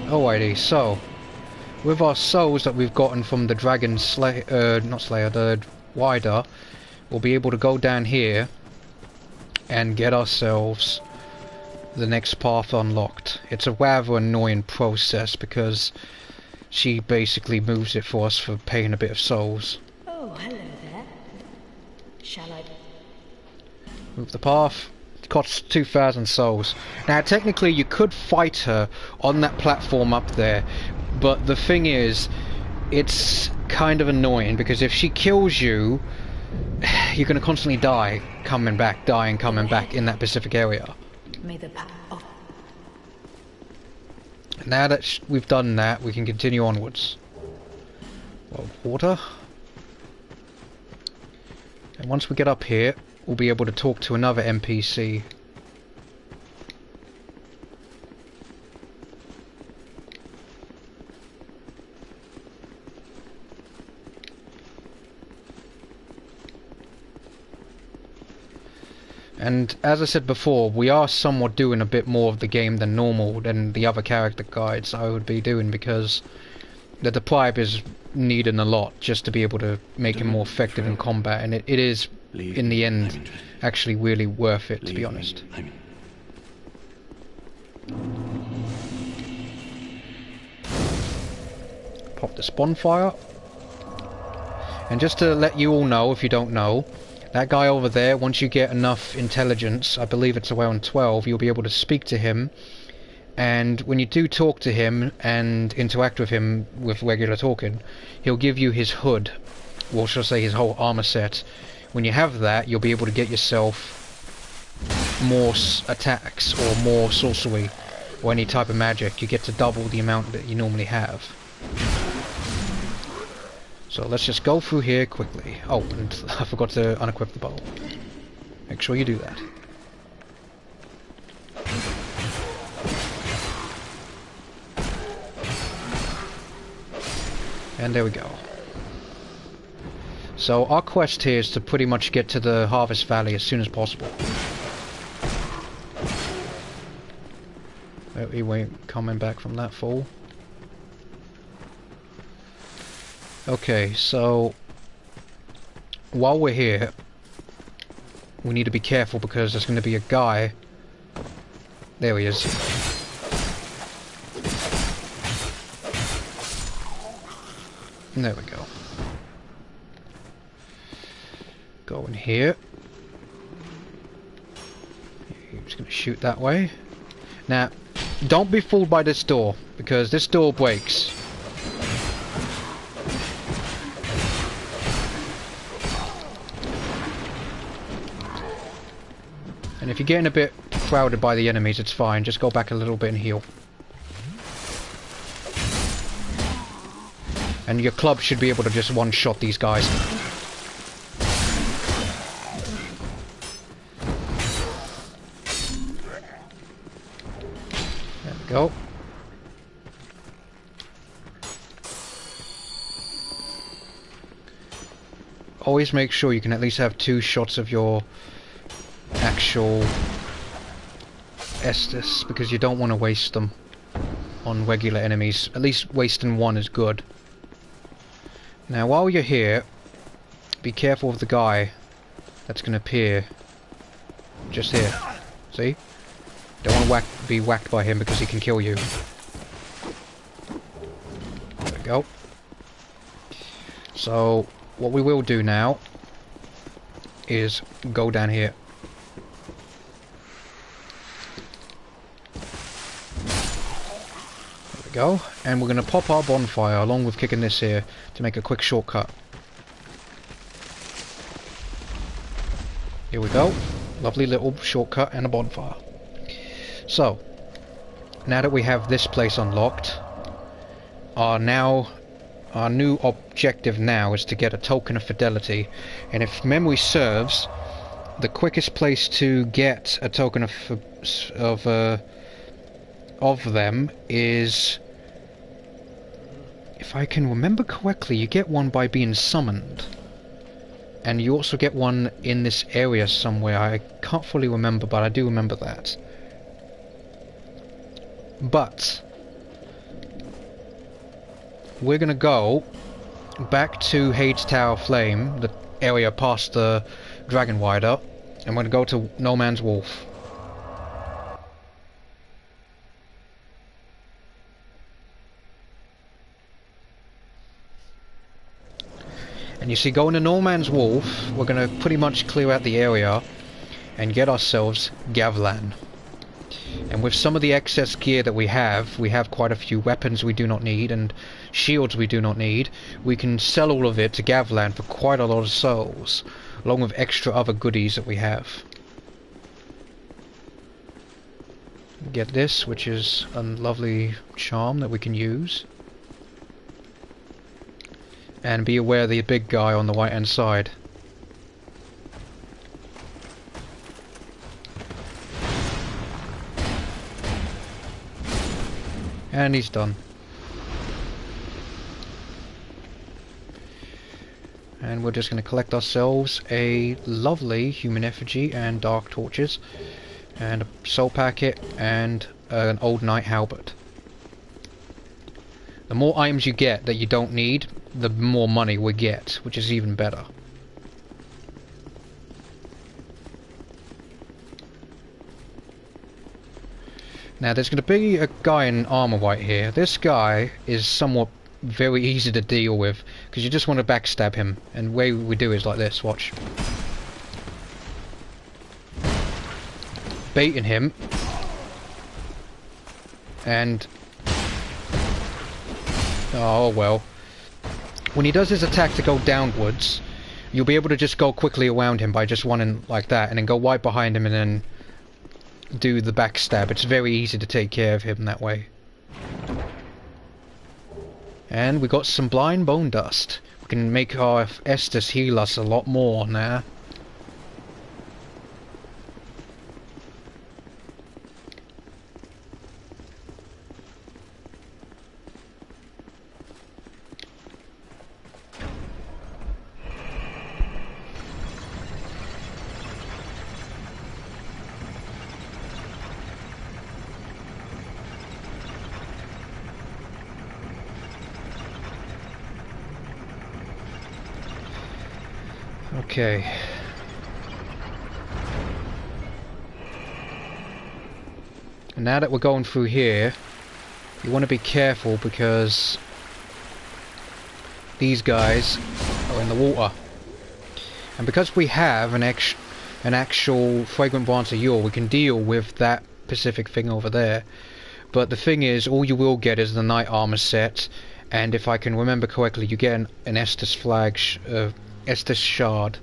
A: Alrighty, so with our souls that we've gotten from the Dragon Slayer, not Slayer, the Rider, we'll be able to go down here and get ourselves the next path unlocked. It's a rather annoying process because she basically moves it for us for paying a bit of souls.
E: Oh, hello there. Shall I
A: Move the path. It costs 2,000 souls. Now technically you could fight her on that platform up there, but the thing is, it's kind of annoying because if she kills you, you're going to constantly die coming back in that Pacific area.
E: may the oh.
A: Now that we've done that, we can continue onwards. Well, water. And once we get up here, we'll be able to talk to another NPC. And as I said before, we are somewhat doing a bit more of the game than normal than the other character guides I would be doing, because the Deprived is needing a lot just to be able to make him more effective in combat, and it is, in the end, actually really worth it, to be honest. Pop this bonfire. And just to let you all know, if you don't know, that guy over there, once you get enough intelligence, I believe it's around 12, you'll be able to speak to him. And when you do talk to him and interact with him with regular talking, he'll give you his hood, or shall I say his whole armor set. When you have that, you'll be able to get yourself more attacks or more sorcery or any type of magic. You get to double the amount that you normally have. So let's just go through here quickly. Oh, and I forgot to unequip the bow. Make sure you do that. And there we go. So our quest here is to pretty much get to the Harvest Valley as soon as possible. We weren't coming back from that fall. Okay, so while we're here, we need to be careful because there's going to be a guy. There he is. There we go. Go in here. He's going to shoot that way. Now, don't be fooled by this door, because this door breaks. And if you're getting a bit crowded by the enemies, it's fine. Just go back a little bit and heal. And your club should be able to just one-shot these guys. There we go. Always make sure you can at least have 2 shots of your actual Estus, because you don't want to waste them on regular enemies. At least wasting 1 is good. Now while you're here, be careful of the guy that's going to appear just here. See? Don't want to be whacked by him because he can kill you. There we go. So what we will do now is go down here. Go, and we're going to pop our bonfire along with kicking this here to make a quick shortcut. Here we go, lovely little shortcut and a bonfire. So now that we have this place unlocked, our new objective now is to get a token of fidelity, and if memory serves, the quickest place to get a token of them is, if I can remember correctly, you get one by being summoned, and you also get one in this area somewhere. I can't fully remember, but I do remember that. But we're gonna go back to Hades Tower Flame, the area past the Dragon Rider, and we're gonna go to No Man's Wolf. And you see, going to No Man's Wolf, we're going to pretty much clear out the area and get ourselves Gavlan. And with some of the excess gear that we have quite a few weapons we do not need and shields we do not need. We can sell all of it to Gavlan for quite a lot of souls, along with extra other goodies that we have. Get this, which is a lovely charm that we can use. And be aware of the big guy on the right hand side. And he's done. And we're just going to collect ourselves a lovely human effigy and dark torches, and a soul packet and an old knight halberd. The more items you get that you don't need, the more money we get, which is even better. Now there's going to be a guy in armour right here. This guy is somewhat very easy to deal with, because you just want to backstab him, and the way we do is like this, watch. Baiting him, and oh well. When he does his attack to go downwards, you'll be able to just go quickly around him by just running like that, and then go right behind him and then do the backstab. It's very easy to take care of him that way. And we got some blind bone dust. We can make our Estus heal us a lot more now. Okay. And now that we're going through here, you want to be careful because these guys are in the water. And because we have an actual fragrant branch of yore, we can deal with that specific thing over there. But the thing is, all you will get is the knight armor set, and if I can remember correctly, you get an Estus flag, Estus shard,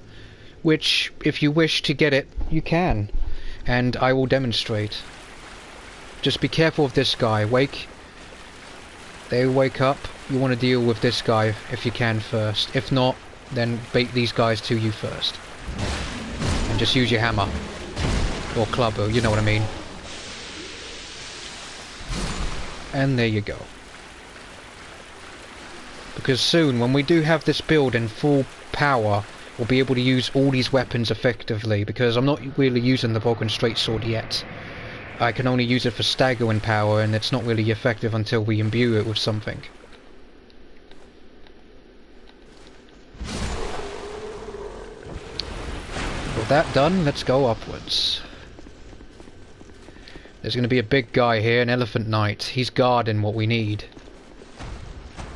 A: which, if you wish to get it, you can, and I will demonstrate. Just be careful of this guy. They wake up. You want to deal with this guy if you can first. If not, then bait these guys to you first, and just use your hammer or club, or you know what I mean. And there you go. Because soon, when we do have this build in full power, we'll be able to use all these weapons effectively, because I'm not really using the broken straight sword yet. I can only use it for staggering power, and it's not really effective until we imbue it with something. With that done, let's go upwards. There's going to be a big guy here, an elephant knight. He's guarding what we need,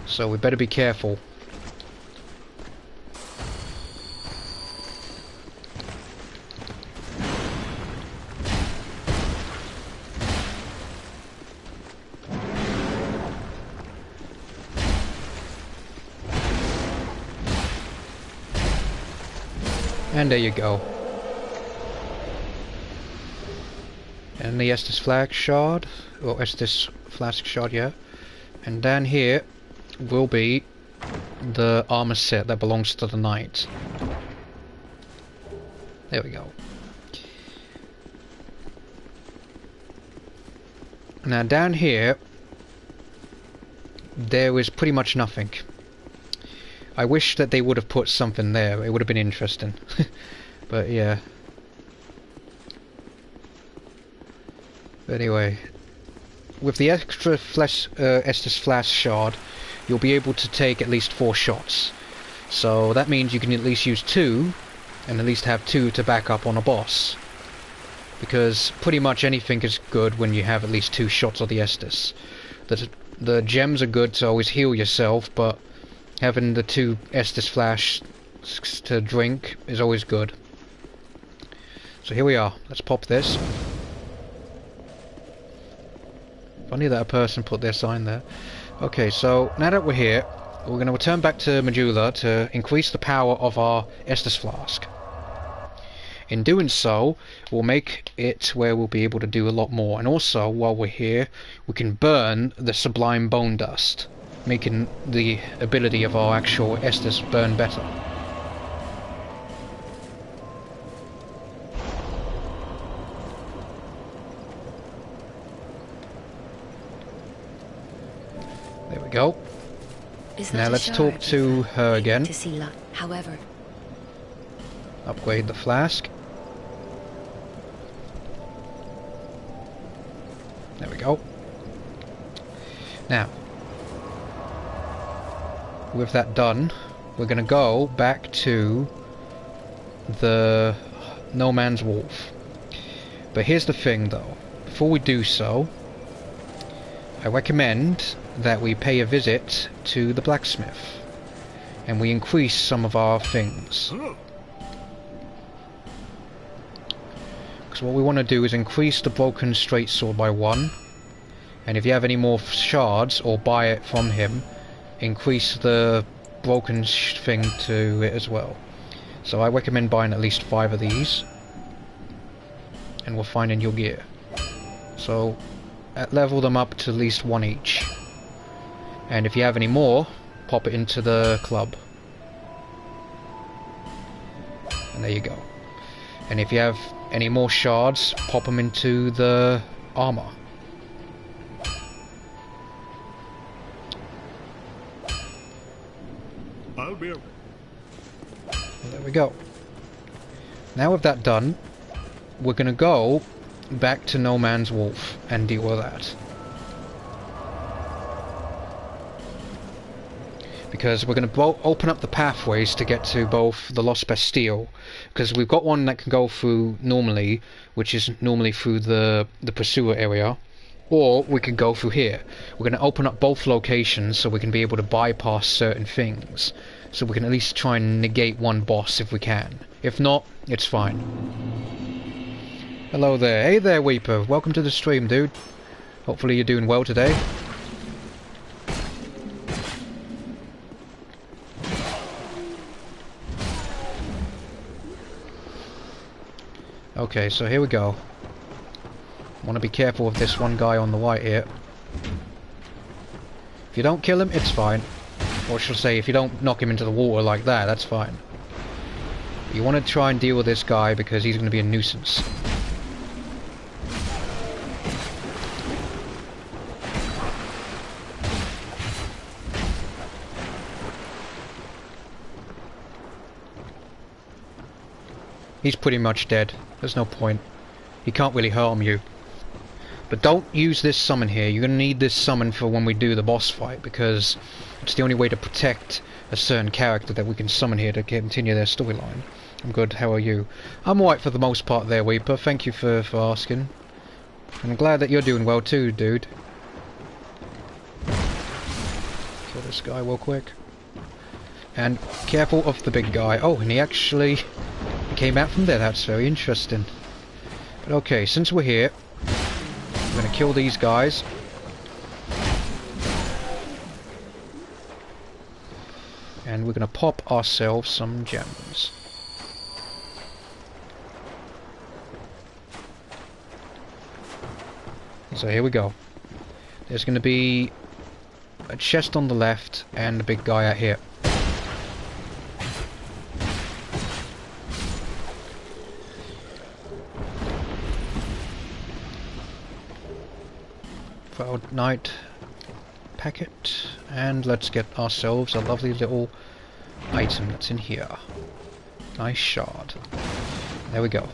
A: so we better be careful. And there you go. And the Estus flag shard, or Estus flask shard, yeah. And down here will be the armor set that belongs to the knight. There we go. Now down here, there is pretty much nothing. I wish that they would have put something there. It would have been interesting. But yeah. But anyway, with the extra Estus flask shard, you'll be able to take at least 4 shots. So that means you can at least use 2, and at least have 2 to back up on a boss. Because pretty much anything is good when you have at least 2 shots of the Estus. The gems are good to always heal yourself, but having the 2 Estus flasks to drink is always good. So here we are. Let's pop this. Funny that a person put their sign there. Okay, so now that we're here, we're going to return back to Medulla to increase the power of our Estus flask. In doing so, we'll make it where we'll be able to do a lot more. And also, while we're here, we can burn the sublime bone dust, making the ability of our actual Estus burn better. There we go. Now let's talk to her again.
E: To see luck, however.
A: Upgrade the flask. There we go. Now, with that done, we're going to go back to the No Man's Wolf. But here's the thing though. Before we do so, I recommend that we pay a visit to the blacksmith and we increase some of our things. Because what we want to do is increase the broken straight sword by 1, and if you have any more shards or buy it from him, increase the broken thing to it as well. So I recommend buying at least 5 of these, and we'll find in your gear. So level them up to at least 1 each, and if you have any more, pop it into the club, and there you go. And if you have any more shards, pop them into the armour.
C: I'll be.
A: There we go. Now with that done, we're gonna go back to No Man's Wolf and deal with that. Because we're going to open up the pathways to get to both the Lost Bastille, because we've got one that can go through normally, which is normally through the pursuer area, or we can go through here. We're going to open up both locations so we can be able to bypass certain things, so we can at least try and negate one boss if we can. If not, it's fine. Hello there. Hey there, Weeper. Welcome to the stream, dude. Hopefully you're doing well today. Okay, so here we go. Want to be careful of this one guy on the right here. If you don't kill him, it's fine. Or I should say, if you don't knock him into the water like that, that's fine. You want to try and deal with this guy because he's going to be a nuisance. He's pretty much dead. There's no point. He can't really harm you. But don't use this summon here. You're going to need this summon for when we do the boss fight, because it's the only way to protect a certain character that we can summon here to continue their storyline. I'm good, how are you? I'm alright for the most part there, Weeper. Thank you for asking. And I'm glad that you're doing well too, dude. Kill this guy real quick. And careful of the big guy. Oh, and he actually came out from there. That's very interesting. But okay, since we're here, I'm going to kill these guys. And we're going to pop ourselves some gems. So here we go. There's going to be a chest on the left and a big guy out here. Proud Knight packet, and let's get ourselves a lovely little item that's in here. Nice shard. There we go.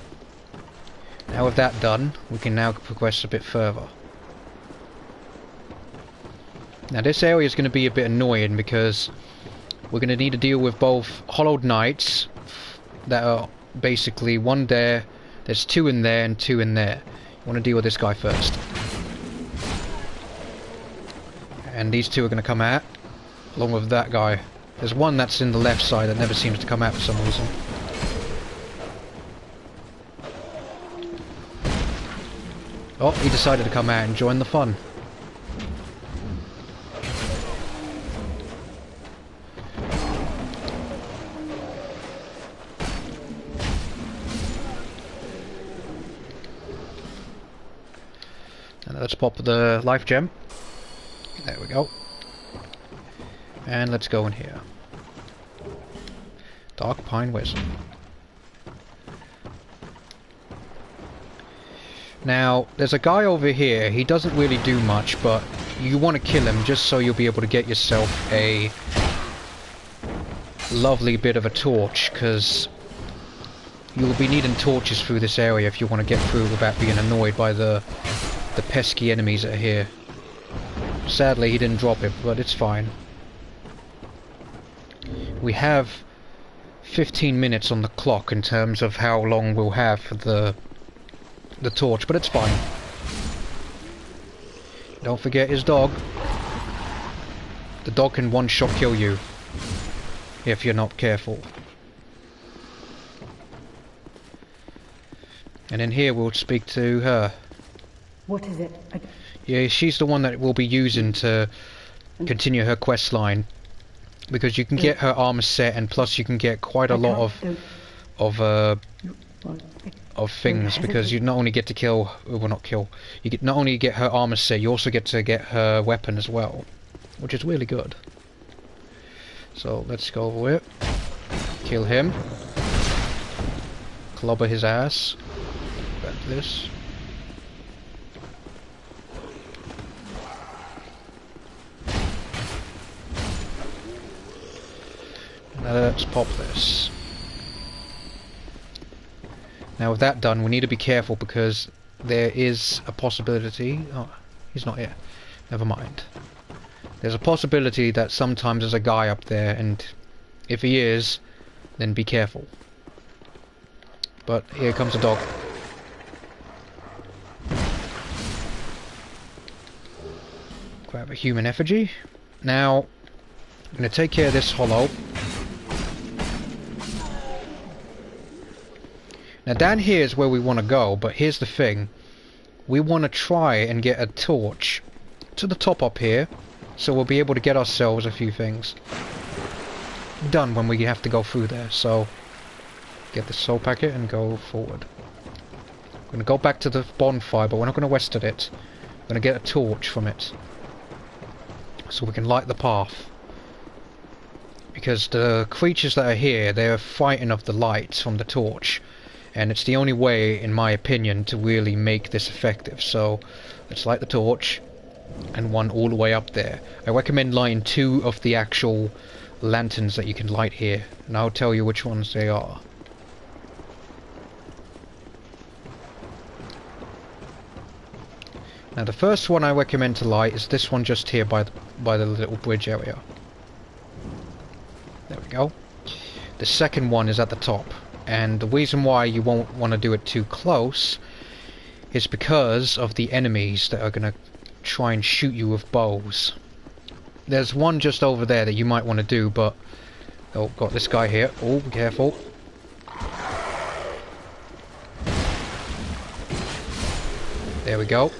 A: Now with that done, we can now progress a bit further. Now this area is going to be a bit annoying because we're going to need to deal with both hollowed knights that are basically one there, there's 2 in there and 2 in there. You want to deal with this guy first. And these 2 are going to come out, along with that guy. There's one that's in the left side that never seems to come out for some reason. Oh, he decided to come out and join the fun. And let's pop the life gem. There we go. And let's go in here. Dark Pine Wisdom. Now, there's a guy over here. He doesn't really do much, but you want to kill him just so you'll be able to get yourself a lovely bit of a torch, because you'll be needing torches through this area if you want to get through without being annoyed by the pesky enemies that are here. Sadly, he didn't drop it, but it's fine. We have 15 minutes on the clock in terms of how long we'll have for the torch, but it's fine. Don't forget his dog. The dog can one-shot kill you if you're not careful. And in here we'll speak to her.
F: What is it?
A: Yeah, she's the one that we'll be using to continue her quest line, because you can get her armor set, and plus you can get quite a lot of things, because you not only get to kill, well, not kill, you get not only get her armor set, you also get to get her weapon as well, which is really good. So let's go over it, kill him, clobber his ass. This. Now let's pop this. Now with that done, we need to be careful because there is a possibility... Oh, he's not here. Never mind. There's a possibility that sometimes there's a guy up there, and if he is, then be careful. But here comes a dog. Grab a human effigy. Now, I'm going to take care of this hollow. Now down here is where we want to go, but here's the thing. We want to try and get a torch to the top up here, so we'll be able to get ourselves a few things done when we have to go through there. So, get the soul packet and go forward. We're going to go back to the bonfire, but we're not going to western it. We're going to get a torch from it, so we can light the path. Because the creatures that are here, they're frightened of the light from the torch. And it's the only way, in my opinion, to really make this effective. So, let's light the torch. And one all the way up there. I recommend lighting 2 of the actual lanterns that you can light here. And I'll tell you which ones they are. Now the first one I recommend to light is this one just here by the little bridge area. There we go. The second one is at the top, and the reason why you won't want to do it too close is because of the enemies that are going to try and shoot you with bows. There's one just over there that you might want to do, but... Oh, got this guy here. Oh, be careful. There we go.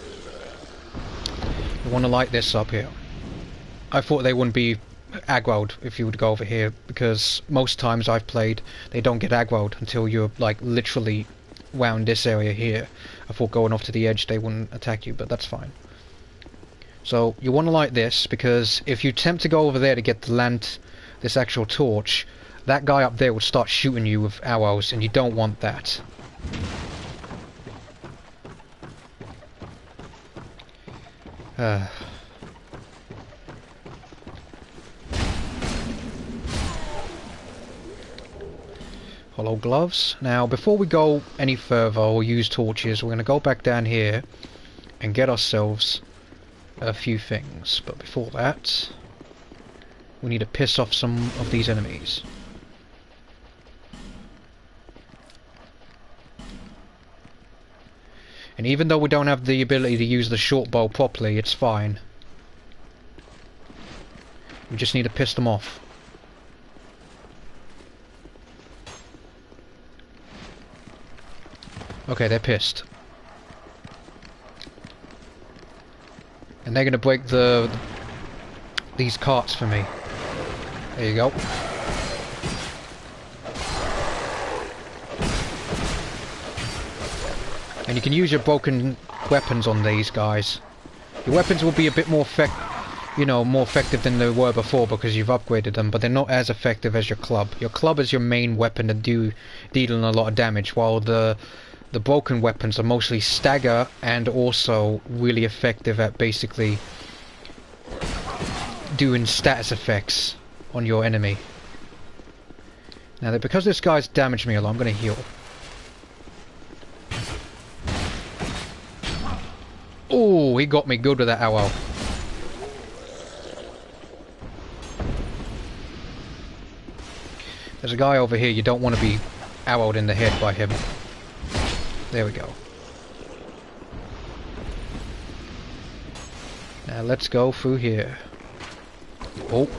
A: You want to light this up here. I thought they wouldn't be aggroed if you would go over here, because most times I've played, they don't get aggroed until you're like literally round this area here. I thought going off to the edge they wouldn't attack you, but that's fine. So you want to light this, because if you attempt to go over there to get the this actual torch, that guy up there would start shooting you with arrows, and you don't want that. Hollow gloves. Now, before we go any further or use torches, we're going to go back down here and get ourselves a few things. But before that, we need to piss off some of these enemies. And even though we don't have the ability to use the short bow properly, it's fine. We just need to piss them off. Okay, they're pissed. And they're gonna break these carts for me. There you go. And you can use your broken weapons on these guys. Your weapons will be a bit more more effective than they were before because you've upgraded them, but they're not as effective as your club. Your club is your main weapon to dealing a lot of damage, while the broken weapons are mostly stagger and also really effective at basically doing status effects on your enemy. Now, because this guy's damaged me a lot, I'm going to heal. Oh, he got me good with that arrow. There's a guy over here, you don't want to be arrowed in the head by him. There we go. Now let's go through here. Oh.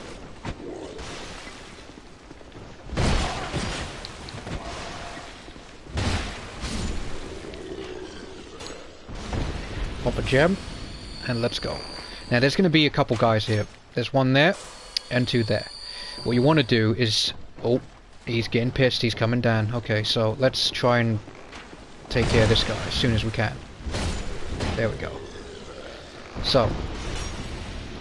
A: Pop a gem, and let's go. Now there's going to be a couple guys here. There's one there, and two there. What you want to do is... Oh, he's getting pissed, he's coming down. Okay, so let's try and take care of this guy as soon as we can. There we go. So,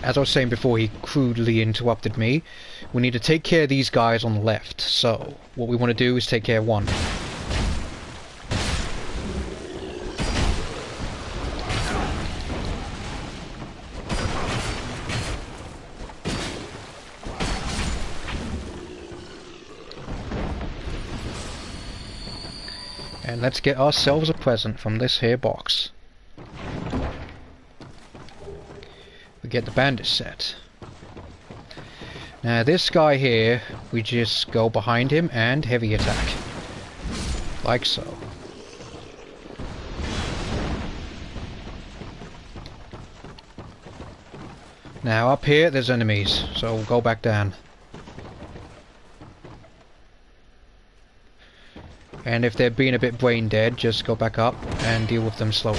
A: as I was saying before he crudely interrupted me, we need to take care of these guys on the left. So, what we want to do is take care of one. And let's get ourselves a present from this here box. We get the bandit set. Now this guy here, we just go behind him and heavy attack. Like so. Now up here there's enemies, so we'll go back down. And if they're being a bit brain dead, just go back up and deal with them slowly.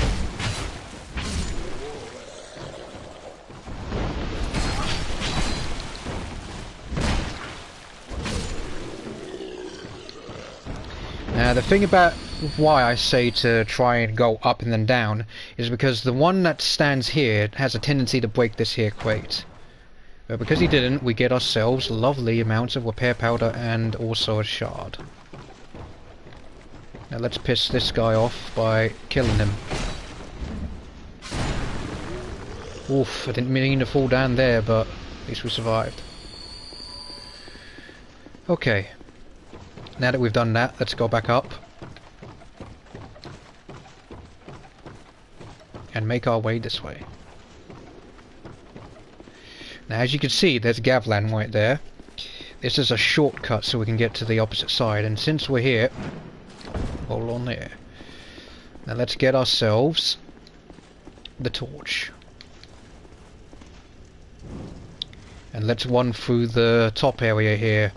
A: Now the thing about why I say to try and go up and then down is because the one that stands here has a tendency to break this here crate. But because he didn't, we get ourselves lovely amounts of repair powder and also a shard. Now let's piss this guy off by killing him. Oof, I didn't mean to fall down there, but at least we survived. Okay. Now that we've done that, let's go back up. And make our way this way. Now as you can see, there's Gavlan right there. This is a shortcut so we can get to the opposite side, and since we're here... Hold on there. Now let's get ourselves the torch. And let's run through the top area here.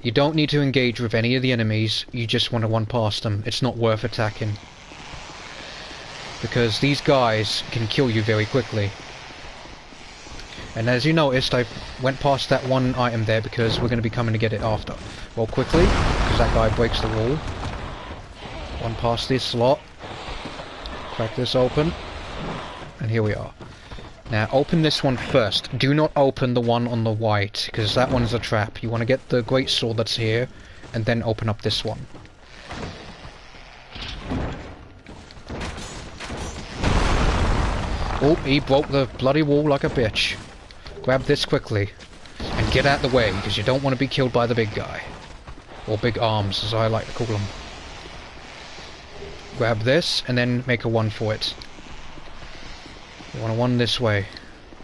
A: You don't need to engage with any of the enemies, you just want to run past them. It's not worth attacking. Because these guys can kill you very quickly. And as you noticed, I went past that one item there because we're going to be coming to get it after. Roll quickly, because that guy breaks the wall. One past this slot. Crack this open. And here we are. Now open this one first. Do not open the one on the right, because that one's a trap. You want to get the great sword that's here, and then open up this one. Oh, he broke the bloody wall like a bitch. Grab this quickly. And get out the way, because you don't want to be killed by the big guy. Or big arms, as I like to call them. Grab this, and then make a one for it. You want to one this way.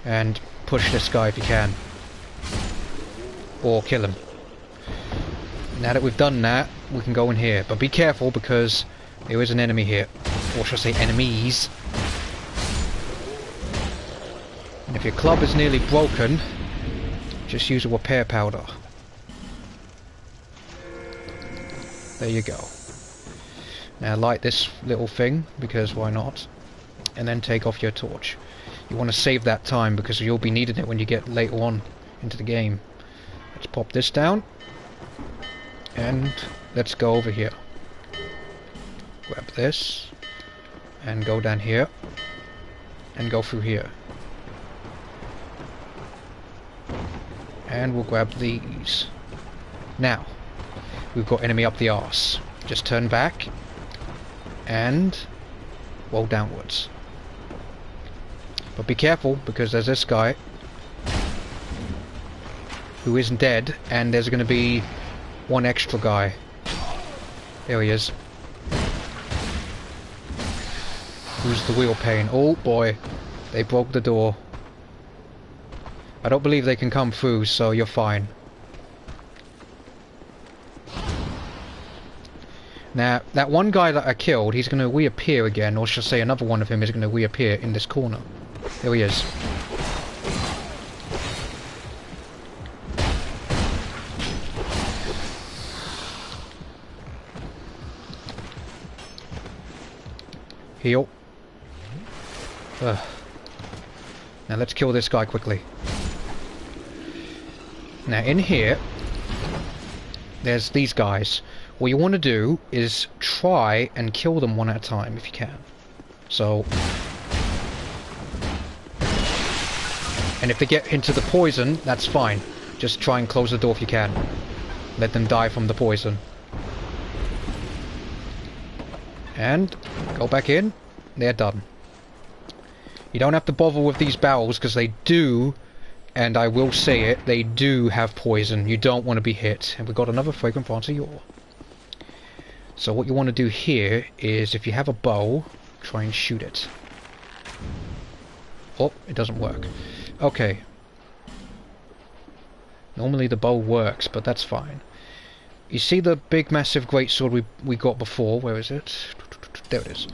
A: And push this guy if you can. Or kill him. Now that we've done that, we can go in here. But be careful, because there is an enemy here. Or should I say enemies. And if your club is nearly broken, just use a repair powder. There you go. Now light this little thing, because why not? And then take off your torch. You want to save that time, because you'll be needing it when you get later on into the game. Let's pop this down. And let's go over here. Grab this. And go down here. And go through here. And we'll grab these. Now, we've got enemy up the arse. Just turn back. And roll downwards. But be careful, because there's this guy who isn't dead, and there's going to be one extra guy. There he is. Who's the wheel pain? Oh boy, they broke the door. I don't believe they can come through, so you're fine. Now, that one guy that I killed, he's going to reappear again, or should I say another one of him is going to reappear in this corner. There he is. Heal. Ugh. Now let's kill this guy quickly. Now in here, there's these guys. What you want to do is try and kill them one at a time if you can. So... and if they get into the poison, that's fine. Just try and close the door if you can. Let them die from the poison. And go back in. They're done. You don't have to bother with these barrels because they do, and I will say it, they do have poison. You don't want to be hit. And we've got another fragrant France of yore. So what you want to do here is, if you have a bow, try and shoot it. Oh, it doesn't work. Okay. Normally the bow works, but that's fine. You see the big massive greatsword we got before? Where is it? There it is.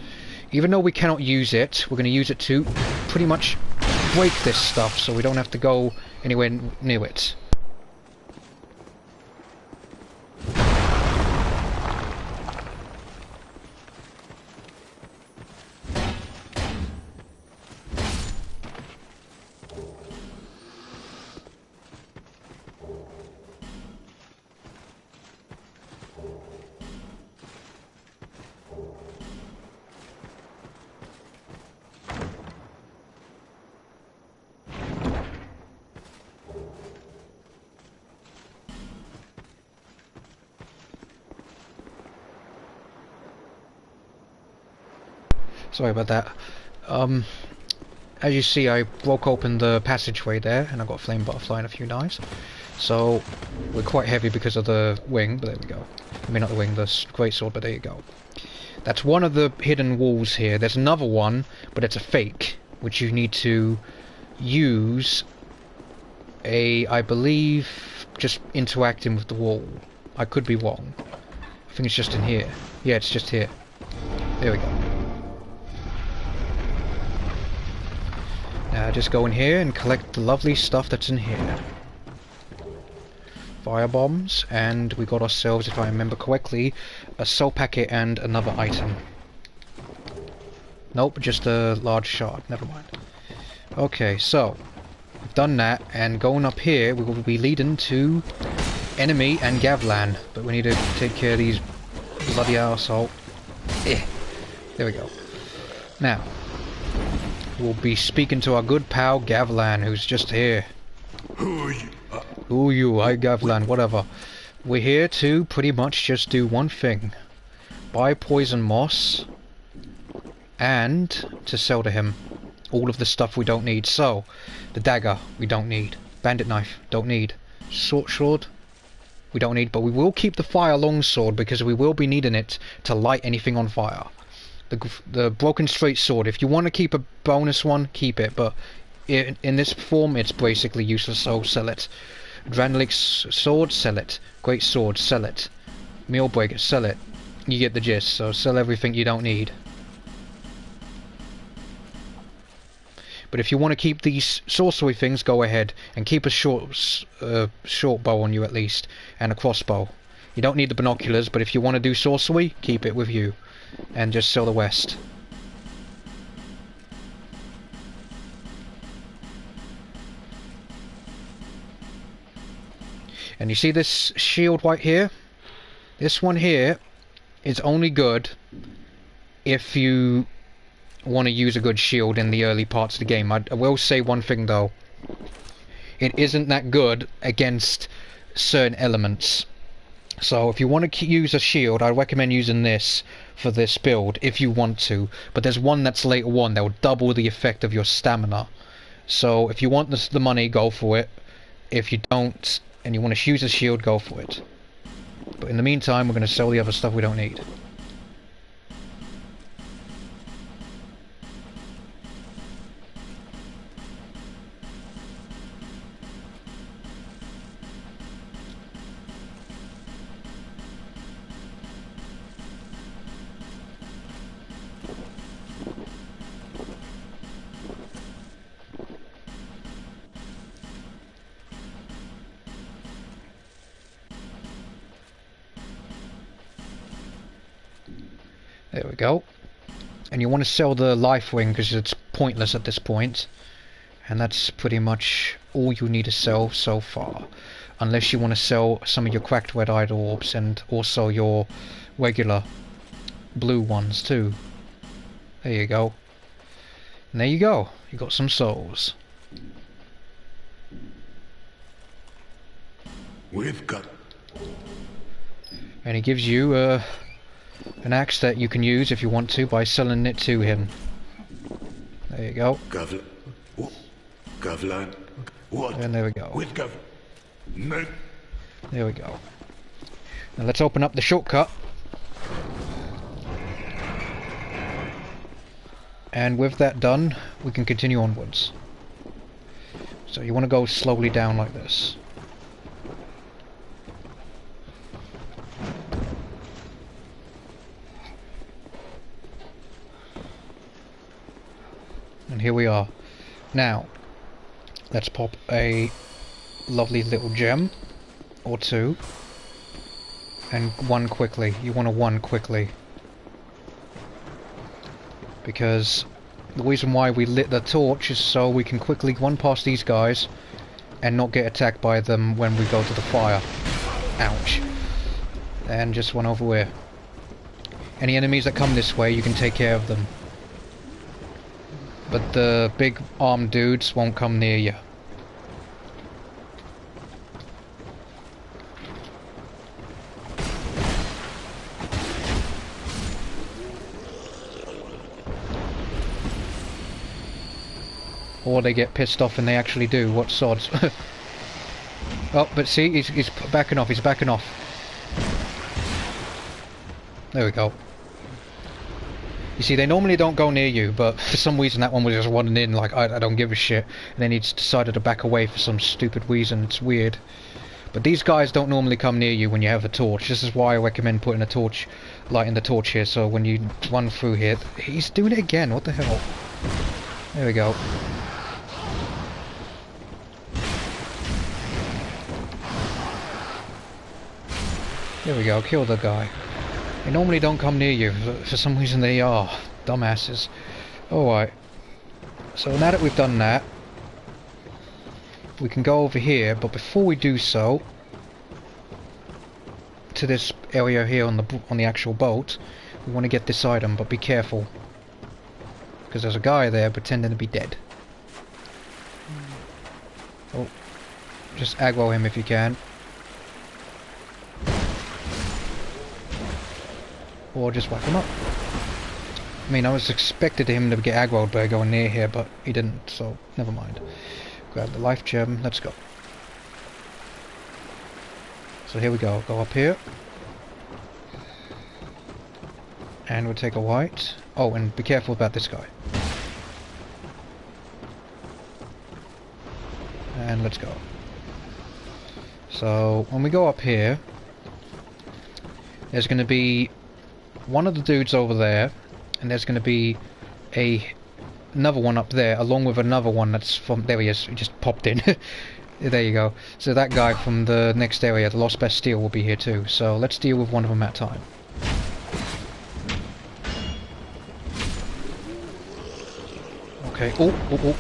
A: Even though we cannot use it, we're going to use it to pretty much break this stuff so we don't have to go anywhere near it. Sorry about that. As you see, I broke open the passageway there, and I got a flame butterfly and a few knives. So, we're quite heavy because of the wing, but there we go. I mean, not the wing, the greatsword, but there you go. That's one of the hidden walls here. There's another one, but it's a fake, which you need to use I believe, just interacting with the wall. I could be wrong. I think it's just in here. Yeah, it's just here. There we go. Now just go in here and collect the lovely stuff that's in here. Fire bombs, and we got ourselves, if I remember correctly, a soul packet and another item. Nope, just a large shard. Never mind. Okay, so we've done that, and going up here we will be leading to enemy and Gavlan, but we need to take care of these bloody arsehole. There we go. Now we'll be speaking to our good pal Gavlan, who's just here.
B: Who are you?
A: Who are you? I Gavlan, whatever. We're here to pretty much just do one thing. Buy poison moss and to sell to him all of the stuff we don't need. So, the dagger we don't need. Bandit knife, don't need. Short sword, we don't need, but we will keep the fire longsword because we will be needing it to light anything on fire. The broken straight sword, if you want to keep a bonus one, keep it, but in this form it's basically useless, so sell it. Dranlik's sword, sell it. Great sword, sell it. Meal breaker, sell it. You get the gist, so sell everything you don't need. But if you want to keep these sorcery things, go ahead and keep a short bow on you at least, and a crossbow. You don't need the binoculars, but if you want to do sorcery, keep it with you. And just sell the rest. And you see this shield right here? This one here is only good if you want to use a good shield in the early parts of the game. I will say one thing though. It isn't that good against certain elements. So if you want to use a shield, I recommend using this for this build if you want to. But there's one that's later on that will double the effect of your stamina. So if you want the money, go for it. If you don't and you want to use a shield, go for it. But in the meantime, we're going to sell the other stuff we don't need. There we go. And you want to sell the life ring because it's pointless at this point. And that's pretty much all you need to sell so far. Unless you want to sell some of your cracked red-eyed orbs and also your regular blue ones too. There you go. And there you go. You got some souls.
B: We've got...
A: And he gives you an axe that you can use if you want to by selling it to him. There you go.
B: Govlan. What?
A: And there we go.
B: With Gov... No.
A: There we go. Now let's open up the shortcut. And with that done, we can continue onwards. So you want to go slowly down like this. And here we are. Now, let's pop a lovely little gem or two. And one quickly. You want to one quickly. Because the reason why we lit the torch is so we can quickly run past these guys and not get attacked by them when we go to the fire. Ouch. And just one over here. Any enemies that come this way, you can take care of them. But the big armed dudes won't come near you. Or they get pissed off and they actually do. What sods? Oh, but see, he's backing off, he's backing off. There we go. You see, they normally don't go near you, but for some reason that one was just running in like, I don't give a shit. And then he just decided to back away for some stupid reason. It's weird. But these guys don't normally come near you when you have a torch. This is why I recommend putting a torch, lighting the torch here, so when you run through here... He's doing it again, what the hell? There we go. There we go, kill the guy. They normally don't come near you, but for some reason they are. Dumbasses. Alright. So now that we've done that, we can go over here, but before we do so, to this area here on the actual boat, we want to get this item, but be careful. Because there's a guy there pretending to be dead. Oh. Just aggro him if you can. Or just whack him up. I mean, I was expected him to get aggroed by going near here, but he didn't, so never mind. Grab the life gem, let's go. So here we go, go up here. And we'll take a white. Oh, and be careful about this guy. And let's go. So, when we go up here, there's going to be one of the dudes over there, and there's going to be another one up there, along with another one that's from... There he is, he just popped in. There you go. So that guy from the next area, the Lost Bastille, will be here too. So let's deal with one of them at a time. Okay, oh.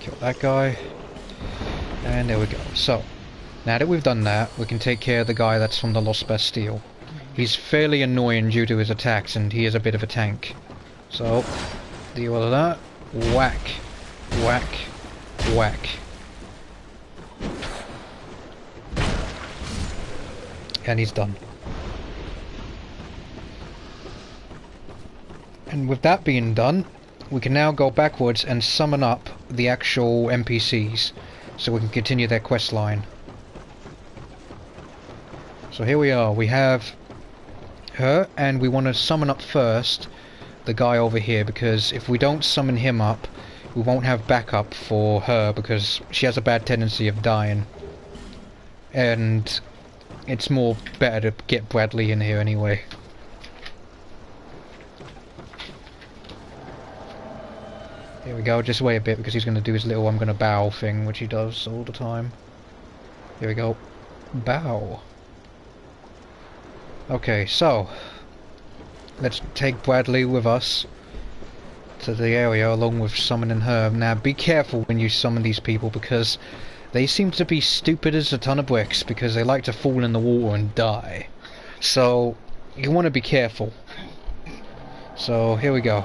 A: Kill that guy. And there we go. So, now that we've done that, we can take care of the guy that's from the Lost Bastille. He's fairly annoying due to his attacks, and he is a bit of a tank. So, deal with that. Whack. Whack. Whack. And he's done. And with that being done, we can now go backwards and summon up the actual NPCs, so we can continue their quest line. So here we are, we have her, and we want to summon up first the guy over here, because if we don't summon him up, we won't have backup for her, because she has a bad tendency of dying. And it's more better to get Bradley in here anyway. Here we go, just wait a bit because he's going to do his little I'm going to bow thing, which he does all the time. Here we go. Bow. Okay, so let's take Bradley with us to the area along with summoning her. Now be careful when you summon these people because they seem to be stupid as a ton of bricks because they like to fall in the water and die. So you want to be careful. So here we go.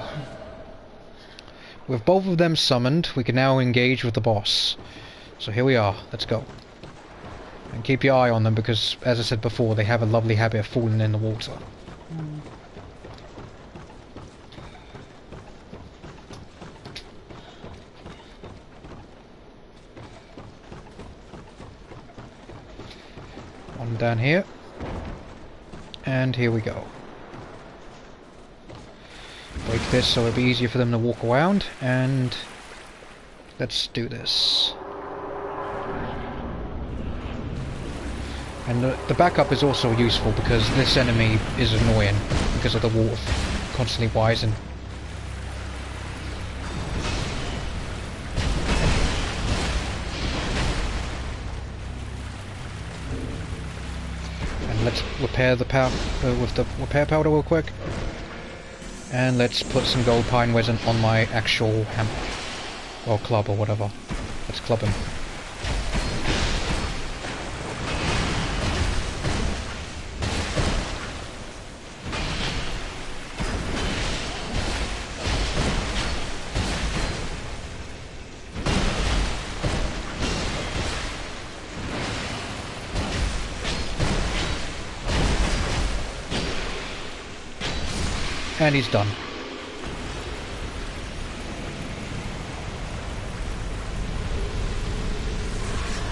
A: With both of them summoned, we can now engage with the boss. So here we are, let's go. And keep your eye on them because, as I said before, they have a lovely habit of falling in the water. One down here. And here we go. Break this so it'll be easier for them to walk around, and let's do this. And the backup is also useful because this enemy is annoying because of the water constantly rising. And let's repair the power with the repair powder real quick. And let's put some gold pine resin on my actual hammer. Or club or whatever. Let's club him. And he's done.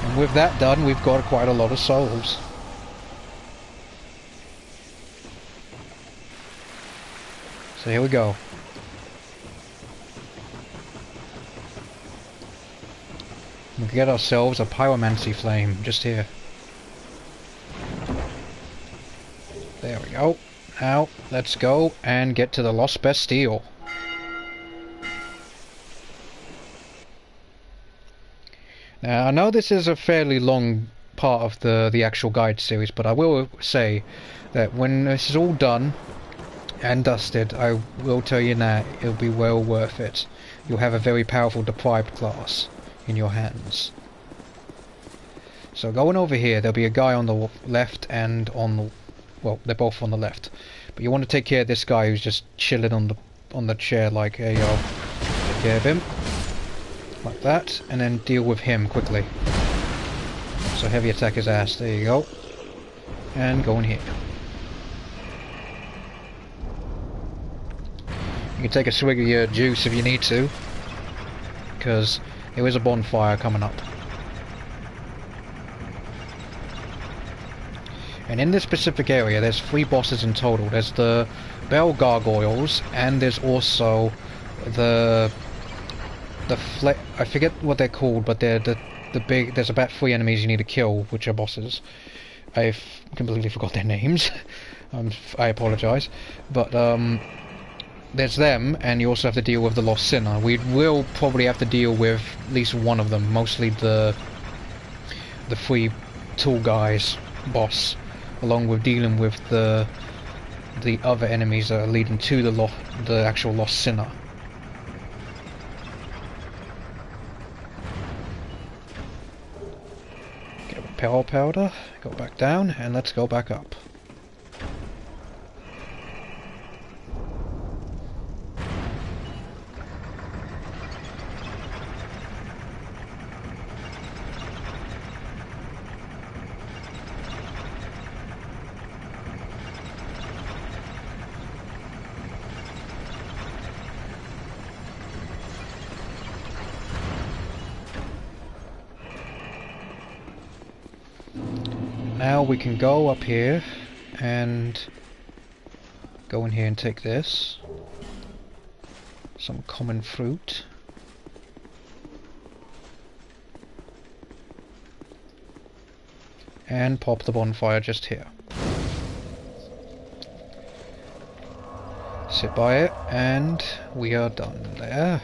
A: And with that done, we've got quite a lot of souls. So here we go. We can get ourselves a pyromancy flame just here. There we go. Now, let's go and get to the Lost Bastille. Now, I know this is a fairly long part of the actual guide series, but I will say that when this is all done and dusted, I will tell you now, it'll be well worth it. You'll have a very powerful Deprived class in your hands. So going over here, there'll be a guy on the left and on the... well, they're both on the left. But you want to take care of this guy who's just chilling on the chair like, hey yo, take care of him. Like that, and then deal with him quickly. So heavy attack his ass, there you go. And go in here. You can take a swig of your juice if you need to, because there is a bonfire coming up. And in this specific area, there's 3 bosses in total. There's the bell gargoyles, and there's also I forget what they're called, but they're the big. There's about 3 enemies you need to kill, which are bosses. I've completely forgot their names. I apologise, but there's them, and you also have to deal with the Lost Sinner. We will probably have to deal with at least one of them, mostly the 3 tall guys boss, along with dealing with the other enemies that are leading to the actual Lost Sinner. Get a power powder, go back down, and let's go back up. Now we can go up here and go in here and take this. Some common fruit. And pop the bonfire just here. Sit by it and we are done there.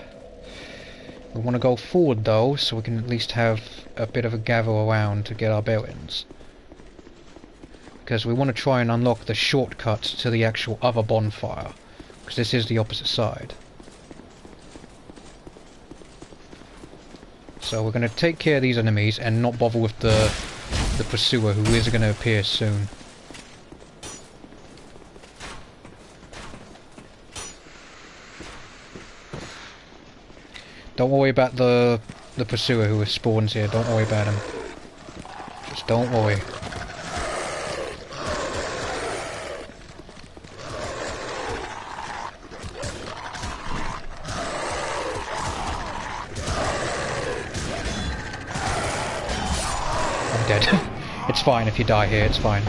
A: We want to go forward though, so we can at least have a bit of a gather around to get our bearings. because we want to try and unlock the shortcut to the actual other bonfire, because this is the opposite side. So we're going to take care of these enemies and not bother with the pursuer, who is going to appear soon. Don't worry about the pursuer who spawns here. Don't worry about him. Just don't worry. I'm dead. It's fine if you die here, it's fine.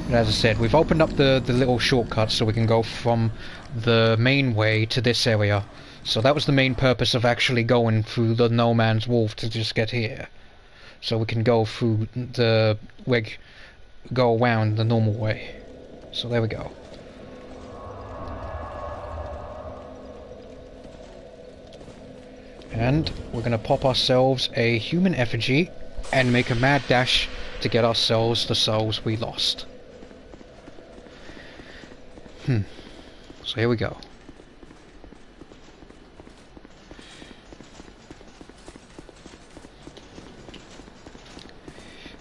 A: But as I said, we've opened up the little shortcut so we can go from the main way to this area. So that was the main purpose of actually going through the No Man's Wolf, to just get here. So we can go through go around the normal way. So there we go. And we're going to pop ourselves a human effigy and make a mad dash to get ourselves the souls we lost. So here we go.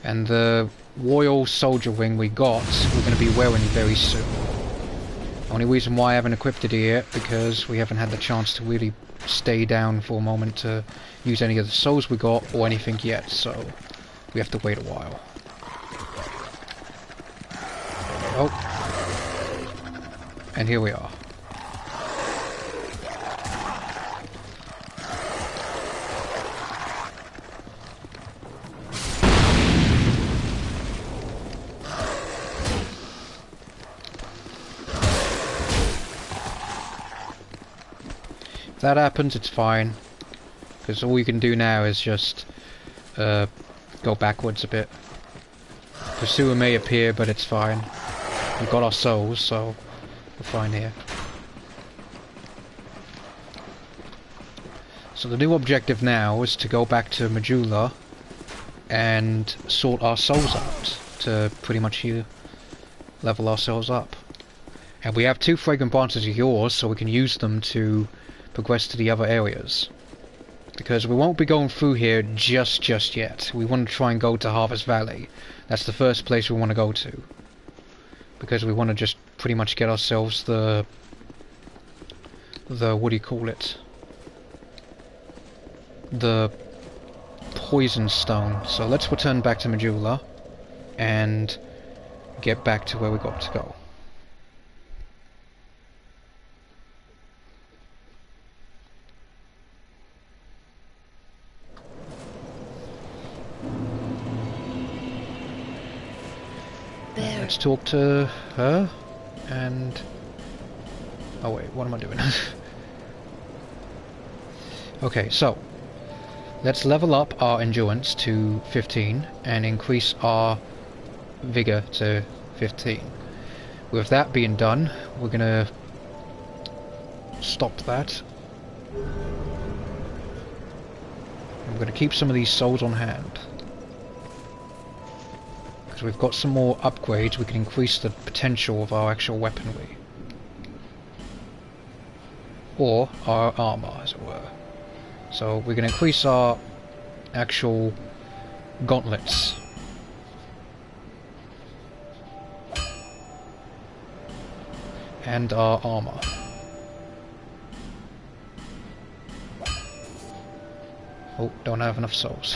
A: And the Royal Soldier Ring we got, we're going to be wearing very soon. Only reason why I haven't equipped it yet, because we haven't had the chance to really stay down for a moment to use any of the souls we got or anything yet, so we have to wait a while. Oh. And here we are. If that happens, it's fine, because all you can do now is just go backwards a bit. Pursuer may appear, but it's fine. We've got our souls, so we're fine here. So the new objective now is to go back to Majula and sort our souls out to pretty much level ourselves up. And we have 2 fragrant branches of yours, so we can use them to progress to the other areas. Because we won't be going through here just yet. We want to try and go to Harvest Valley. That's the first place we want to go to. Because we want to just pretty much get ourselves the what do you call it? The poison stone. So let's return back to Majula and get back to where we got to go. Let's talk to her, and... oh wait, what am I doing? Okay, so let's level up our endurance to 15 and increase our vigor to 15. With that being done, we're gonna stop that. I'm gonna keep some of these souls on hand. Because we've got some more upgrades, we can increase the potential of our actual weaponry. Or our armour, as it were. So we can increase our actual gauntlets. And our armour. Oh, don't have enough souls.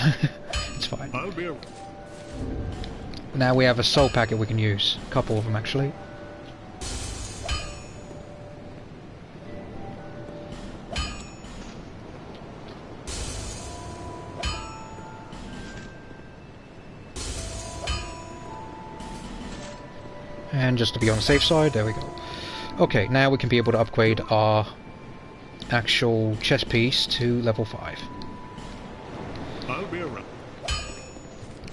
A: It's fine.
C: I'll be
A: Now we have a soul packet we can use. A couple of them, actually. And just to be on the safe side, there we go. Okay, now we can be able to upgrade our actual chest piece to level 5.
C: I'll be around.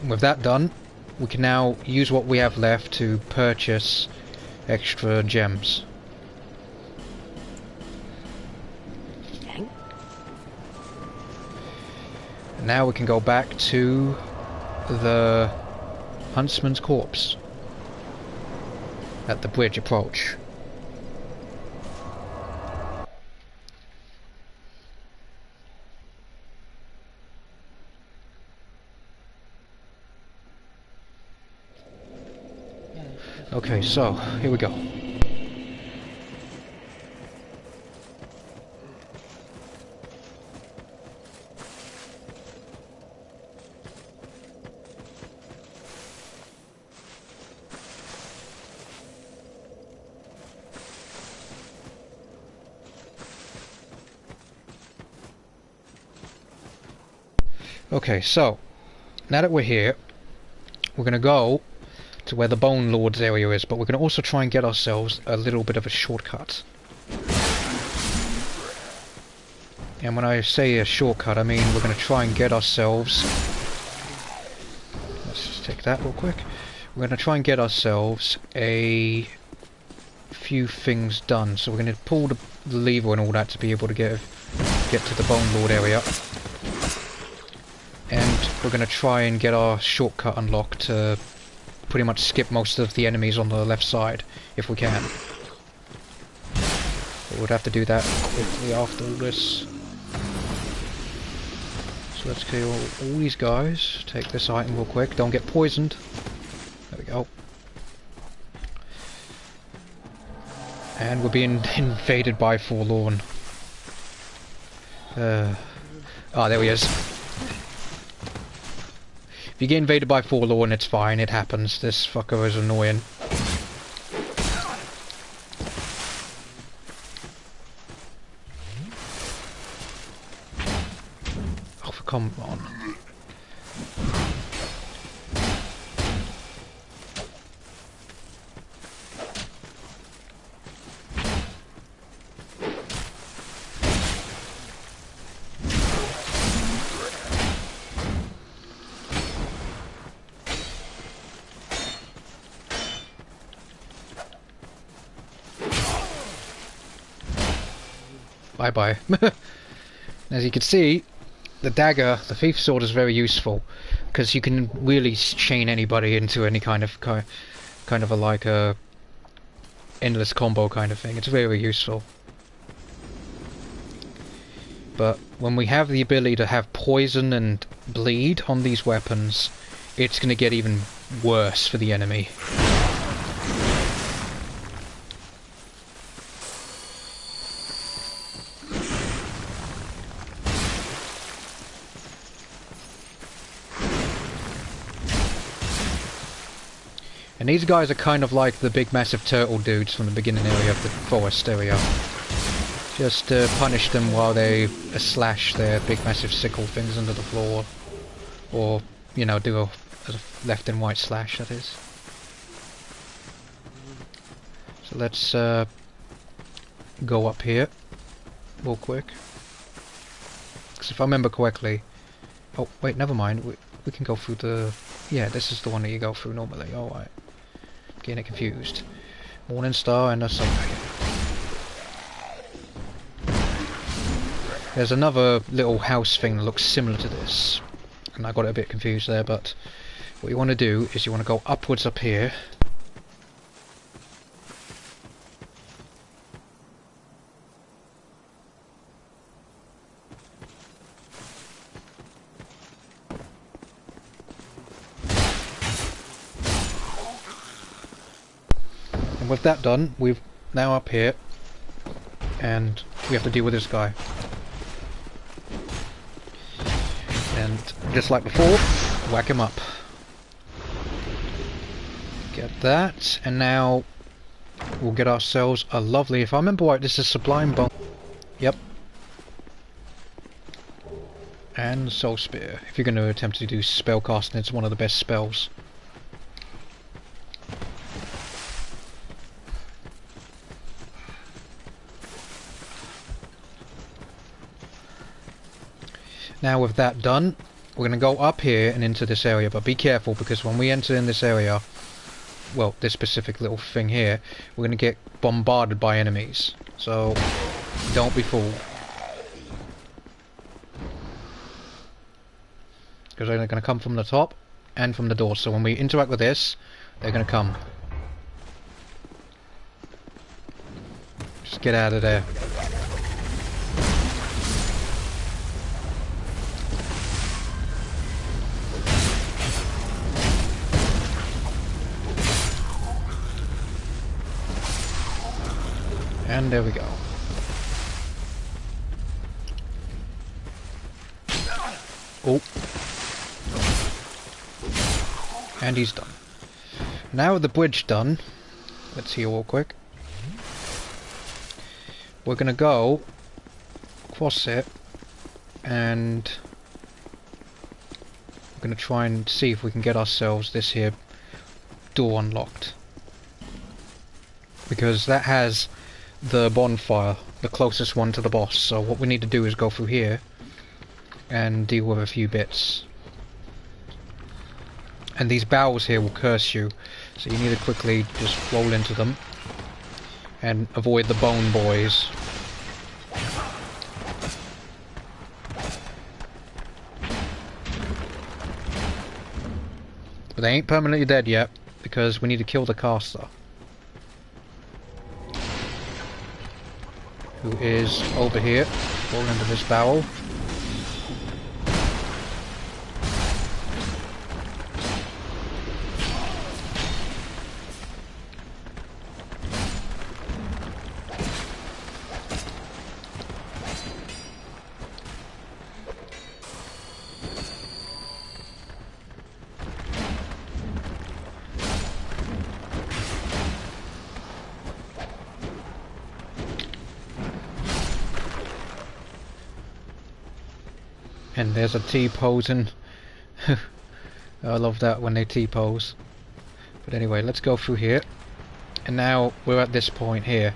A: With that done, we can now use what we have left to purchase extra gems.
D: Thank.
A: And now we can go back to the Huntsman's corpse. At the bridge approach. Okay, so, here we go. Okay, so, now that we're here, we're gonna go to where the Bone Lord's area is, but we're gonna also try and get ourselves a little bit of a shortcut. And when I say a shortcut, I mean we're gonna try and get ourselves... Let's just take that real quick. We're gonna try and get ourselves a few things done. So we're gonna pull the lever and all that to be able to get to the Bone Lord area. And we're going to try and get our shortcut unlocked to pretty much skip most of the enemies on the left side, if we can. But we'd have to do that quickly after all this. So let's kill all these guys, take this item real quick, don't get poisoned. There we go. And we're being invaded by Forlorn. There he is. If you get invaded by Forlorn, it's fine, it happens. This fucker is annoying. Oh, come on. Bye-bye. As you can see, the dagger, the thief's sword, is very useful because you can really chain anybody into any kind of a endless combo kind of thing. It's very useful. But when we have the ability to have poison and bleed on these weapons, it's going to get even worse for the enemy. And these guys are kind of like the big massive turtle dudes from the beginning area of the forest area. Just punish them while they slash their big massive sickle things into the floor. Or, you know, do a left and right slash, that is. So let's go up here real quick. Because if I remember correctly... Oh, wait, never mind. We can go through the... Yeah, this is the one that you go through normally. Alright. Getting it confused. Morning Star and a Sunbreaker. There's another little house thing that looks similar to this. And I got it a bit confused there, but what you want to do is you want to go upwards up here. And with that done, we've now up here, and we have to deal with this guy. And just like before, whack him up. Get that, and now we'll get ourselves a lovely, if I remember right, this is Sublime Bone. Yep. And Soul Spear. If you're going to attempt to do spell casting, it's one of the best spells. Now with that done, we're going to go up here and into this area, but be careful because when we enter in this area, well, this specific little thing here, we're going to get bombarded by enemies. So, don't be fooled. Because they're going to come from the top, and from the door. So when we interact with this, they're gonna come. Just get out of there. And there we go. Oh. And he's done. Now with the bridge done, let's heal real quick. We're gonna go across it, and we're gonna try and see if we can get ourselves this here door unlocked. Because that has the bonfire, the closest one to the boss. So what we need to do is go through here and deal with a few bits. And these barrels here will curse you, so you need to quickly just roll into them and avoid the bone boys. But they ain't permanently dead yet, because we need to kill the caster, who is over here. Roll into this barrel. And there's a T-posing. I love that when they T-pose. But anyway, let's go through here. And now we're at this point here.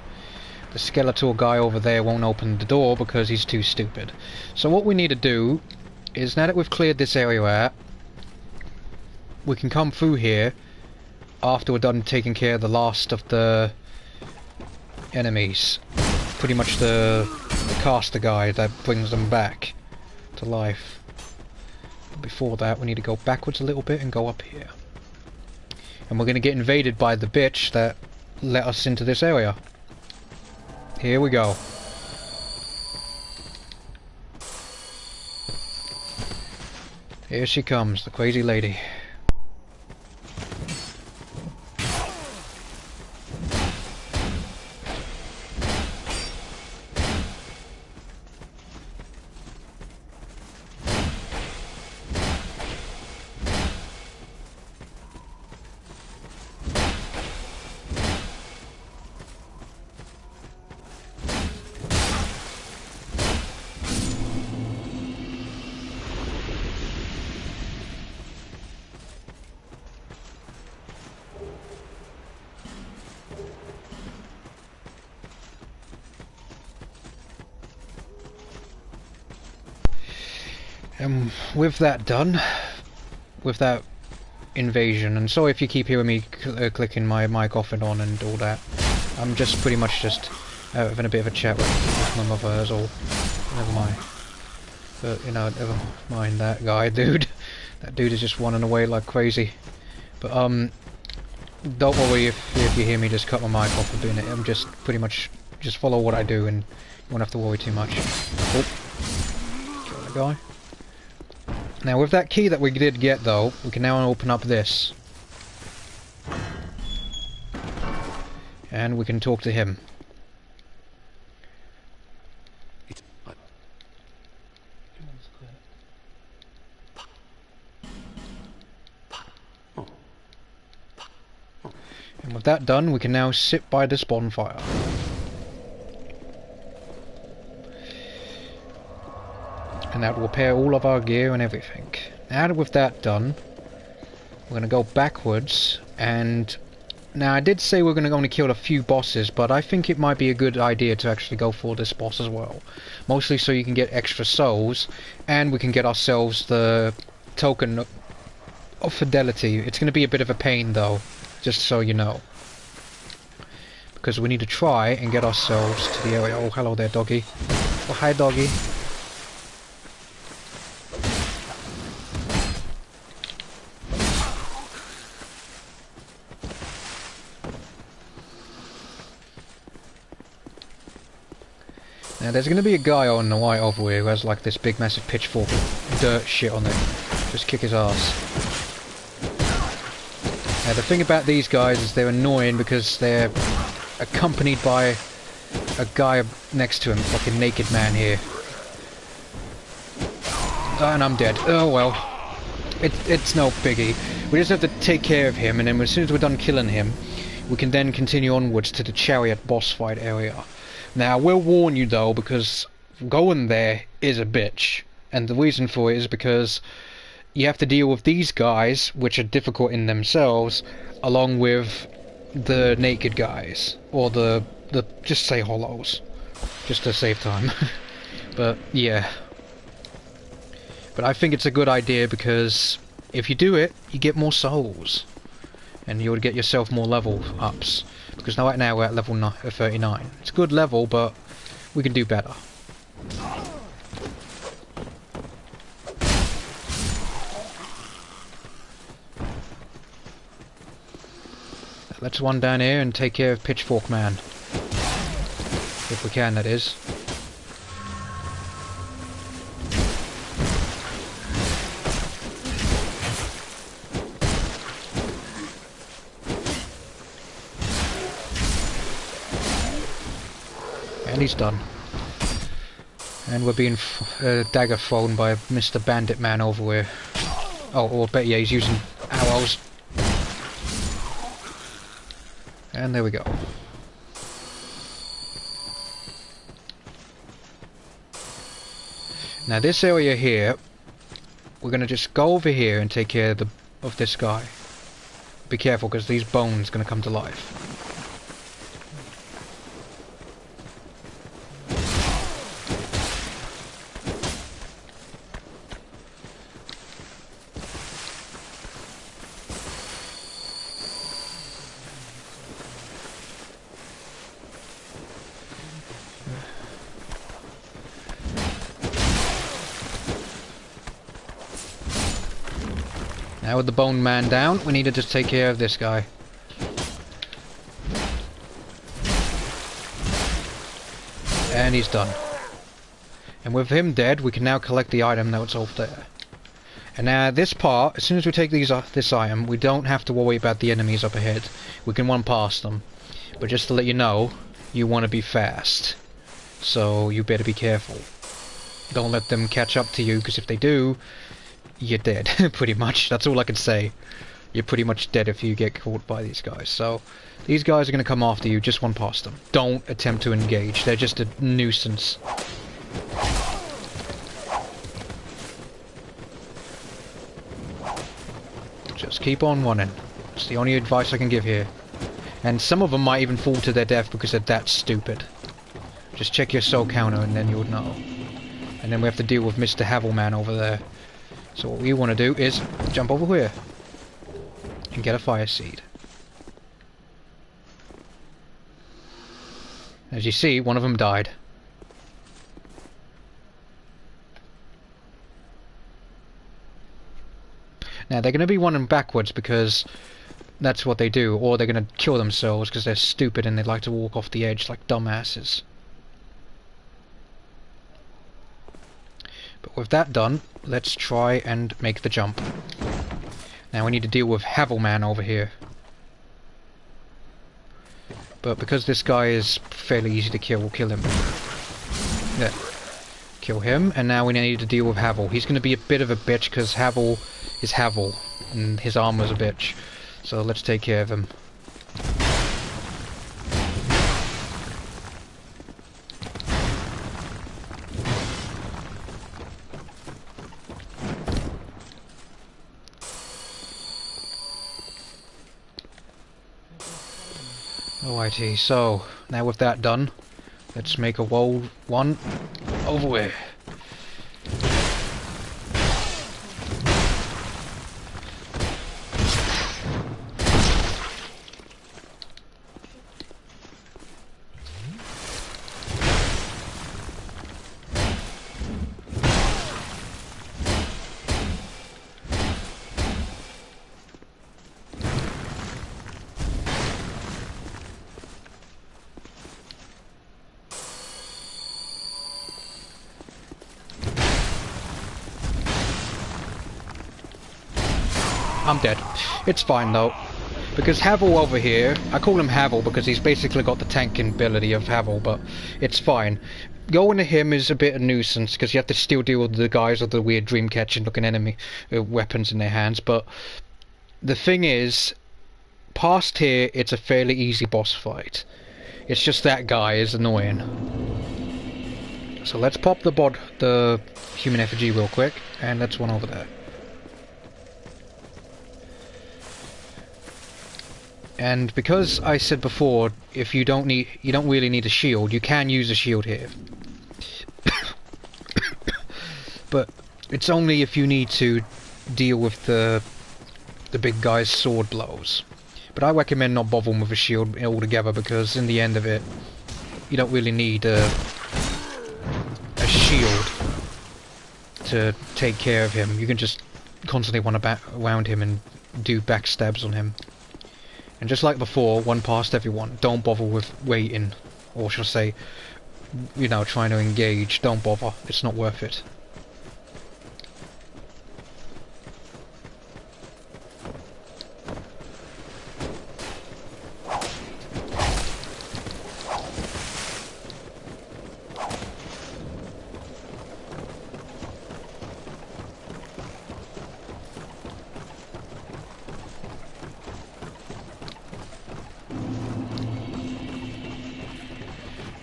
A: The skeletal guy over there won't open the door because he's too stupid. So what we need to do is, now that we've cleared this area out, we can come through here after we're done taking care of the last of the enemies. Pretty much the caster guy that brings them back to life. But before that, we need to go backwards a little bit and go up here. And we're going to get invaded by the bitch that let us into this area. Here we go. Here she comes, the crazy lady. And with that done, with that invasion, and sorry if you keep hearing me clicking my mic off and on and all that, I'm just pretty much just having a bit of a chat with my mother, as all. Never mind. But, you know, never mind that guy, dude. That dude is just running away like crazy. But, don't worry if you hear me just cut my mic off for doing it. I'm just pretty much, just follow what I do and you won't have to worry too much. Oh. Kill that guy. Now with that key that we did get though, we can now open up this. And we can talk to him. And with that done, we can now sit by this bonfire. And that will repair all of our gear and everything. Now with that done, we're going to go backwards, and now I did say we're going to only kill a few bosses, but I think it might be a good idea to actually go for this boss as well. Mostly so you can get extra souls, and we can get ourselves the token of fidelity. It's going to be a bit of a pain though, just so you know. Because we need to try and get ourselves to the area. Oh, hello there, doggy. Oh, hi, doggy. Now there's gonna be a guy on the right over here who has like this big massive pitchfork with dirt shit on it. Just kick his ass. Now the thing about these guys is they're annoying because they're accompanied by a guy next to him, like a naked man here. And I'm dead. Oh well. It's no biggie. We just have to take care of him, and then as soon as we're done killing him, we can then continue onwards to the chariot boss fight area. Now, I will warn you though, because going there is a bitch. And the reason for it is because you have to deal with these guys, which are difficult in themselves, along with the naked guys. Or the just say hollows. Just to save time. But, yeah. But I think it's a good idea because if you do it, you get more souls. And you'll get yourself more level ups. Because right now we're at level 39. It's a good level, but we can do better. Let's run down here and take care of Pitchfork Man. If we can, that is. And he's done. And we're being dagger thrown by Mr. Bandit Man over here. Oh, or better yet, he's using arrows. And there we go. Now this area here, we're gonna just go over here and take care of this guy. Be careful, because these bones are gonna come to life. Now with the bone man down, we need to just take care of this guy. And he's done. And with him dead, we can now collect the item that was over there. And now this part, as soon as we take this item, we don't have to worry about the enemies up ahead. We can run past them. But just to let you know, you want to be fast. So you better be careful. Don't let them catch up to you, because if they do, you're dead, pretty much. That's all I can say. You're pretty much dead if you get caught by these guys. So, these guys are going to come after you, just run past them. Don't attempt to engage, they're just a nuisance. Just keep on running. It's the only advice I can give here. And some of them might even fall to their death because they're that stupid. Just check your soul counter and then you'll know. And then we have to deal with Mr. Havelman over there. So what we want to do is jump over here and get a fire seed. As you see, one of them died. Now they're going to be running backwards because that's what they do, or they're going to kill themselves because they're stupid and they like to walk off the edge like dumbasses. But with that done, let's try and make the jump. Now we need to deal with Havelman over here. But because this guy is fairly easy to kill, we'll kill him. Yeah. Kill him, and now we need to deal with Havel. He's going to be a bit of a bitch because Havel is Havel, and his armor's a bitch. So let's take care of him. Alrighty, so now with that done, let's make a wall one over here. I'm dead. It's fine though. Because Havel over here, I call him Havel because he's basically got the tanking ability of Havel, but it's fine. Going to him is a bit of a nuisance because you have to still deal with the guys with the weird dream-catching looking enemy weapons in their hands, but the thing is, past here, it's a fairly easy boss fight. It's just that guy is annoying. So let's pop the human effigy real quick, and let's one over there. And because I said before, if you don't really need a shield, you can use a shield here. But it's only if you need to deal with the big guy's sword blows. But I recommend not bothering with a shield altogether, because in the end of it, you don't really need a shield to take care of him. You can just constantly run around him and do backstabs on him. And just like before, one past everyone. Don't bother with waiting, or shall I say, you know, trying to engage. Don't bother. It's not worth it.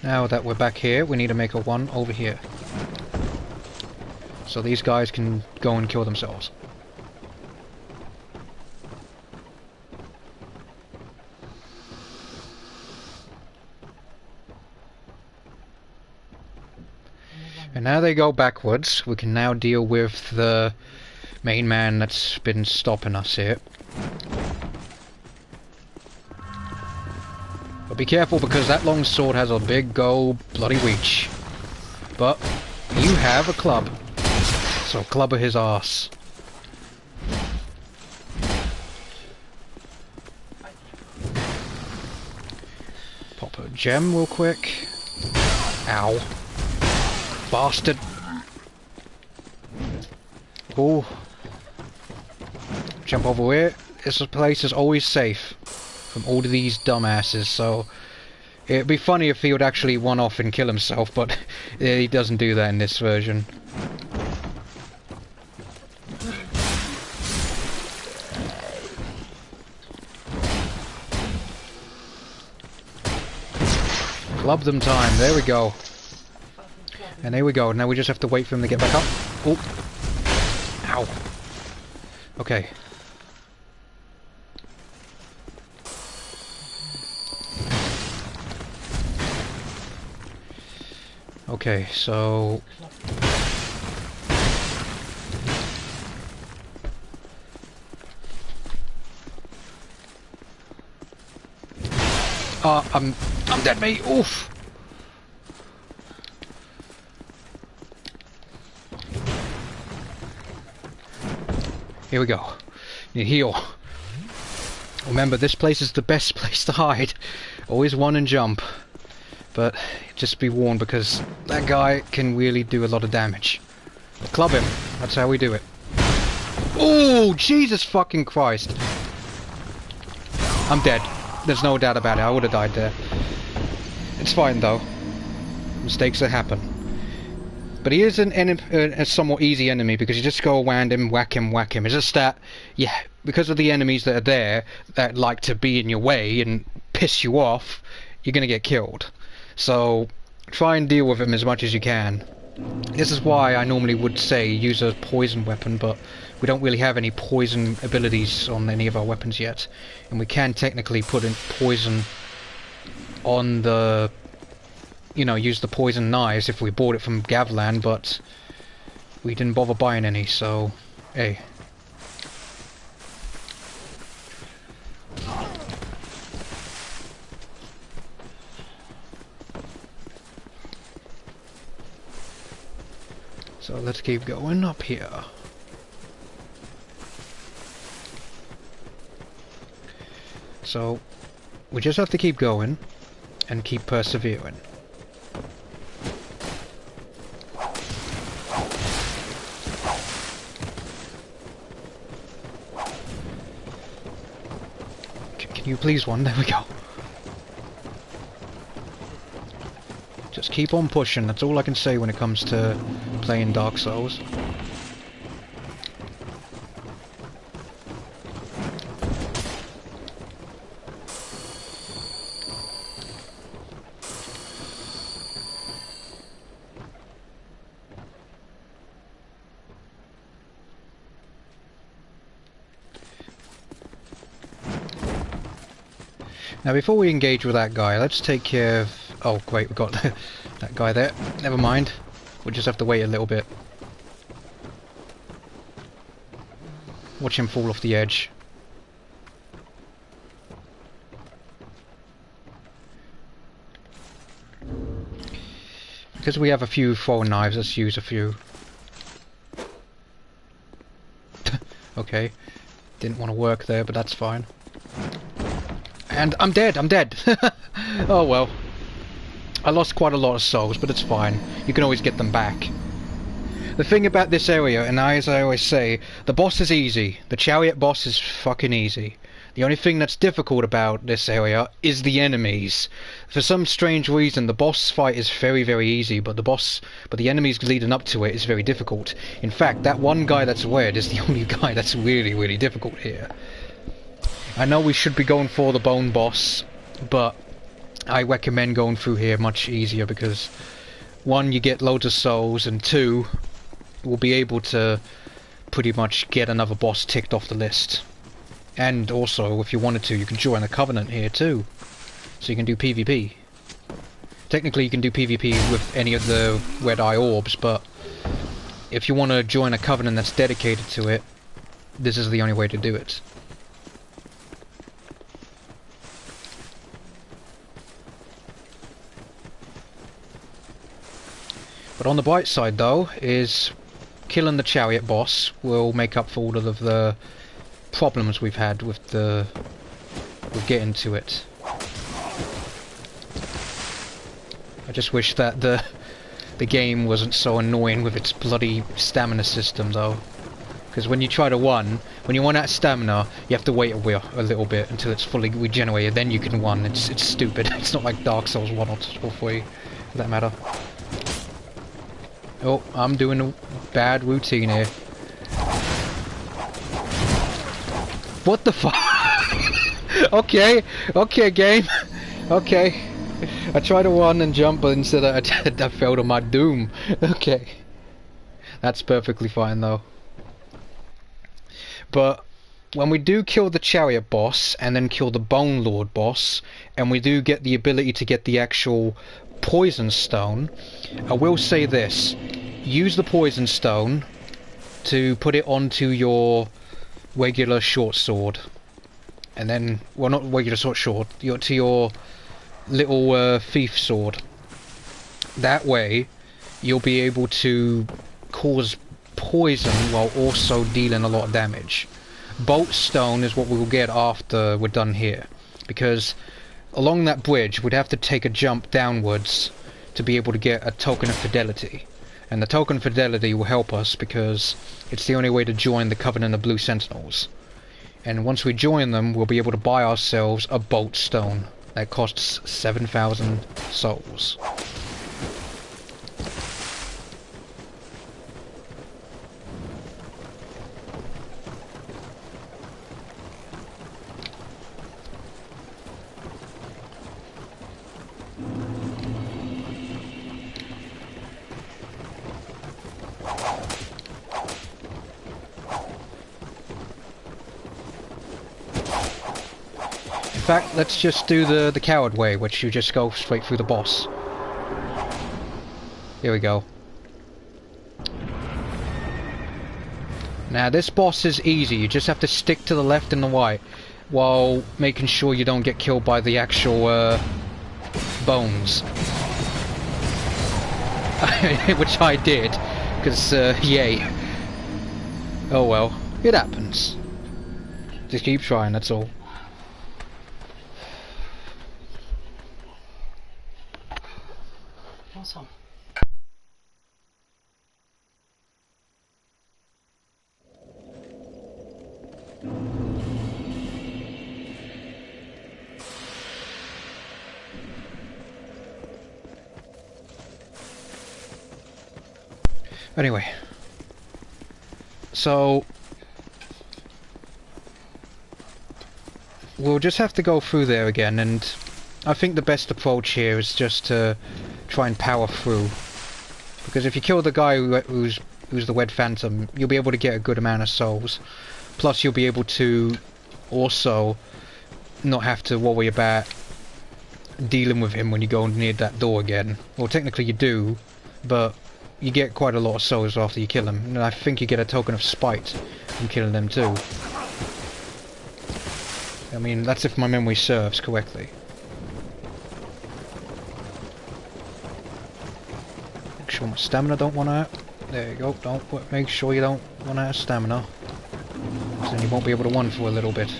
A: Now that we're back here, we need to make a one over here. So these guys can go and kill themselves. And now they go backwards. We can now deal with the main man that's been stopping us here. But be careful, because that long sword has a big old bloody reach. But you have a club, so clubber his arse. Pop a gem real quick. Ow. Bastard. Oh. Jump over here. This place is always safe from all of these dumbasses, so it'd be funny if he would actually one off and kill himself, but he doesn't do that in this version. Club them time, there we go. And there we go, now we just have to wait for him to get back up. Oh. Ow. Okay. Okay, so... I'm dead, mate. Oof. Here we go. You heal. Remember, this place is the best place to hide. Always run and jump. But just be warned, because that guy can really do a lot of damage. Club him. That's how we do it. Oh, Jesus fucking Christ. I'm dead. There's no doubt about it. I would have died there. It's fine, though. Mistakes that happen. But he is a somewhat easy enemy, because you just go around him, whack him, whack him. It's just that, yeah, because of the enemies that are there that like to be in your way and piss you off, you're going to get killed. So try and deal with him as much as you can. This is why I normally would say use a poison weapon, but we don't really have any poison abilities on any of our weapons yet. And we can technically put in poison on the... you know, use the poison knives if we bought it from Gavlan, but we didn't bother buying any, so... hey. So let's keep going up here. So we just have to keep going and keep persevering. You please one, there we go. Just keep on pushing, that's all I can say when it comes to playing Dark Souls. Now before we engage with that guy, let's take care of... Oh great, we've got that guy there. Never mind. We'll just have to wait a little bit. Watch him fall off the edge. Because we have a few throwing knives, let's use a few. Okay. Didn't want to work there, but that's fine. And I'm dead, I'm dead! Oh well. I lost quite a lot of souls, but it's fine. You can always get them back. The thing about this area, and as I always say, the boss is easy. The chariot boss is fucking easy. The only thing that's difficult about this area is the enemies. For some strange reason, the boss fight is very, very easy, but the enemies leading up to it is very difficult. In fact, that one guy that's red is the only guy that's really, really difficult here. I know we should be going for the bone boss, but I recommend going through here much easier because one, you get loads of souls, and two, we'll be able to pretty much get another boss ticked off the list. And also, if you wanted to, you can join a Covenant here too, so you can do PvP. Technically you can do PvP with any of the red eye orbs, but if you want to join a Covenant that's dedicated to it, this is the only way to do it. But on the bright side though, is killing the chariot boss will make up for all of the problems we've had with getting to it. I just wish that the game wasn't so annoying with its bloody stamina system though. Because when you try to run, when you run out of stamina, you have to wait a little bit until it's fully regenerated, then you can run. It's stupid. It's not like Dark Souls 1 or 3, for that matter. Oh, I'm doing a bad routine here. What the fuck? Okay, okay game. Okay. I tried to run and jump, but instead I fell to my doom. Okay. That's perfectly fine though. But when we do kill the chariot boss, and then kill the bone lord boss, and we do get the ability to get the actual poison stone, I will say this: use the poison stone to put it onto your regular short sword, and then, well, not regular sword, to your little thief sword. That way you'll be able to cause poison while also dealing a lot of damage. Bolt stone is what we will get after we're done here, because along that bridge we'd have to take a jump downwards to be able to get a token of fidelity, and the token of fidelity will help us because it's the only way to join the Covenant of Blue Sentinels. And once we join them, we'll be able to buy ourselves a bolt stone that costs 7,000 souls. In fact, let's just do the coward way, which you just go straight through the boss. Here we go. Now this boss is easy, you just have to stick to the left and the right, while making sure you don't get killed by the actual bones. Which I did, because yay. Oh well, it happens. Just keep trying, that's all.
D: Awesome.
A: Anyway. So... we'll just have to go through there again, and I think the best approach here is just to try and power through. Because if you kill the guy who's the Wed Phantom, you'll be able to get a good amount of souls. Plus you'll be able to also not have to worry about dealing with him when you go near that door again. Well, technically you do, but you get quite a lot of souls after you kill him. And I think you get a token of spite from killing them too. I mean, that's if my memory serves correctly. Make sure my stamina don't run out. There you go, make sure you don't run out of stamina. So then you won't be able to run for a little bit.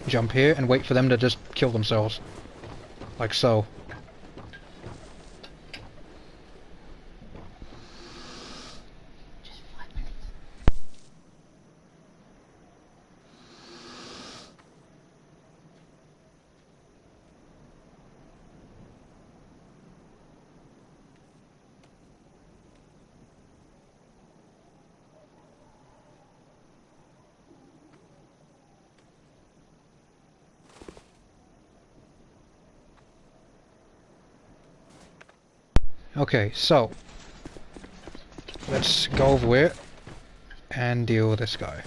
A: Jump here and wait for them to just kill themselves. Like so. Okay, so let's go over here and deal with this guy.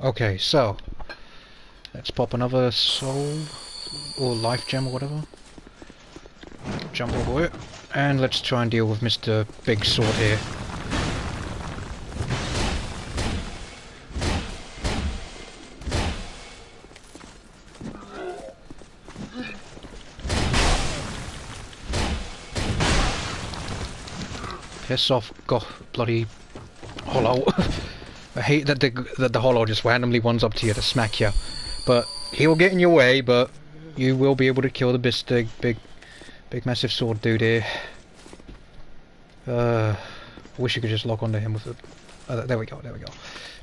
A: Okay, so let's pop another soul or life gem or whatever. Jump over it, and let's try and deal with Mr. Big Sword here. Piss off, bloody hollow. I hate that the hollow just randomly runs up to you to smack you. But he'll get in your way, but you will be able to kill the big massive sword dude here. Wish you could just lock onto him with a... there we go.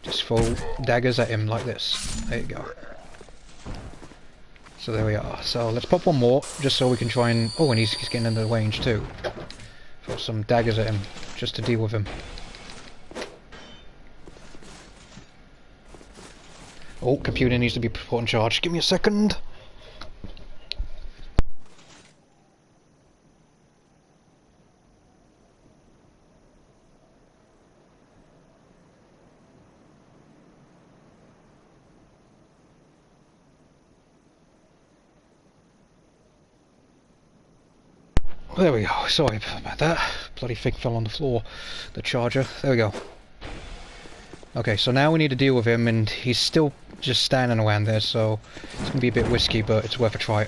A: Just throw daggers at him like this. There you go. So there we are. So let's pop one more, just so we can try and... oh, and he's getting into the range too. Throw some daggers at him, just to deal with him. Oh, computer needs to be put in charge. Give me a second. There we go, sorry about that. Bloody thing fell on the floor. The charger. There we go. Okay, so now we need to deal with him, and he's still just standing around there, so it's gonna be a bit risky, but it's worth a try.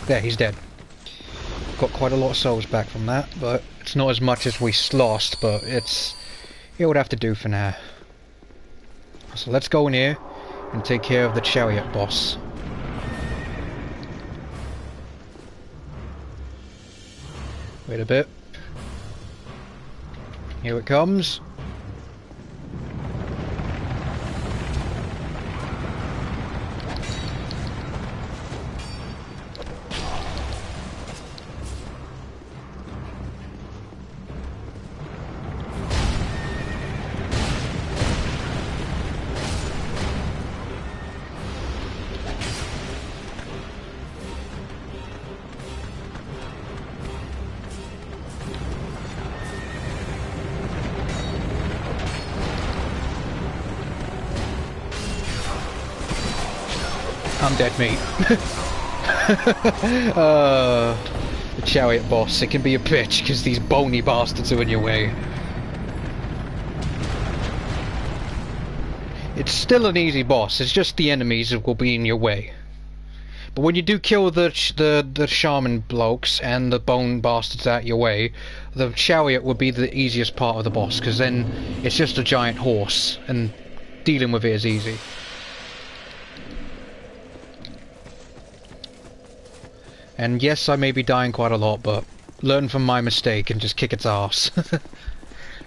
A: There, he's dead. Got quite a lot of souls back from that, but it's not as much as we lost, but it would have to do for now. So let's go in here and take care of the chariot boss. Wait a bit. Here it comes. I'm dead meat. The chariot boss, it can be a bitch because these bony bastards are in your way. It's still an easy boss, it's just the enemies that will be in your way. But when you do kill the shaman blokes and the bone bastards out your way, the chariot would be the easiest part of the boss, because then it's just a giant horse and dealing with it is easy. And yes, I may be dying quite a lot, but learn from my mistake and just kick its ass.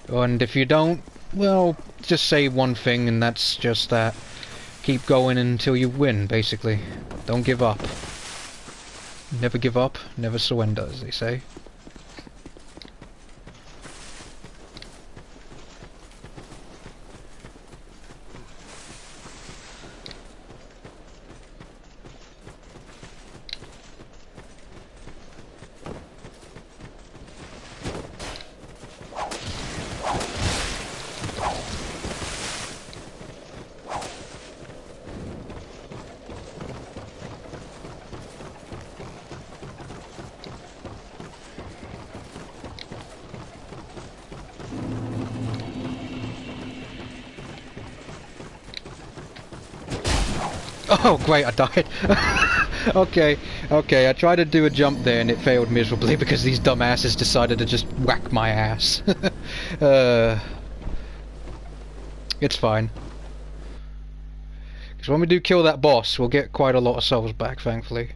A: And if you don't, well, just say one thing, and that's just that. Keep going until you win, basically. Don't give up. Never give up, never surrender, as they say. Oh, great, I died. Okay, I tried to do a jump there and it failed miserably because these dumbasses decided to just whack my ass. It's fine. Because when we do kill that boss, we'll get quite a lot of souls back, thankfully.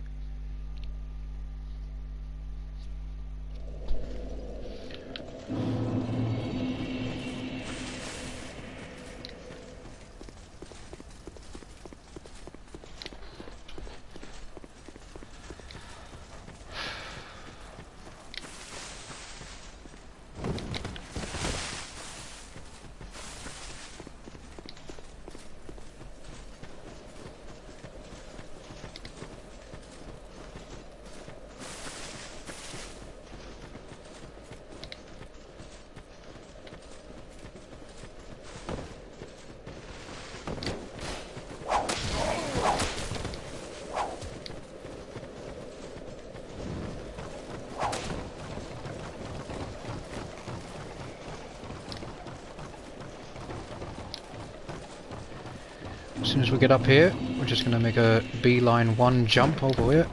A: As soon as we get up here, we're just going to make a beeline one jump over here,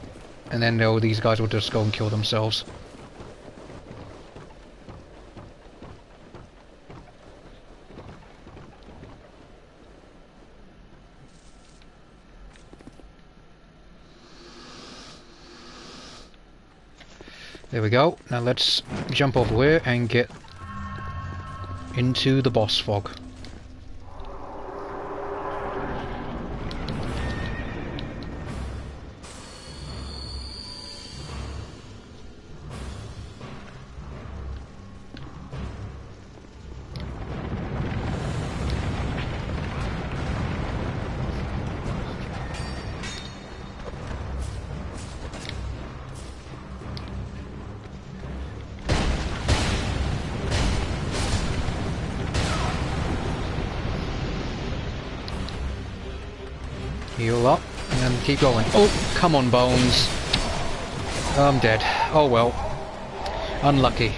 A: and then all these guys will just go and kill themselves. There we go. Now let's jump over here and get into the boss fog. Heal up, and then keep going. Oh, come on, Bones. I'm dead. Oh well. Unlucky.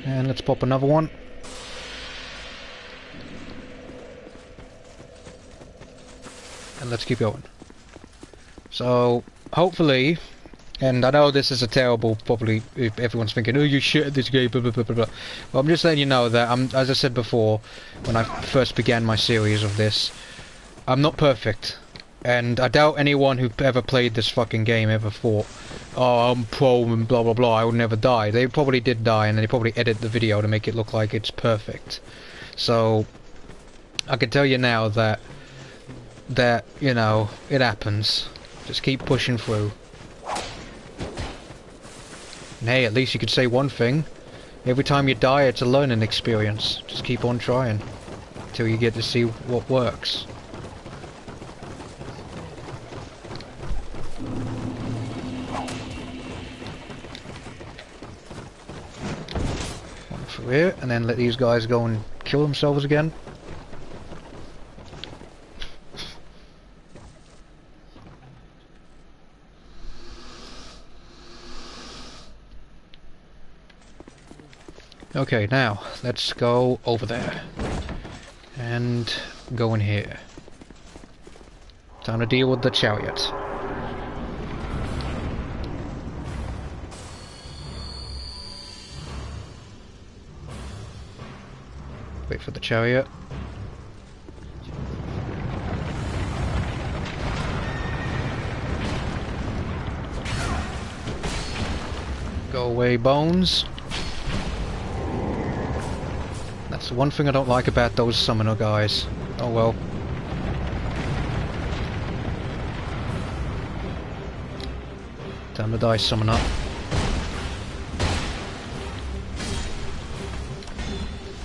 A: And let's pop another one. And let's keep going. So, hopefully, and I know this is a terrible, probably, if everyone's thinking, oh, you shit at this game, blah, blah, blah, blah, blah. Well, I'm just letting you know that, as I said before, when I first began my series of this, I'm not perfect. And I doubt anyone who ever played this fucking game ever thought, oh, I'm pro and blah blah blah, I will never die. They probably did die, and they probably edit the video to make it look like it's perfect. So, I can tell you now that, you know, it happens. Just keep pushing through. And hey, at least you could say one thing. Every time you die, it's a learning experience. Just keep on trying. Until you get to see what works. Here, and then let these guys go and kill themselves again. Okay, now let's go over there and go in here. Time to deal with the chariot. Wait for the chariot. Go away, bones. That's the one thing I don't like about those summoner guys. Oh well. Time to die, summoner.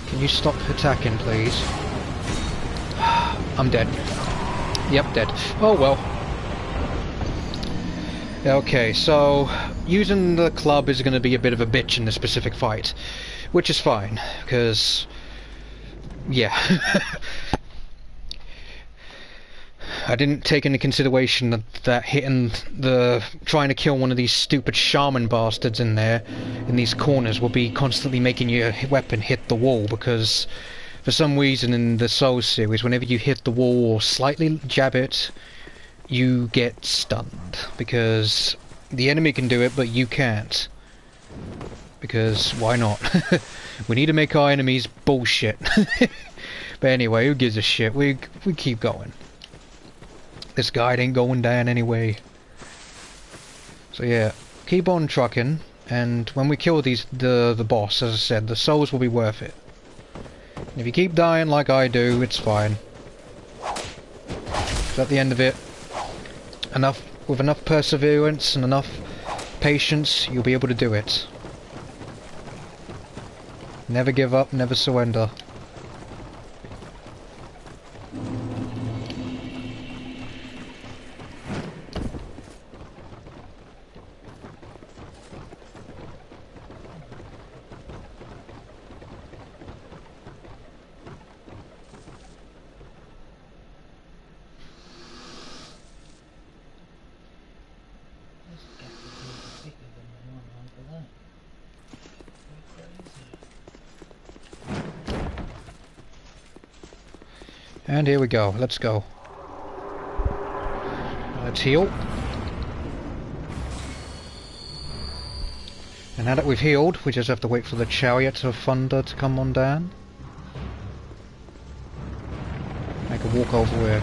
A: Can you stop attacking, please? I'm dead. Yep, dead. Oh well. Okay, so using the club is going to be a bit of a bitch in this specific fight, which is fine, because yeah. I didn't take into consideration that hitting trying to kill one of these stupid shaman bastards in there, in these corners, will be constantly making your weapon hit the wall, because for some reason in the Souls series, whenever you hit the wall or slightly jab it, you get stunned, because the enemy can do it, but you can't. Because why not? We need to make our enemies bullshit. But anyway, who gives a shit? We keep going. This guide ain't going down anyway. So yeah, keep on trucking, and when we kill the boss, as I said, the souls will be worth it. And if you keep dying like I do, it's fine. 'Cause at the end of it, with enough perseverance and enough patience, you'll be able to do it. Never give up, never surrender. And here we go, let's go. Let's heal. And now that we've healed, we just have to wait for the chariot of thunder to come on down. I can walk over here.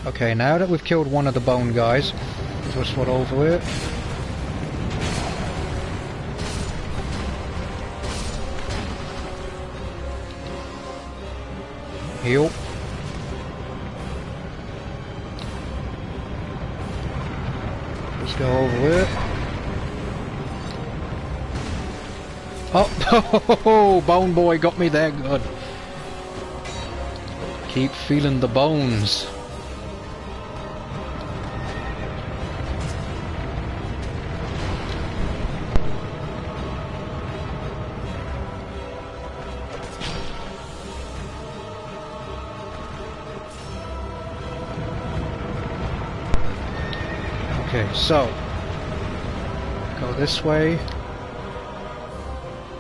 A: Okay, now that we've killed one of the bone guys, just swat over it. Heal. Let's go over it. Oh, Bone Boy got me there good. Keep feeling the bones. Okay, so go this way.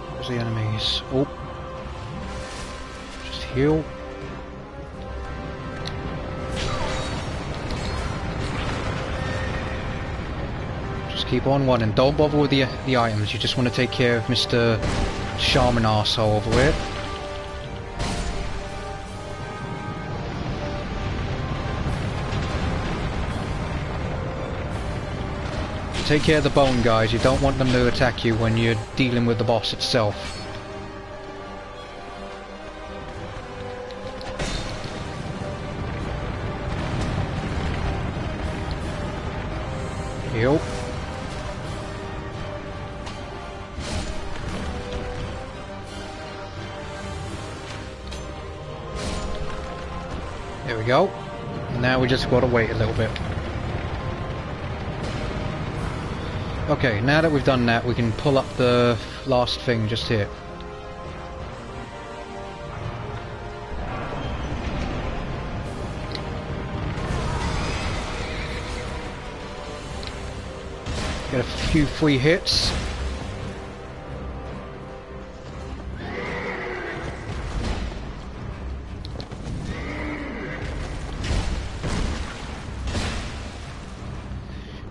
A: Where's the enemies? Oh, just heal. Just keep on running. Don't bother with the items. You just want to take care of Mr. Shaman arsehole over here. Take care of the bone guys, you don't want them to attack you when you're dealing with the boss itself. Heal. There we go. Now we just gotta wait a little bit. Okay, now that we've done that, we can pull up the last thing just here. Get a few free hits.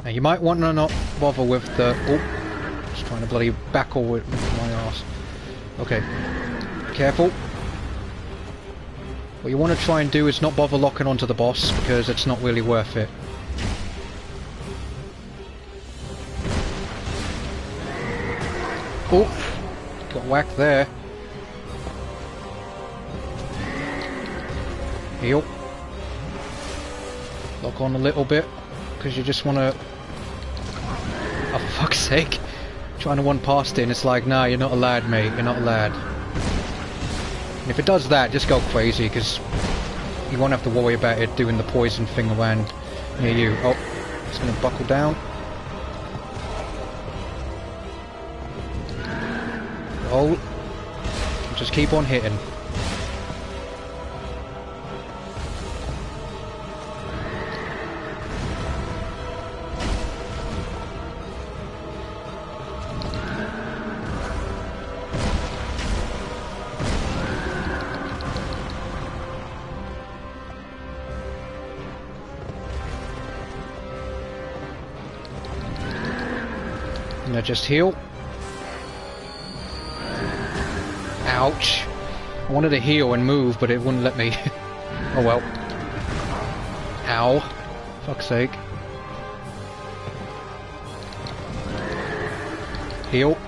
A: Now you might want to not bother with the... Oh, just trying to bloody backle with my ass. Okay, careful. What you want to try and do is not bother locking onto the boss, because it's not really worth it. Oh, got whacked there. Heal. Lock on a little bit, because you just want to... Oh, for fuck's sake. Trying to one past it and it's like, nah, you're not allowed, mate. You're not allowed. And if it does that, just go crazy, because you won't have to worry about it doing the poison thing around near you. Oh, it's going to buckle down. Oh, just keep on hitting. And now just heal. Ouch. I wanted to heal and move, but it wouldn't let me. Oh well. Ow. Fuck's sake. Heal.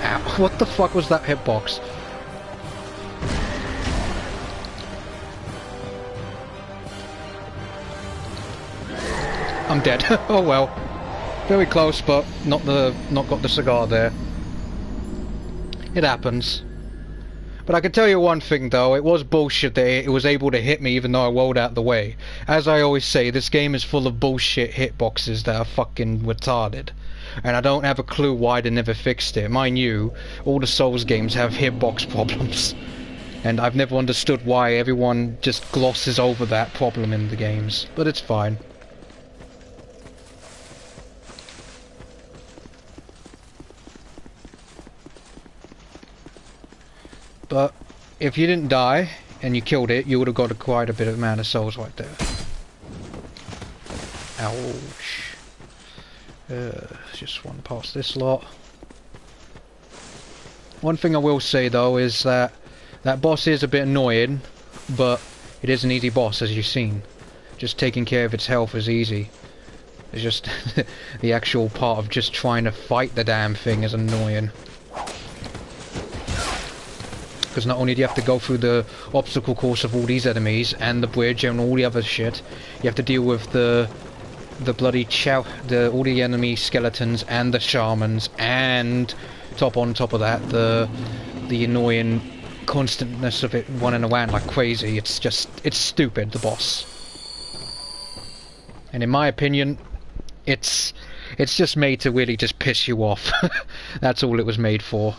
A: Ow. What the fuck was that hitbox? I'm dead. Oh well. Very close, but not got the cigar there. It happens. But I can tell you one thing though, it was bullshit that it was able to hit me even though I rolled out the way. As I always say, this game is full of bullshit hitboxes that are fucking retarded. And I don't have a clue why they never fixed it. Mind you, all the Souls games have hitbox problems. And I've never understood why everyone just glosses over that problem in the games. But it's fine. But if you didn't die and you killed it, you would have got quite a bit of amount of souls right there. Ouch. Just one past this lot. One thing I will say though is that that boss is a bit annoying, but it is an easy boss as you've seen. Just taking care of its health is easy. It's just the actual part of just trying to fight the damn thing is annoying. Because not only do you have to go through the obstacle course of all these enemies and the bridge and all the other shit, you have to deal with the bloody all the enemy skeletons and the shamans, and on top of that the annoying constantness of it running around like crazy. It's stupid, the boss. And in my opinion, it's just made to really just piss you off. That's all it was made for.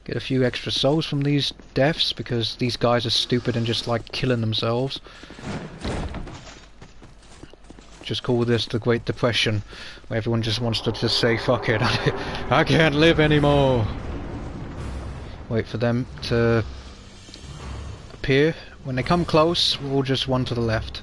A: Get a few extra souls from these deaths, because these guys are stupid and just like killing themselves. Just call this the Great Depression, where everyone just wants to just say, fuck it, I can't live anymore. Wait for them to appear. When they come close, we'll just run to the left.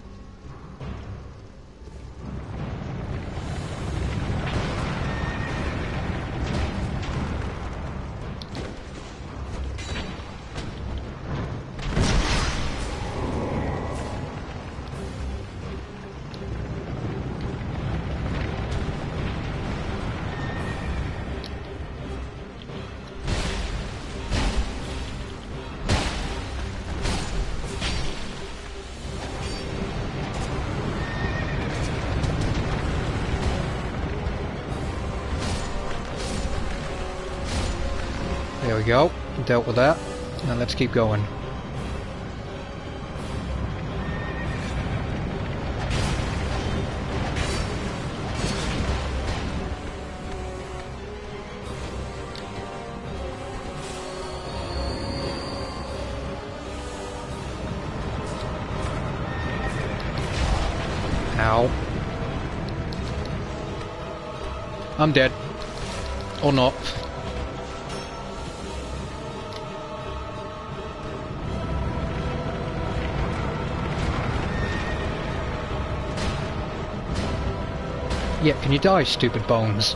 A: we go. Dealt with that. Now let's keep going. Ow. I'm dead. Or not. Yeah, can you die, stupid bones?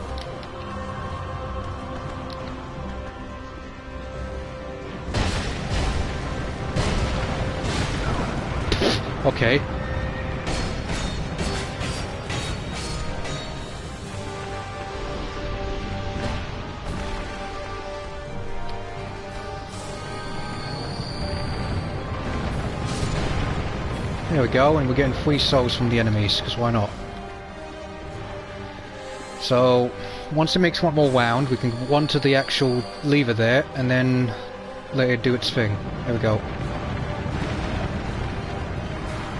A: Okay. There we go, and we're getting 3 souls from the enemies, because why not? So, once it makes one more round, we can go on to the actual lever there, and then let it do its thing. There we go.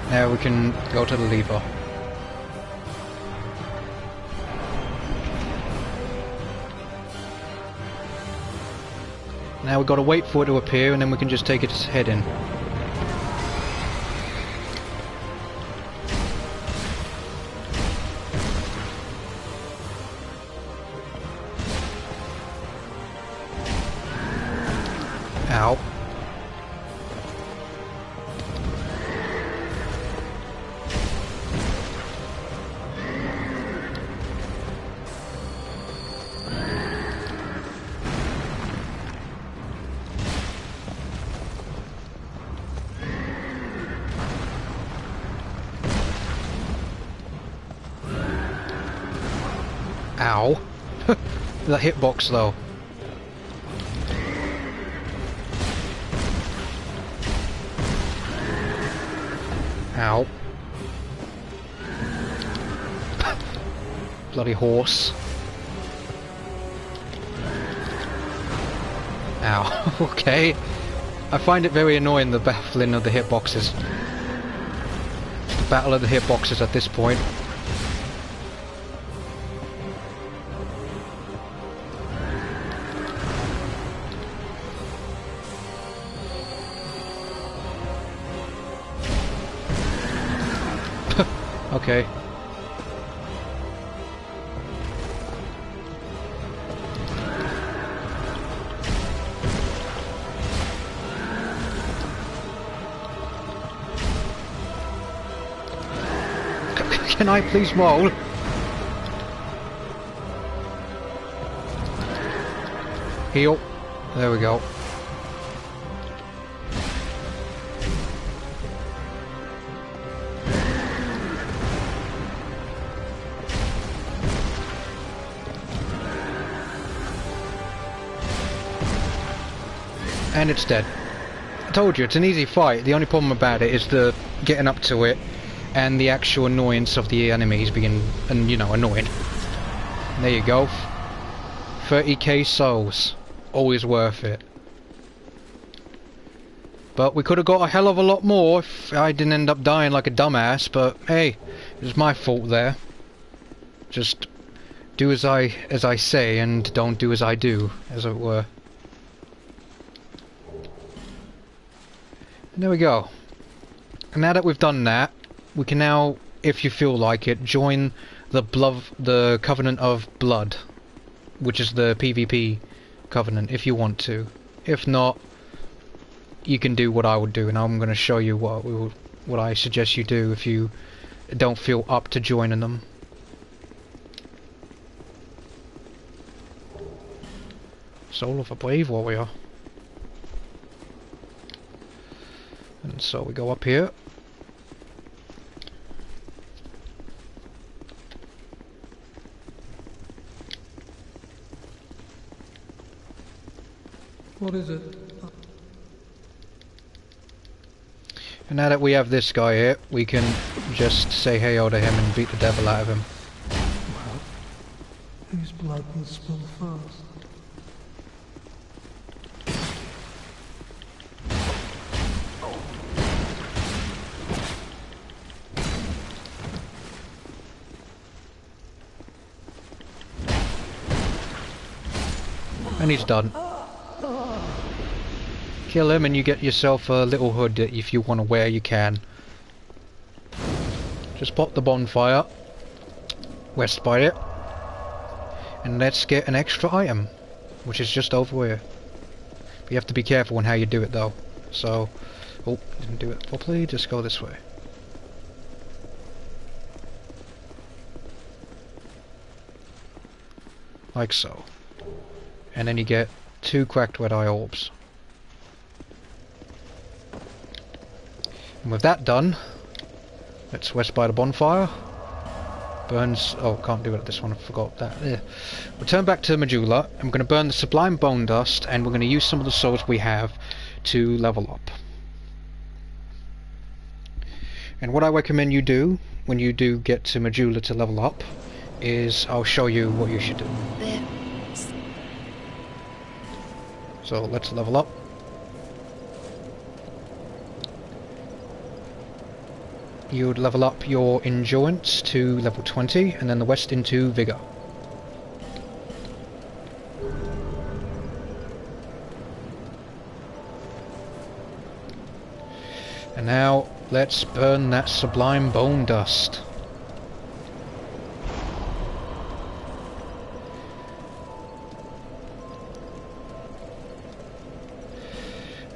A: Now we can go to the lever. Now we've got to wait for it to appear, and then we can just take its head in. Ow. Ow. That hitbox though. Ow. Bloody horse. Ow. Okay. I find it very annoying, the battling of the hitboxes. The battle of the hitboxes at this point. Okay. Can I please roll? Heal. There we go. And it's dead. I told you, it's an easy fight. The only problem about it is the getting up to it and the actual annoyance of the enemies being, and you know, annoying. There you go. 30k souls. Always worth it. But we could have got a hell of a lot more if I didn't end up dying like a dumbass, but hey, it was my fault there. Just do as I say and don't do as I do, as it were. And there we go. And now that we've done that, we can now, if you feel like it, join the Covenant of Blood, which is the PvP covenant, if you want to. If not, you can do what I would do, and I'm going to show you what I suggest you do if you don't feel up to joining them. Soul of a Brave Warrior. And so we go up here.
G: What is it?
A: And now that we have this guy here, we can just say hey-o to him and beat the devil out of him.
G: Well, whose blood will spill first?
A: And he's done. Kill him and you get yourself a little hood that if you want to wear you can. Just pop the bonfire. West by it. And let's get an extra item. Which is just over here. But you have to be careful on how you do it though. So... oh, didn't do it properly. Just go this way. Like so. And then you get 2 cracked red eye orbs. And with that done, let's west by the bonfire. Burns... oh, can't do it at this one, I forgot that. Yeah. Return back to Medulla, and we're going to burn the Sublime Bone Dust, and we're going to use some of the souls we have to level up. And what I recommend you do, when you do get to Medulla to level up, is I'll show you what you should do.
D: There.
A: So let's level up. You would level up your endurance to level 20 and then the rest into vigor. And now let's burn that Sublime Bone Dust.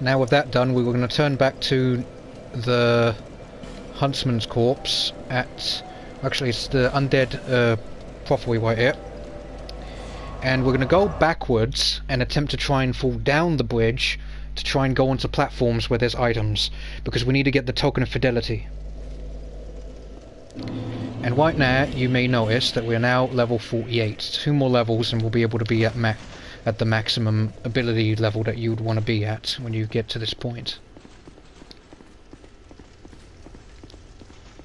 A: Now with that done, we were going to turn back to the Huntsman's corpse at... actually it's the undead Prophery right here. And we're going to go backwards and attempt to try and fall down the bridge to try and go onto platforms where there's items, because we need to get the Token of Fidelity. And right now you may notice that we're now level 48. 2 more levels and we'll be able to be at the maximum ability level that you would want to be at when you get to this point.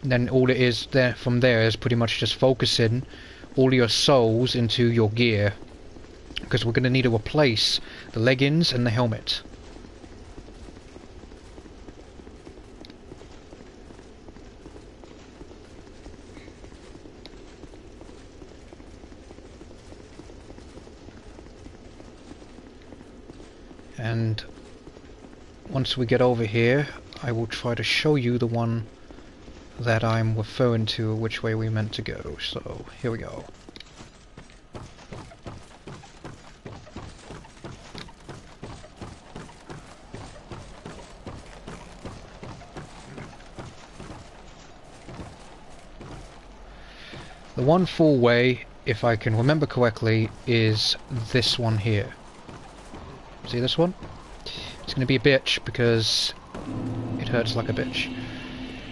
A: And then all it is there from there is pretty much just focusing all your souls into your gear, because we're going to need to replace the leggings and the helmet. And once we get over here, I will try to show you the one that I'm referring to, which way we meant to go. So here we go. The one full way, if I can remember correctly, is this one here. See this one? It's going to be a bitch because it hurts like a bitch.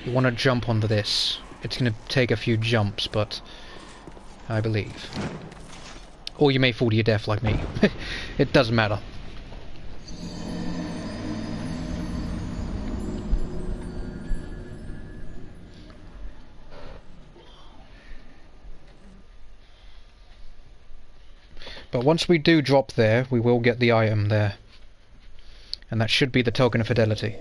A: You want to jump onto this. It's going to take a few jumps, but I believe. Or you may fall to your death like me. It doesn't matter. But once we do drop there, we will get the item there. And that should be the Token of Fidelity.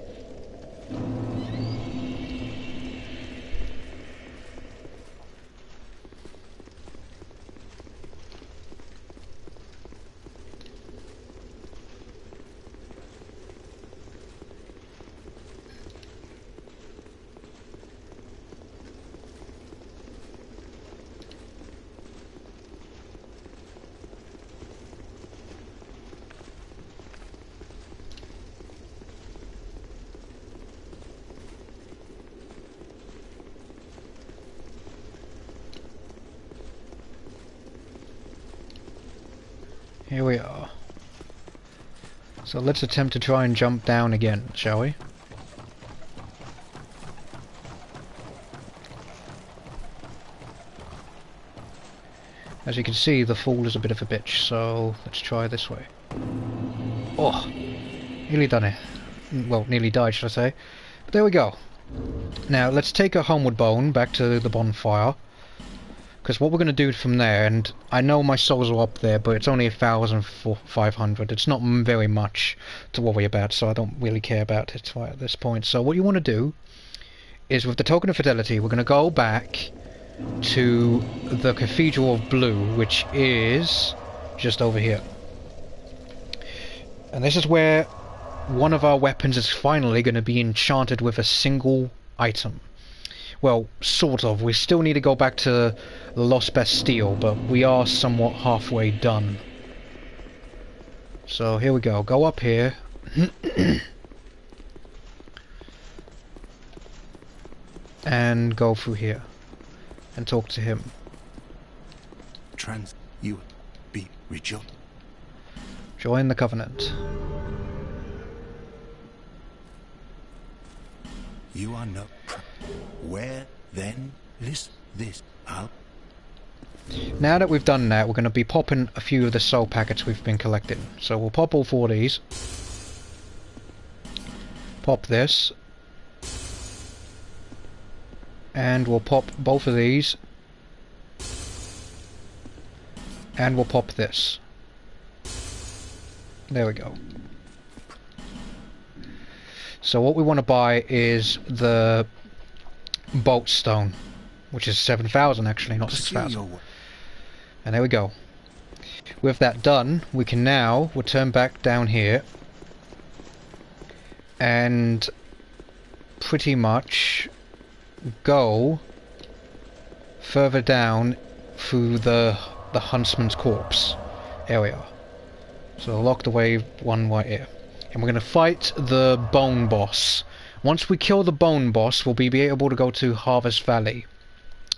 A: Here we are. So let's attempt to try and jump down again, shall we? As you can see, the fall is a bit of a bitch, so let's try this way. Oh! Nearly done it. Well, nearly died, should I say. But there we go. Now, let's take a homeward bone back to the bonfire. Because what we're going to do from there, and I know my souls are up there, but it's only 1,500. It's not very much to worry about, so I don't really care about it right at this point. So what you want to do is, with the Token of Fidelity, we're going to go back to the Cathedral of Blue, which is just over here. And this is where one of our weapons is finally going to be enchanted with a single item. Well, sort of. We still need to go back to the Lost Bastille, but we are somewhat halfway done. So here we go. Go up here. And go through here. And talk to him.
B: You be rejoiced.
A: Join the Covenant.
B: You are not where then this I'll
A: Now that we've done that, we're going to be popping a few of the soul packets we've been collecting. So we'll pop all 4 of these. Pop this. And we'll pop both of these. And we'll pop this. There we go. So what we want to buy is the bolt stone, which is 7,000 actually, not 6,000. And there we go. With that done, we can now return back down here and pretty much go further down through the huntsman's corpse area. So locked away one right here. And we're going to fight the bone boss. Once we kill the bone boss, we'll be able to go to Harvest Valley.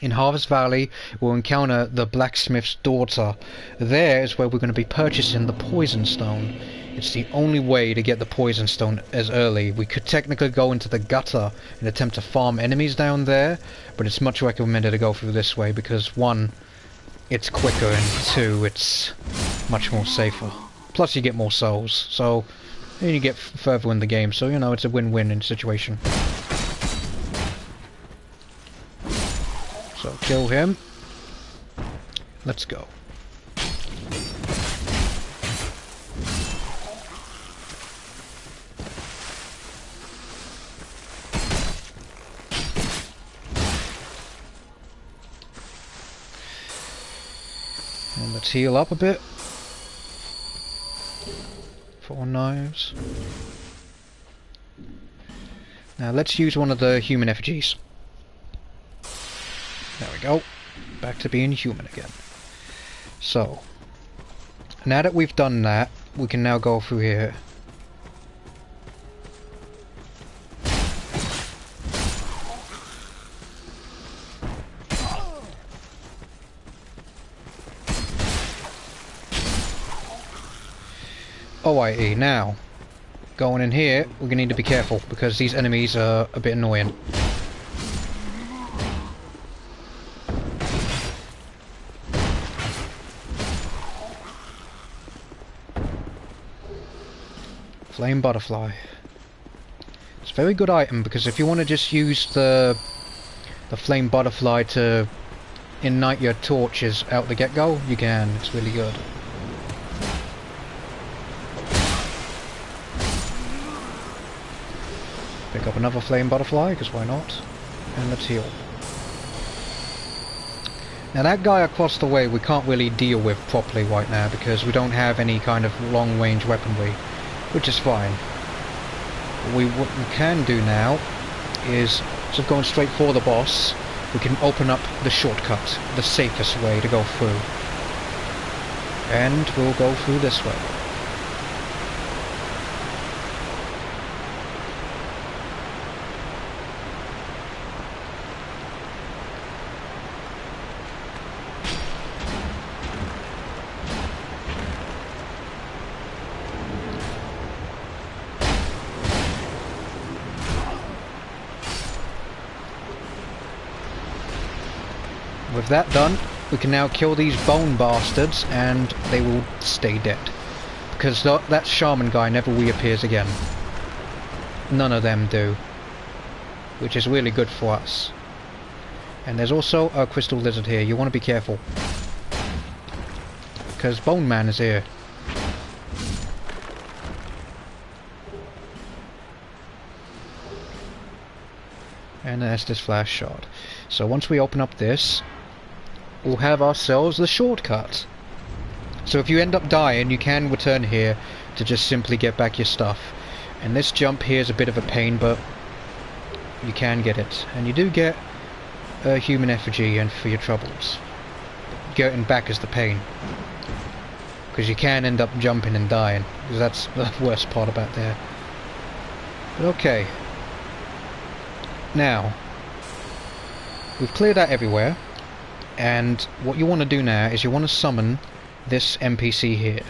A: In Harvest Valley, we'll encounter the blacksmith's daughter. There is where we're going to be purchasing the poison stone. It's the only way to get the poison stone as early. We could technically go into the gutter and attempt to farm enemies down there, but it's much recommended to go through this way because 1, it's quicker, and 2, it's much more safer. Plus you get more souls, so and you get further in the game, so you know it's a win-win in situation. So kill him. Let's go. And let's heal up a bit. 4 knives. Now let's use one of the human effigies. There we go. Back to being human again. So, now that we've done that, we can now go through here. Alrighty, now, going in here, we're gonna need to be careful because these enemies are a bit annoying. Flame butterfly. It's a very good item because if you want to just use the flame butterfly to ignite your torches out the get-go, you can. It's really good. Pick up another flame butterfly, because why not? And let's heal. Now that guy across the way we can't really deal with properly right now because we don't have any kind of long-range weaponry, which is fine. What we can do now is, instead of going straight for the boss, we can open up the shortcut, the safest way to go through. And we'll go through this way. With that done, we can now kill these bone bastards and they will stay dead. Because that shaman guy never reappears again. None of them do. Which is really good for us. And there's also a crystal lizard here, you want to be careful. Because Bone Man is here. And there's this flash shot. So once we open up this, we'll have ourselves the shortcut. So if you end up dying, you can return here to just simply get back your stuff. And this jump here is a bit of a pain, but you can get it. And you do get a human effigy and for your troubles. Getting back is the pain. Because you can end up jumping and dying. Because that's the worst part about there. But okay. Now, we've cleared out everywhere. And what you want to do now is you want to summon this NPC here.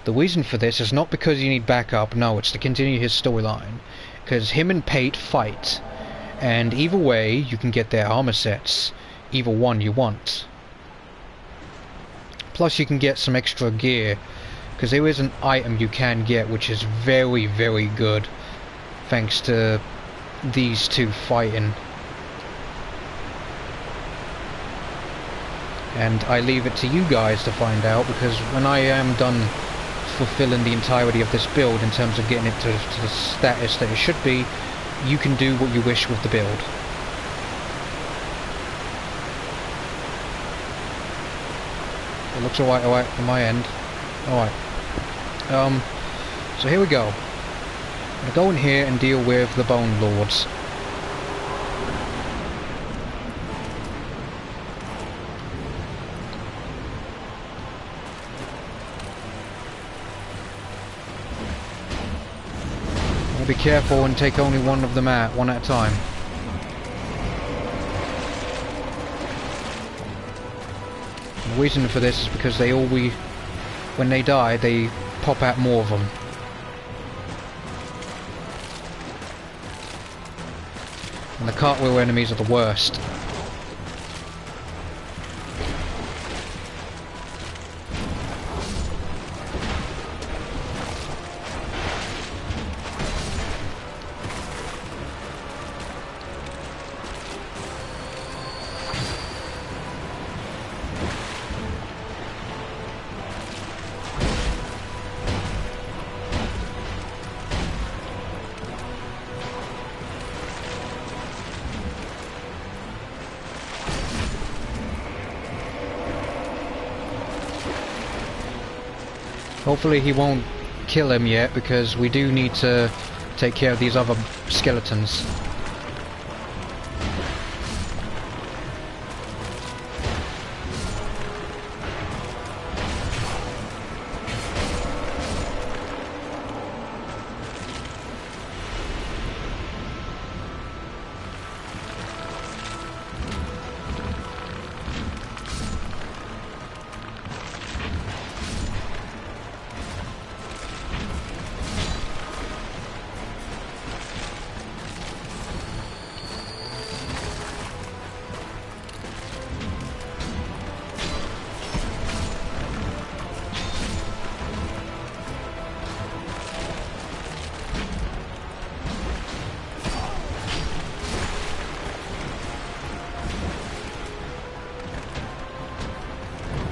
A: The reason for this is not because you need backup, no, it's to continue his storyline. Because him and Pate fight. And either way, you can get their armor sets. Either one you want. Plus you can get some extra gear. Because there is an item you can get which is very, very good. Thanks to these two fighting. And I leave it to you guys to find out, because when I am done fulfilling the entirety of this build in terms of getting it to the status that it should be, you can do what you wish with the build. It looks alright on my end. Alright. So here we go. I'm going to go in here and deal with the Bone Lords. Be careful and take only one of them out, one at a time. And the reason for this is because they when they die, they pop out more of them. And the cartwheel enemies are the worst. Hopefully he won't kill him yet, because we do need to take care of these other skeletons.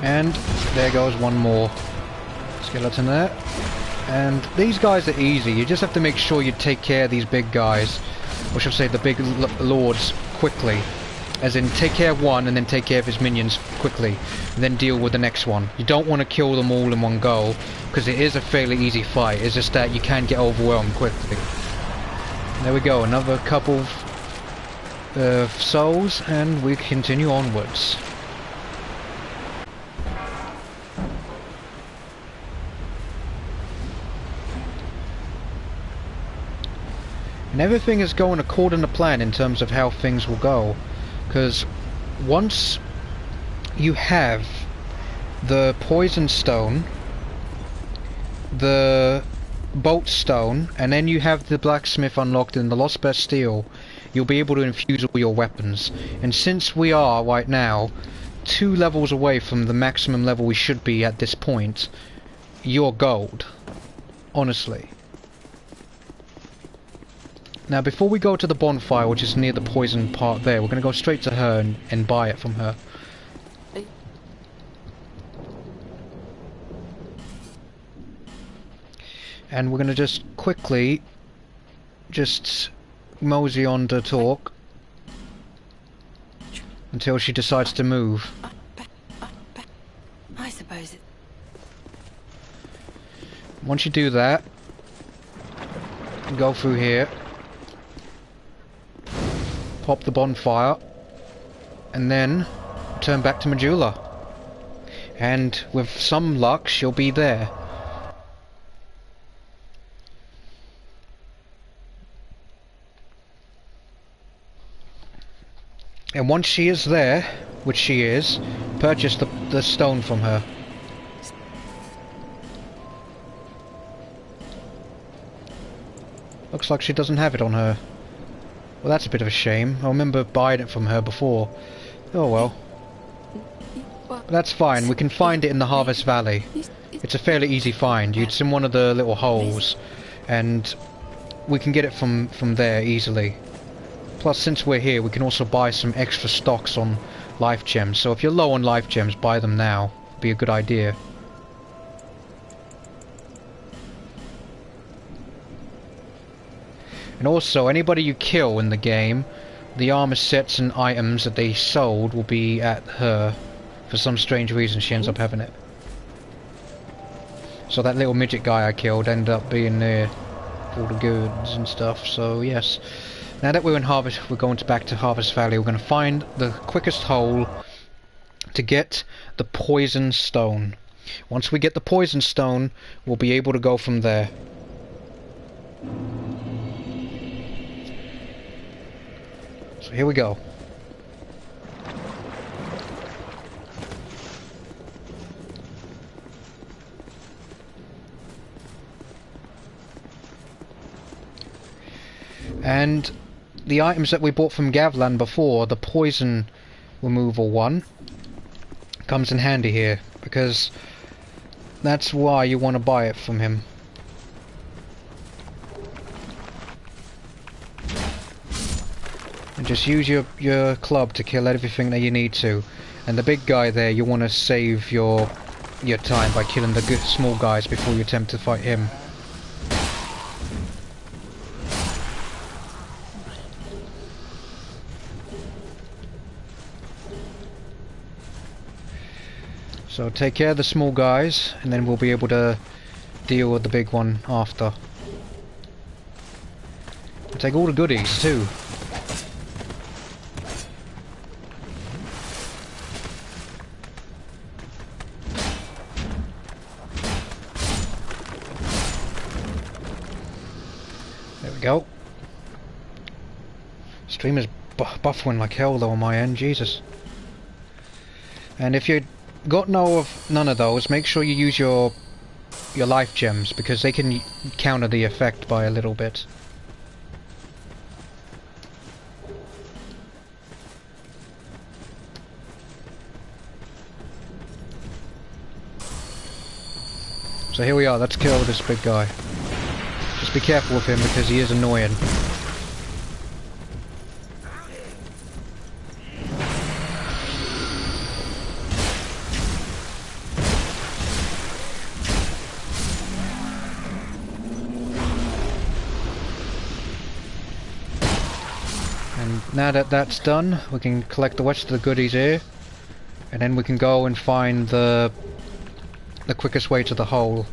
A: And there goes one more skeleton there. And these guys are easy. You just have to make sure you take care of these big guys, or should I say the big lords, quickly. As in, take care of one and then take care of his minions quickly, and then deal with the next one. You don't want to kill them all in one go, because it is a fairly easy fight. It's just that you can get overwhelmed quickly. There we go, another couple of souls, and we continue onwards. And everything is going according to plan in terms of how things will go. Because once you have the poison stone, the bolt stone, and then you have the blacksmith unlocked in the Lost Bastille, you'll be able to infuse all your weapons. And since we are, right now, 2 levels away from the maximum level we should be at this point, you're gold. Honestly. Now before we go to the bonfire, which is near the poison part there, we're going to go straight to her and buy it from her. And we're going to just quickly just mosey on to talk until she decides to move.
D: I suppose it...
A: Once you do that, go through here, pop the bonfire, and then turn back to Majula. And with some luck, she'll be there. And once she is there, which she is, purchase the stone from her. Looks like she doesn't have it on her. Well, that's a bit of a shame. I remember buying it from her before. Oh well. But that's fine. We can find it in the Harvest Valley. It's a fairly easy find. It's in one of the little holes, and we can get it from there easily. Plus, since we're here, we can also buy some extra stocks on life gems. So if you're low on life gems, buy them now. Be a good idea. And also, anybody you kill in the game, the armor sets and items that they sold will be at her. For some strange reason, she ends up having it. So that little midget guy I killed ended up being there for all the goods and stuff. So yes, now that we're in Harvest, we're going back to Harvest Valley. We're going to find the quickest hole to get the poison stone. Once we get the poison stone, we'll be able to go from there. So here we go. And the items that we bought from Gavlan before, the poison removal one, comes in handy here, because that's why you want to buy it from him. And just use your club to kill everything that you need to. And the big guy there, you want to save your time by killing the good small guys before you attempt to fight him. So take care of the small guys, and then we'll be able to deal with the big one after. And take all the goodies too. There we go. Stream is buffering like hell though on my end, Jesus. And if you got none of those, make sure you use your life gems, because they can counter the effect by a little bit. So here we are, let's kill this big guy. Just be careful with him because he is annoying. Now that that's done, we can collect the rest of the goodies here, and then we can go and find the quickest way to the hole.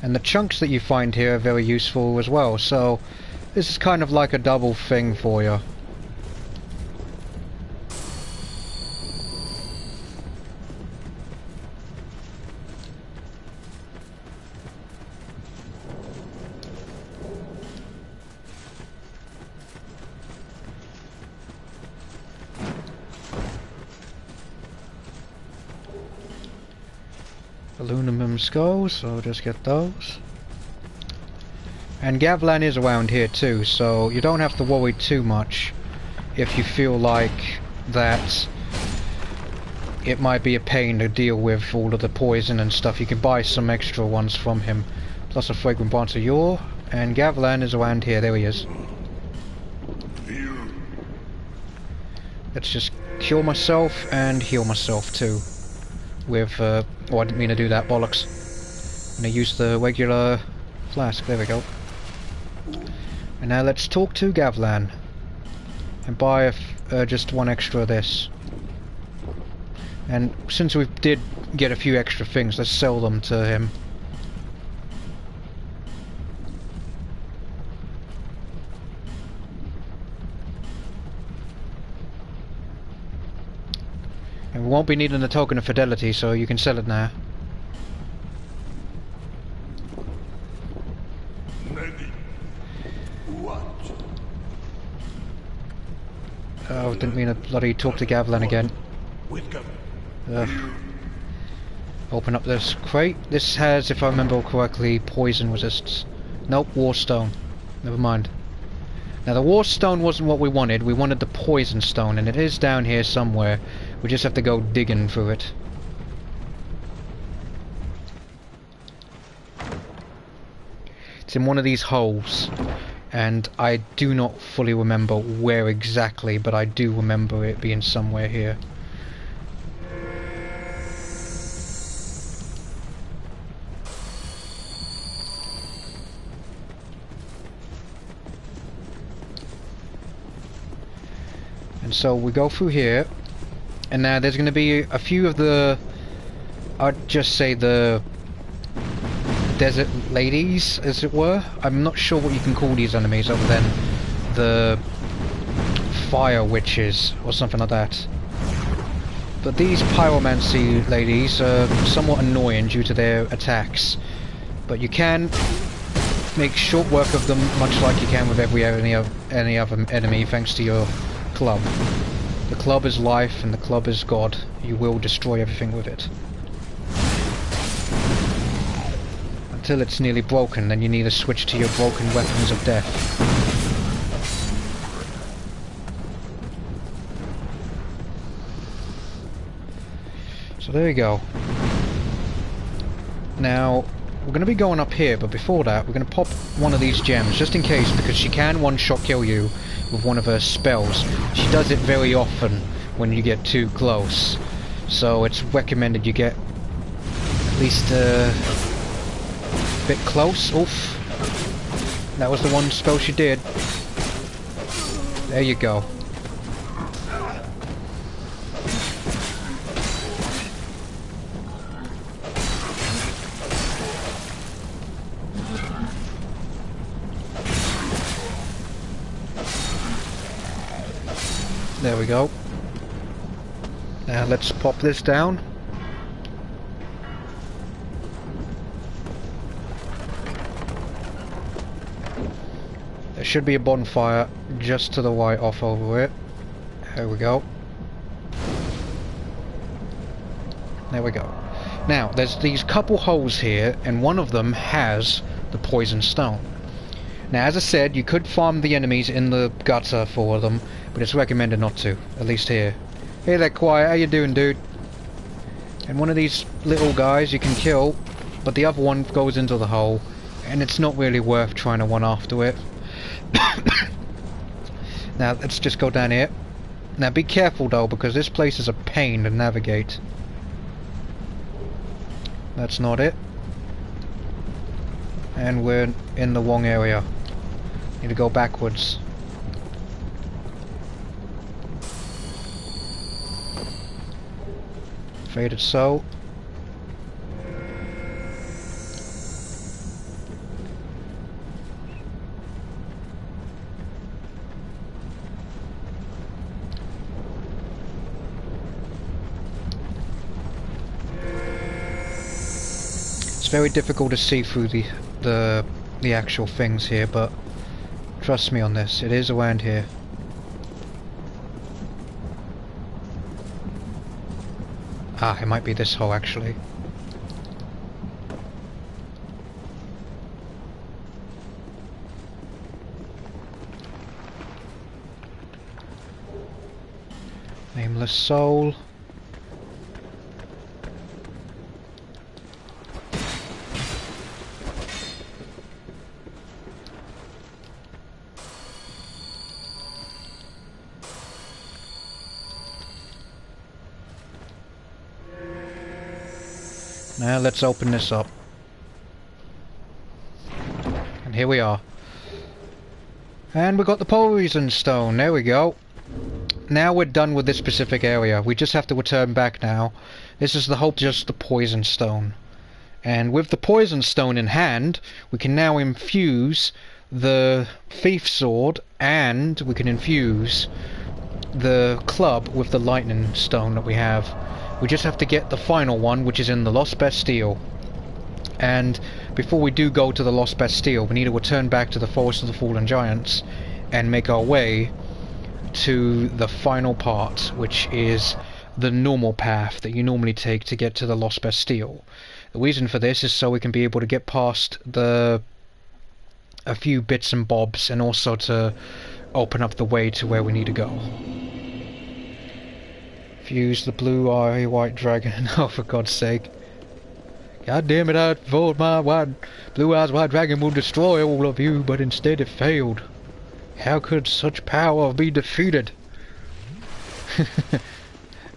A: And the chunks that you find here are very useful as well, so this is kind of like a double thing for you. Aluminum skulls, so just get those. And Gavlan is around here too, so you don't have to worry too much if you feel like that it might be a pain to deal with all of the poison and stuff. You can buy some extra ones from him, plus a fragrant branch of yore. And Gavlan is around here, there he is. Let's just cure myself and heal myself too. With, oh, I didn't mean to do that, bollocks. I'm gonna use the regular flask, there we go. And now let's talk to Gavlan. And buy just one extra of this. And since we did get a few extra things, let's sell them to him. And we won't be needing a token of fidelity, so you can sell it now.
C: Ready. What?
A: Oh, didn't mean to bloody talk to Gavlan again. Ugh. Open up this crate. This has, if I remember correctly, poison resists. Nope, war stone. Never mind. Now the war stone wasn't what we wanted. We wanted the poison stone, and it is down here somewhere. We just have to go digging through it. It's in one of these holes, and I do not fully remember where exactly, but I do remember it being somewhere here. And so we go through here, and now there's going to be a few of the, I'd just say the desert ladies, as it were. I'm not sure what you can call these enemies other than the fire witches or something like that. But these pyromancy ladies are somewhat annoying due to their attacks, but you can make short work of them, much like you can with any other enemy, thanks to your club. The club is life and the club is God. You will destroy everything with it. Until it's nearly broken, then you need to switch to your broken weapons of death. So there you go. Now, we're going to be going up here, but before that, we're going to pop one of these gems, just in case, because she can one-shot kill you with one of her spells. She does it very often when you get too close. So it's recommended you get at least a bit close. Oof. That was the one spell she did. There you go. There we go. Now let's pop this down. There should be a bonfire just to the right off over it. There we go. There we go. Now, there's these couple holes here, and one of them has the poison stone. Now, as I said, you could farm the enemies in the gutter for them, but it's recommended not to, at least here. Hey there, Quiet, how you doing, dude? And one of these little guys you can kill, but the other one goes into the hole, and it's not really worth trying to one after it. Now, let's just go down here. Now, be careful though, because this place is a pain to navigate. That's not it. And we're in the wrong area. Need to go backwards. Faded soul. It's very difficult to see through the actual things here, but trust me on this, it is around here. Ah, it might be this hole actually. Nameless soul. Now let's open this up. And here we are. And we got the poison stone. There we go. Now we're done with this specific area. We just have to return back now. This is the hope, just the poison stone. And with the poison stone in hand, we can now infuse the thief sword, and we can infuse the club with the lightning stone that we have. We just have to get the final one, which is in the Lost Bastille. And before we do go to the Lost Bastille, we need to return back to the Forest of the Fallen Giants and make our way to the final part, which is the normal path that you normally take to get to the Lost Bastille. The reason for this is so we can be able to get past a few bits and bobs, and also to open up the way to where we need to go. Fuse the blue eye white dragon. Oh, for God's sake. God damn it, I thought my blue eyes white dragon will destroy all of you, but instead it failed. How could such power be defeated?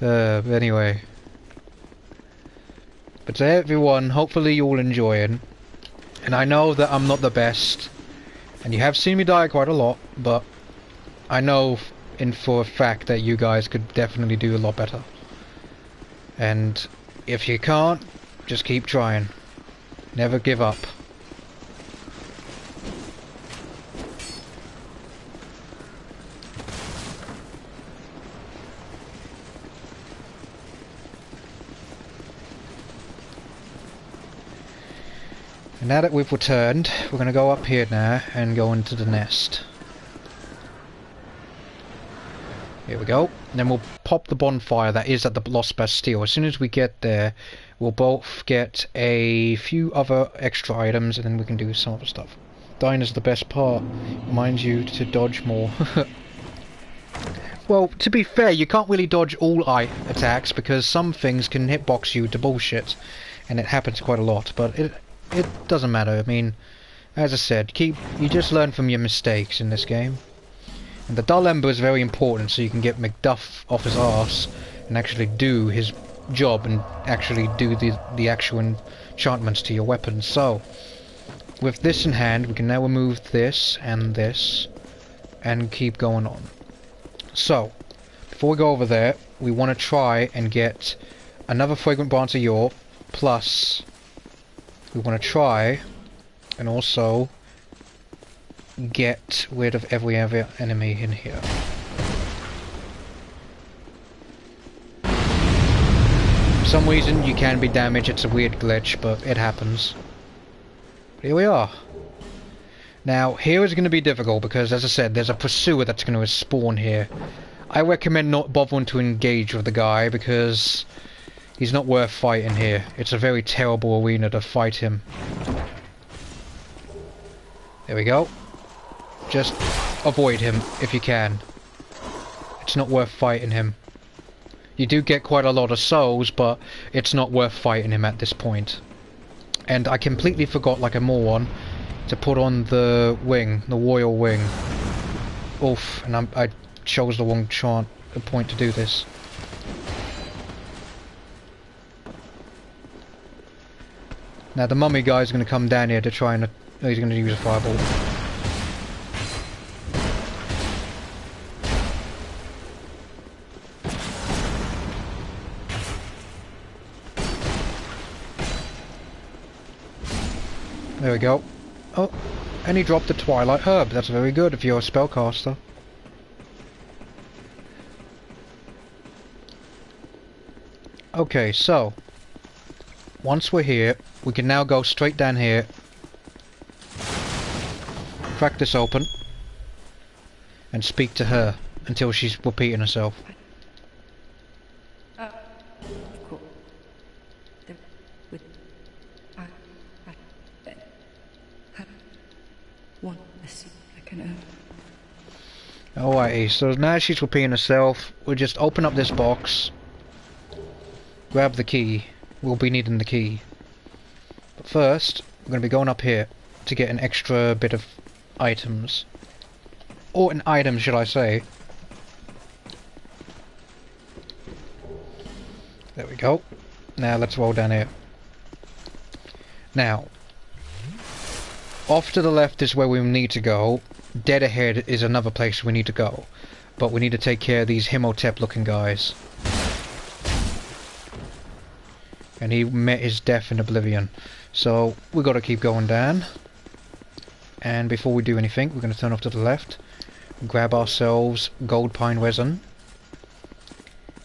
A: Anyway. But to everyone, hopefully you're all enjoying. And I know that I'm not the best. And you have seen me die quite a lot, but I know for a fact that you guys could definitely do a lot better. And if you can't, just keep trying. Never give up. And now that we've returned, we're going to go up here now and go into the nest. Here we go. And then we'll pop the bonfire that is at the Lost Bastille. As soon as we get there, we'll both get a few other extra items, and then we can do some other stuff. Dying is the best part. Reminds you to dodge more. Well, to be fair, you can't really dodge all attacks, because some things can hitbox you to bullshit. And it happens quite a lot, but it doesn't matter. I mean, as I said, you just learn from your mistakes in this game. And the dull ember is very important, so you can get Macduff off his arse and actually do his job and actually do the actual enchantments to your weapons. So, with this in hand, we can now remove this and keep going on. So, before we go over there, we want to try and get another fragrant branch of yore, plus we want to try and also get rid of every other enemy in here. For some reason you can be damaged, it's a weird glitch, but it happens. But here we are. Now here is going to be difficult because, as I said, there's a pursuer that's going to spawn here. I recommend not bothering to engage with the guy because he's not worth fighting here. It's a very terrible arena to fight him. There we go. Just avoid him if you can. It's not worth fighting him. You do get quite a lot of souls, but it's not worth fighting him at this point. And I completely forgot, like a moron, to put on the wing, the royal wing. Oof, and I chose the wrong point to do this. Now the mummy guy's going to come down here to try and... he's going to use a fireball. There we go. Oh, and he dropped the Twilight Herb. That's very good if you're a spellcaster. Okay, so once we're here, we can now go straight down here, crack this open, and speak to her until she's repeating herself. Alrighty, so now she's repeating herself. We'll just open up this box, grab the key. We'll be needing the key. But first, we're going to be going up here to get an extra bit of items. Or an item, should I say. There we go. Now let's roll down here. Now, off to the left is where we need to go. Dead ahead is another place we need to go. But we need to take care of these Himotep looking guys. And he met his death in oblivion. So we got to keep going down. And before we do anything, we're going to turn off to the left. Grab ourselves gold pine resin.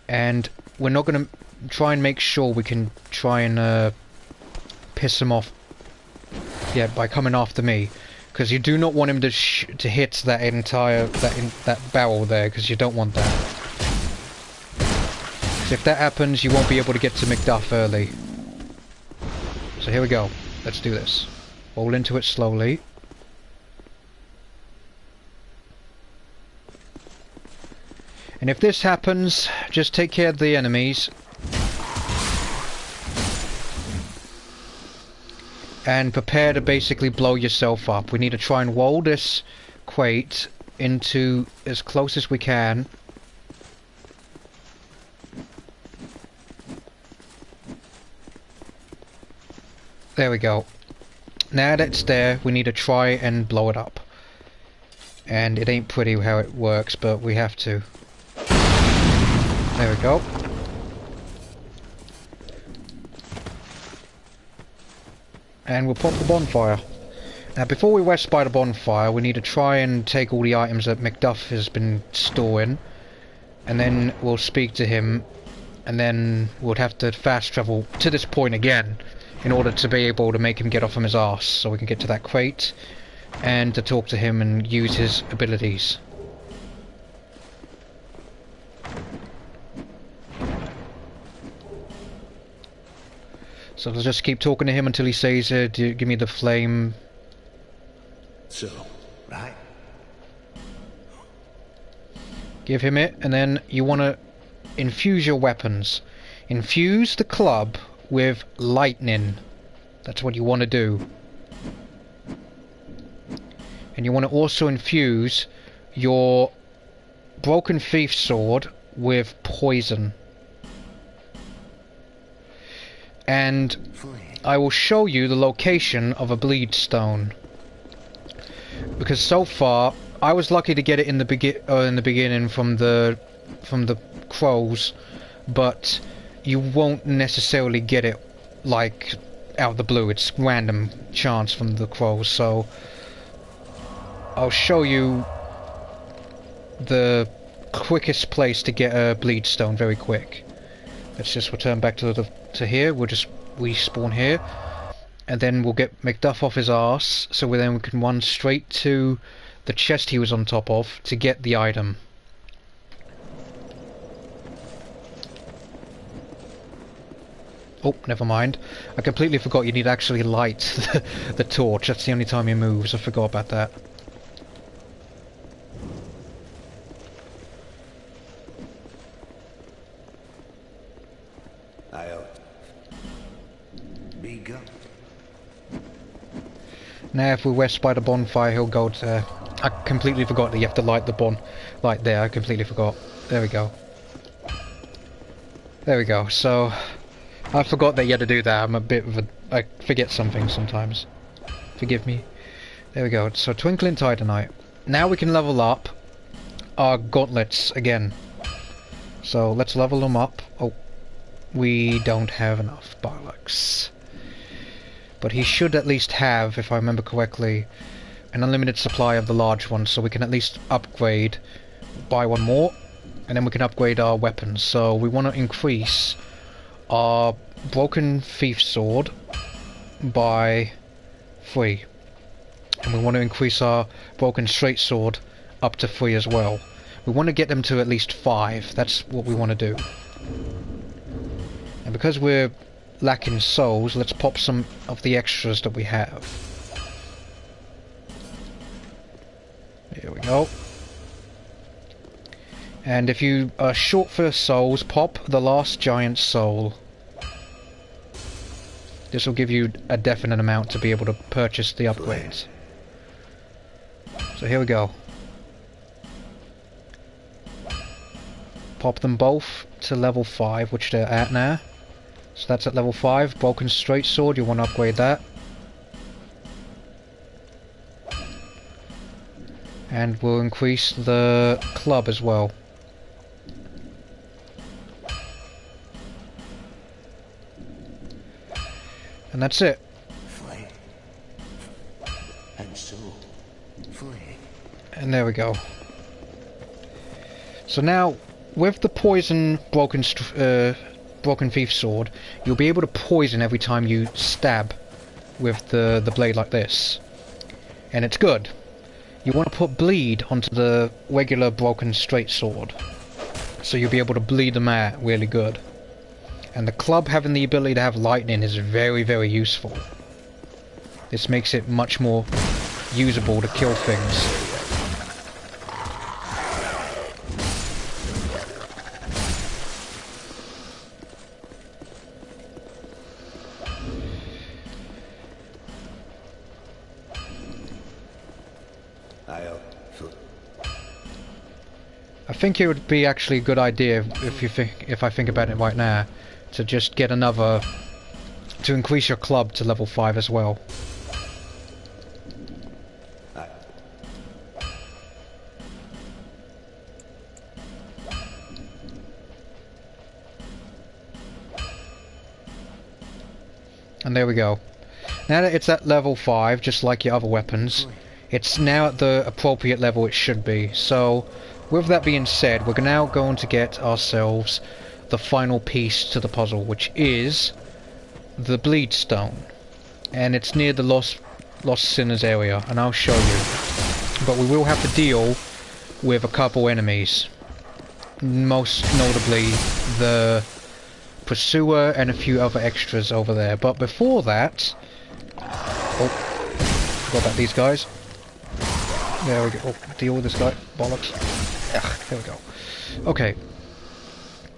A: And we're not going to try and make sure we can try and piss him off. Yeah, by coming after me. Because you do not want him to hit that entire that barrel there, because you don't want that. So if that happens, you won't be able to get to Macduff early. So here we go. Let's do this. Roll into it slowly. And if this happens, just take care of the enemies. And prepare to basically blow yourself up. We need to try and roll this crate into as close as we can. There we go. Now that it's there, we need to try and blow it up. And it ain't pretty how it works, but we have to. There we go. And we'll pop the bonfire. Now before we rest by the bonfire, we need to try and take all the items that Macduff has been storing. And then we'll speak to him. And then we'll have to fast travel to this point again. In order to be able to make him get off from his arse. So we can get to that crate. And to talk to him and use his abilities. So let's just keep talking to him until he says, give me the flame.
B: So, right?
A: Give him it, and then you want to infuse your weapons. Infuse the club with lightning. That's what you want to do. And you want to also infuse your broken thief sword with poison. And I will show you the location of a bleed stone. Because so far I was lucky to get it in the beginning from the crows, but you won't necessarily get it like out of the blue. It's random chance from the crows. So I'll show you the quickest place to get a bleed stone very quick. Let's just return back to here. We'll just respawn here, and then we'll get Macduff off his arse, so we can run straight to the chest he was on top of to get the item. Oh, never mind. I completely forgot you need to actually light the torch. That's the only time he moves. I forgot about that. Now if we rest by the bonfire, he'll go to... I completely forgot that you have to light the light there. I completely forgot. There we go. There we go. So I forgot that you had to do that. I'm a bit of a... I forget something sometimes. Forgive me. There we go. So Twinkling Titanite. Now we can level up our gauntlets again. So let's level them up. Oh, we don't have enough bollocks. But he should at least have, if I remember correctly, an unlimited supply of the large ones, so we can at least upgrade, buy one more, and then we can upgrade our weapons. So we want to increase our broken thief sword by 3. And we want to increase our broken straight sword up to 3 as well. We want to get them to at least 5. That's what we want to do. And because we're lacking souls, let's pop some of the extras that we have. Here we go. And if you are short for souls, pop the last giant soul. This will give you a definite amount to be able to purchase the upgrades. So here we go. Pop them both to level 5, which they're at now. So that's at level 5. Broken straight sword, you want to upgrade that. And we'll increase the club as well. And that's it.
B: Flame. And so, flame.
A: And there we go. So now, with the poison broken thief sword, you'll be able to poison every time you stab with the blade like this. And it's good. You want to put bleed onto the regular broken straight sword, so you'll be able to bleed them out really good. And the club having the ability to have lightning is very, very useful. This makes it much more usable to kill things. I think it would be actually a good idea if I think about it right now, to just get another, to increase your club to level 5 as well. And there we go. Now that it's at level 5, just like your other weapons, it's now at the appropriate level it should be. So, with that being said, we're now going to get ourselves the final piece to the puzzle, which is the bleed stone. And it's near the Lost Sinners area, and I'll show you. But we will have to deal with a couple enemies. Most notably, the Pursuer and a few other extras over there. But before that... Oh, forgot about these guys. There we go. Oh, deal with this guy. Bollocks. Ugh, there we go. Okay.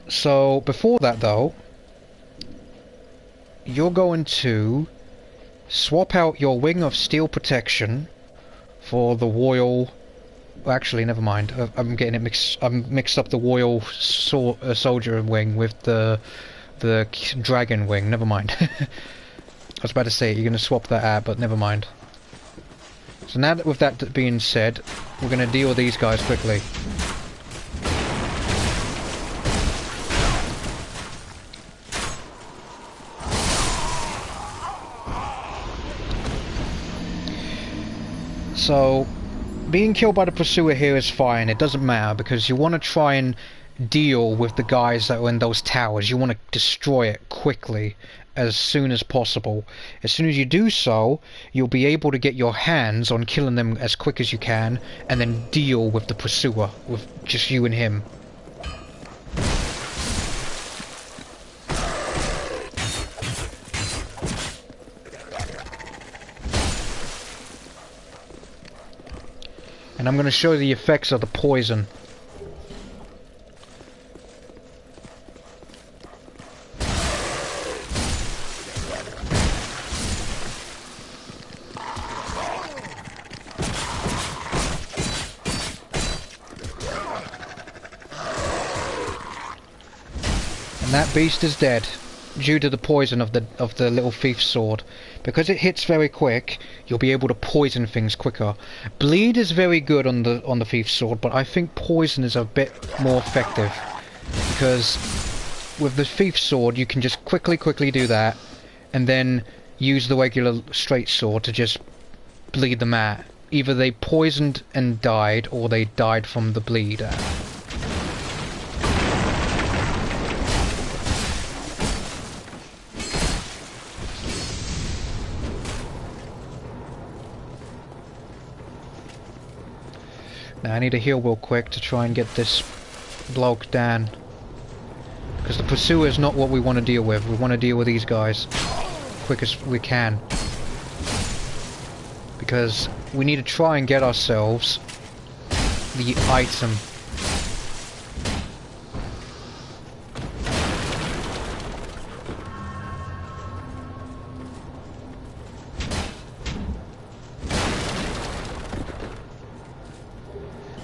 A: So, before that though, you're going to swap out your Wing of Steel Protection for the Royal... Well, actually, never mind. I'm getting it mixed. I'm mixed up the Royal Soldier Wing with the Dragon Wing. Never mind. I was about to say you're going to swap that out, but never mind. So now that with that being said, we're going to deal with these guys quickly. So, being killed by the Pursuer here is fine, it doesn't matter, because you want to try and deal with the guys that are in those towers. You want to destroy it quickly, as soon as possible. As soon as you do so, you'll be able to get your hands on killing them as quick as you can, and then deal with the Pursuer, with just you and him. And I'm going to show you the effects of the poison. And that beast is dead, due to the poison of the little thief's sword. Because it hits very quick, you'll be able to poison things quicker. Bleed is very good on the thief's sword, but I think poison is a bit more effective. Because with the thief's sword, you can just quickly do that, and then use the regular straight sword to just bleed them out. Either they poisoned and died, or they died from the bleed out. Now I need to heal real quick to try and get this bloke down. Because the Pursuer is not what we want to deal with. We want to deal with these guys quick as we can. Because we need to try and get ourselves the item.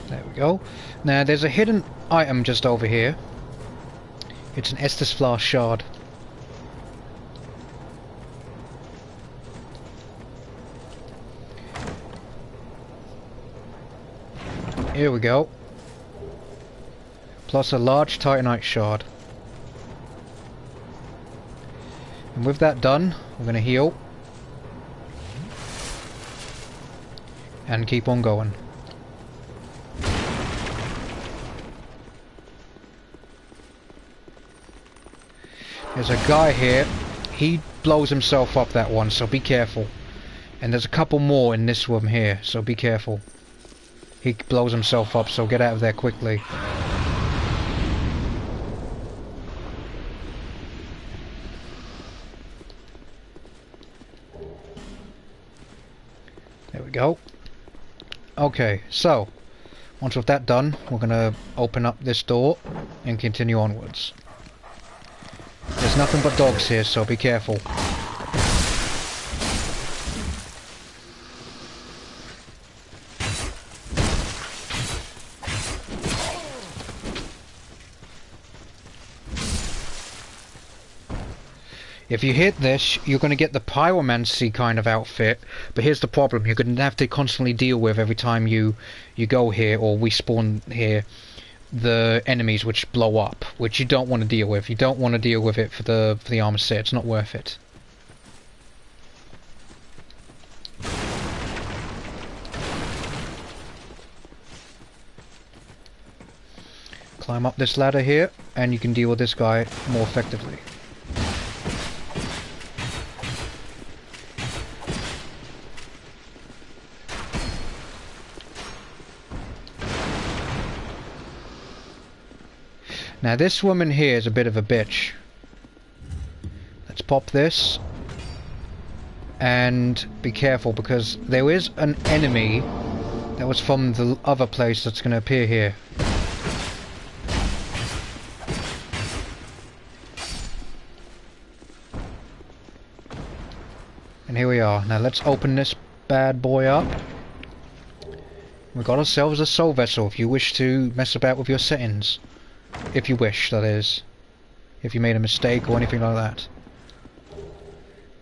A: There we go. Now there's a hidden item just over here. It's an Estus Flask shard. Here we go. Plus a large titanite shard. And with that done, we're going to heal. And keep on going. There's a guy here. He blows himself up, that one, so be careful. And there's a couple more in this room here, so be careful. He blows himself up, so get out of there quickly. There we go. Okay, so once with that done, we're gonna open up this door and continue onwards. There's nothing but dogs here, so be careful. If you hit this, you're going to get the pyromancy kind of outfit, but here's the problem: you're going to have to constantly deal with every time you go here or respawn here the enemies which blow up, which you don't want to deal with. You don't want to deal with it for the armor set. It's not worth it. Climb up this ladder here, and you can deal with this guy more effectively. Now this woman here is a bit of a bitch. Let's pop this. And be careful, because there is an enemy that was from the other place that's going to appear here. And here we are. Now let's open this bad boy up. We've got ourselves a soul vessel if you wish to mess about with your settings. If you wish, that is. If you made a mistake or anything like that.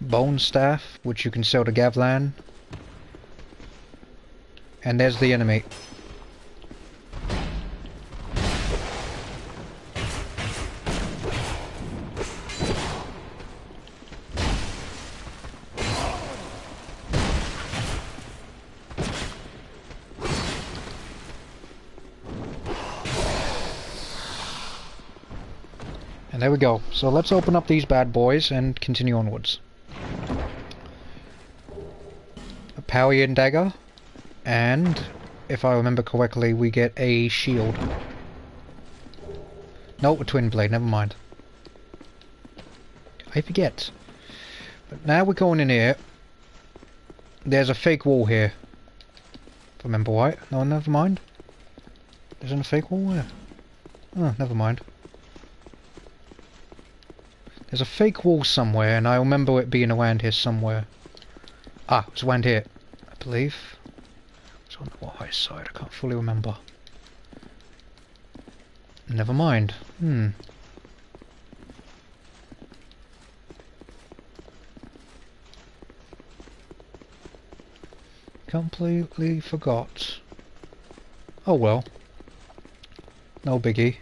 A: Bone staff, which you can sell to Gavlan. And there's the enemy. And there we go. So let's open up these bad boys and continue onwards. A Powian dagger. And, if I remember correctly, we get a shield. No, a twin blade, never mind. I forget. But now we're going in here. There's a fake wall here. If I remember right. No, never mind. There's a fake wall here. Oh, never mind. There's a fake wall somewhere, and I remember it being around here somewhere. Ah, it's around here, I believe. It's on the right side, I can't fully remember. Never mind. Completely forgot. Oh well. No biggie.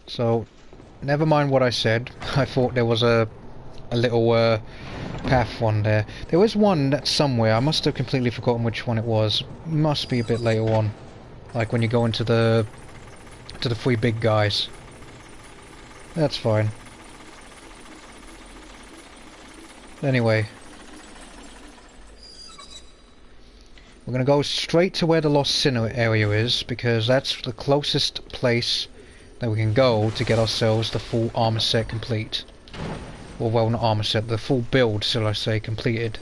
A: So, never mind what I said. I thought there was a little path one there. There was one that's somewhere. I must have completely forgotten which one it was. Must be a bit later on, like when you go into the three big guys. That's fine. Anyway, we're gonna go straight to where the Lost Sinner area is, because that's the closest place that we can go to get ourselves the full armor set complete. Or well, not armor set, the full build, shall I say, completed.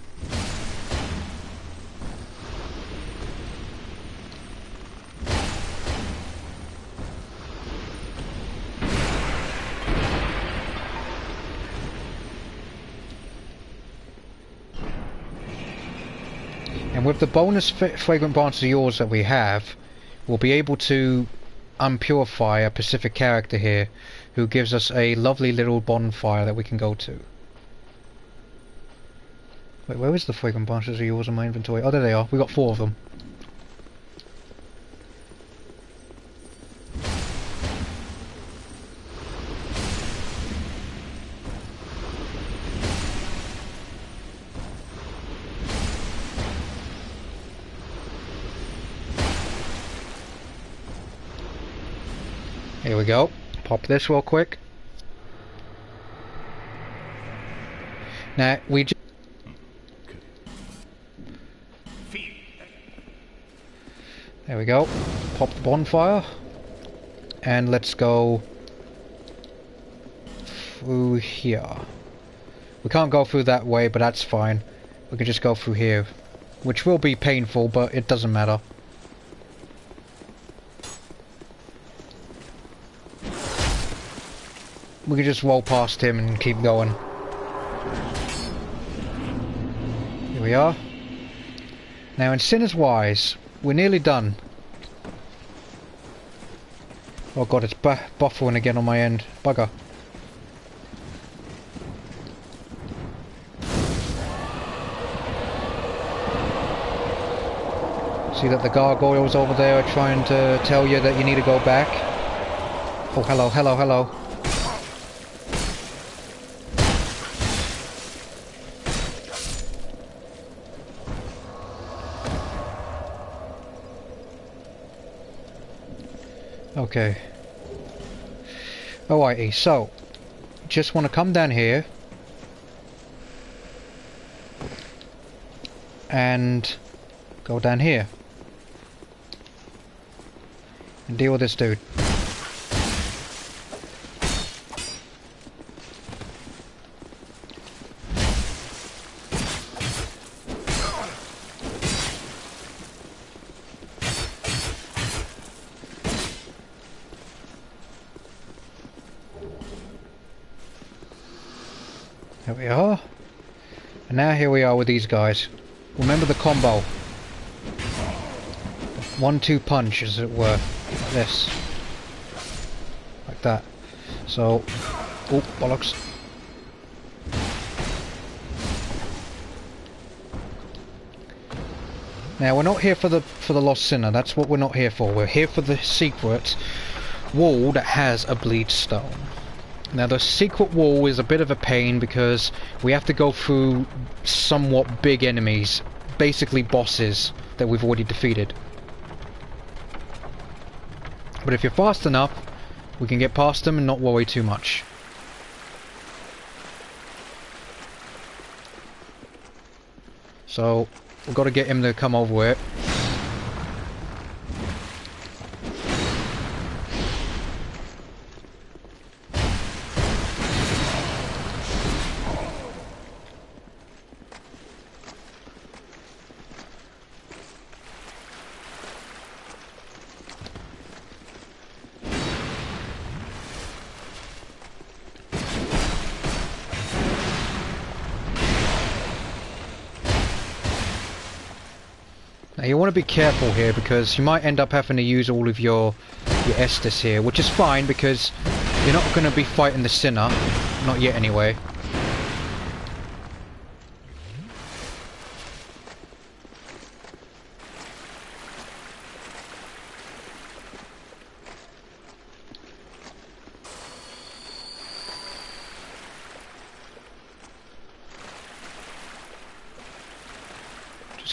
A: And with the bonus fragrant branch of yours that we have, we'll be able to unpurify a Pacific character here who gives us a lovely little bonfire that we can go to. Wait, where is the fragrant branches of yours in my inventory? Oh, there they are. We got 4 of them. Here we go. Pop this real quick. Now, we just... There we go. Pop the bonfire. And let's go... through here. We can't go through that way, but that's fine. We can just go through here. Which will be painful, but it doesn't matter. We can just roll past him and keep going. Here we are. Now in Sinner's Wise, we're nearly done. Oh god, it's buffering again on my end. Bugger. See that the gargoyles over there are trying to tell you that you need to go back? Oh, hello, hello, hello. Okay. Alrighty, so just want to come down here and go down here and deal with this dude. There we are. And now here we are with these guys. Remember the combo. 1-2 punch, as it were. Like this. Like that. So... oh, bollocks. Now we're not here for the Lost Sinner. That's what we're not here for. We're here for the secret wall that has a bleed stone. Now the secret wall is a bit of a pain because we have to go through somewhat big enemies, basically bosses that we've already defeated. But if you're fast enough, we can get past them and not worry too much. So we've got to get him to come over it. Now you want to be careful here because you might end up having to use all of your Estus here, which is fine because you're not going to be fighting the Sinner, not yet anyway.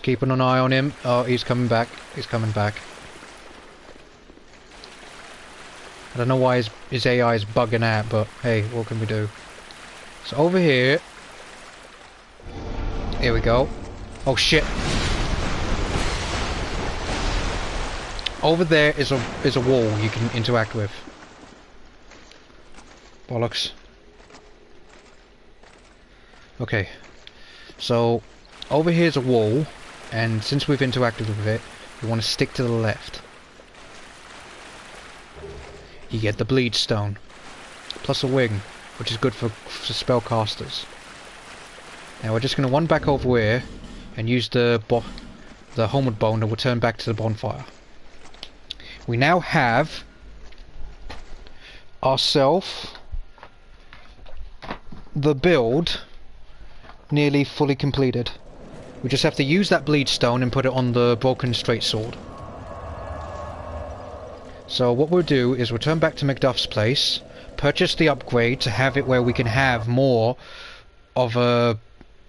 A: Keeping an eye on him. Oh, he's coming back. He's coming back. I don't know why his AI is bugging out, but hey, what can we do? So over here. Here we go. Oh shit. Over there is a wall you can interact with. Bollocks. Okay. So over here's a wall. And since we've interacted with it, we want to stick to the left. You get the bleed stone. Plus a wing, which is good for spellcasters. Now we're just going to run back over here and use the homeward bone and return back to the bonfire. We now have ourselves the build nearly fully completed. We just have to use that bleed stone and put it on the broken straight sword. So what we'll do is we'll turn back to Macduff's place, purchase the upgrade to have it where we can have more of a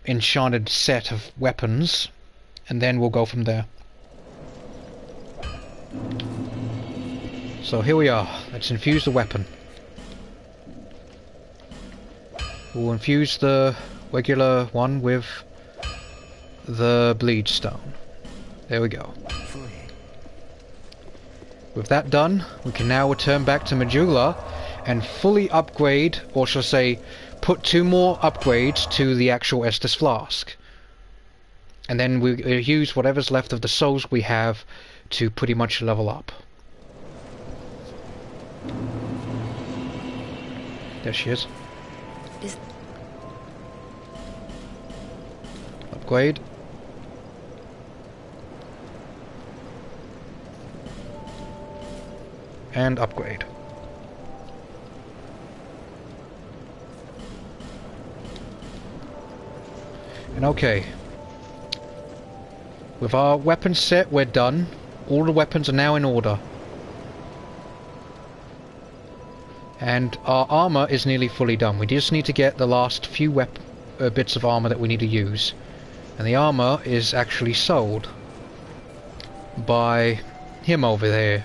A: enchanted set of weapons, and then we'll go from there. So here we are. Let's infuse the weapon. We'll infuse the regular one with the bleed stone. There we go. With that done, we can now return back to Majula and fully upgrade, or shall I say, put 2 more upgrades to the actual Estus Flask. And then we use whatever's left of the souls we have to pretty much level up. There she is. Upgrade. And upgrade. And okay. With our weapon set, we're done. All the weapons are now in order. And our armour is nearly fully done. We just need to get the last few bits of armour that we need to use. And the armour is actually sold by him over there.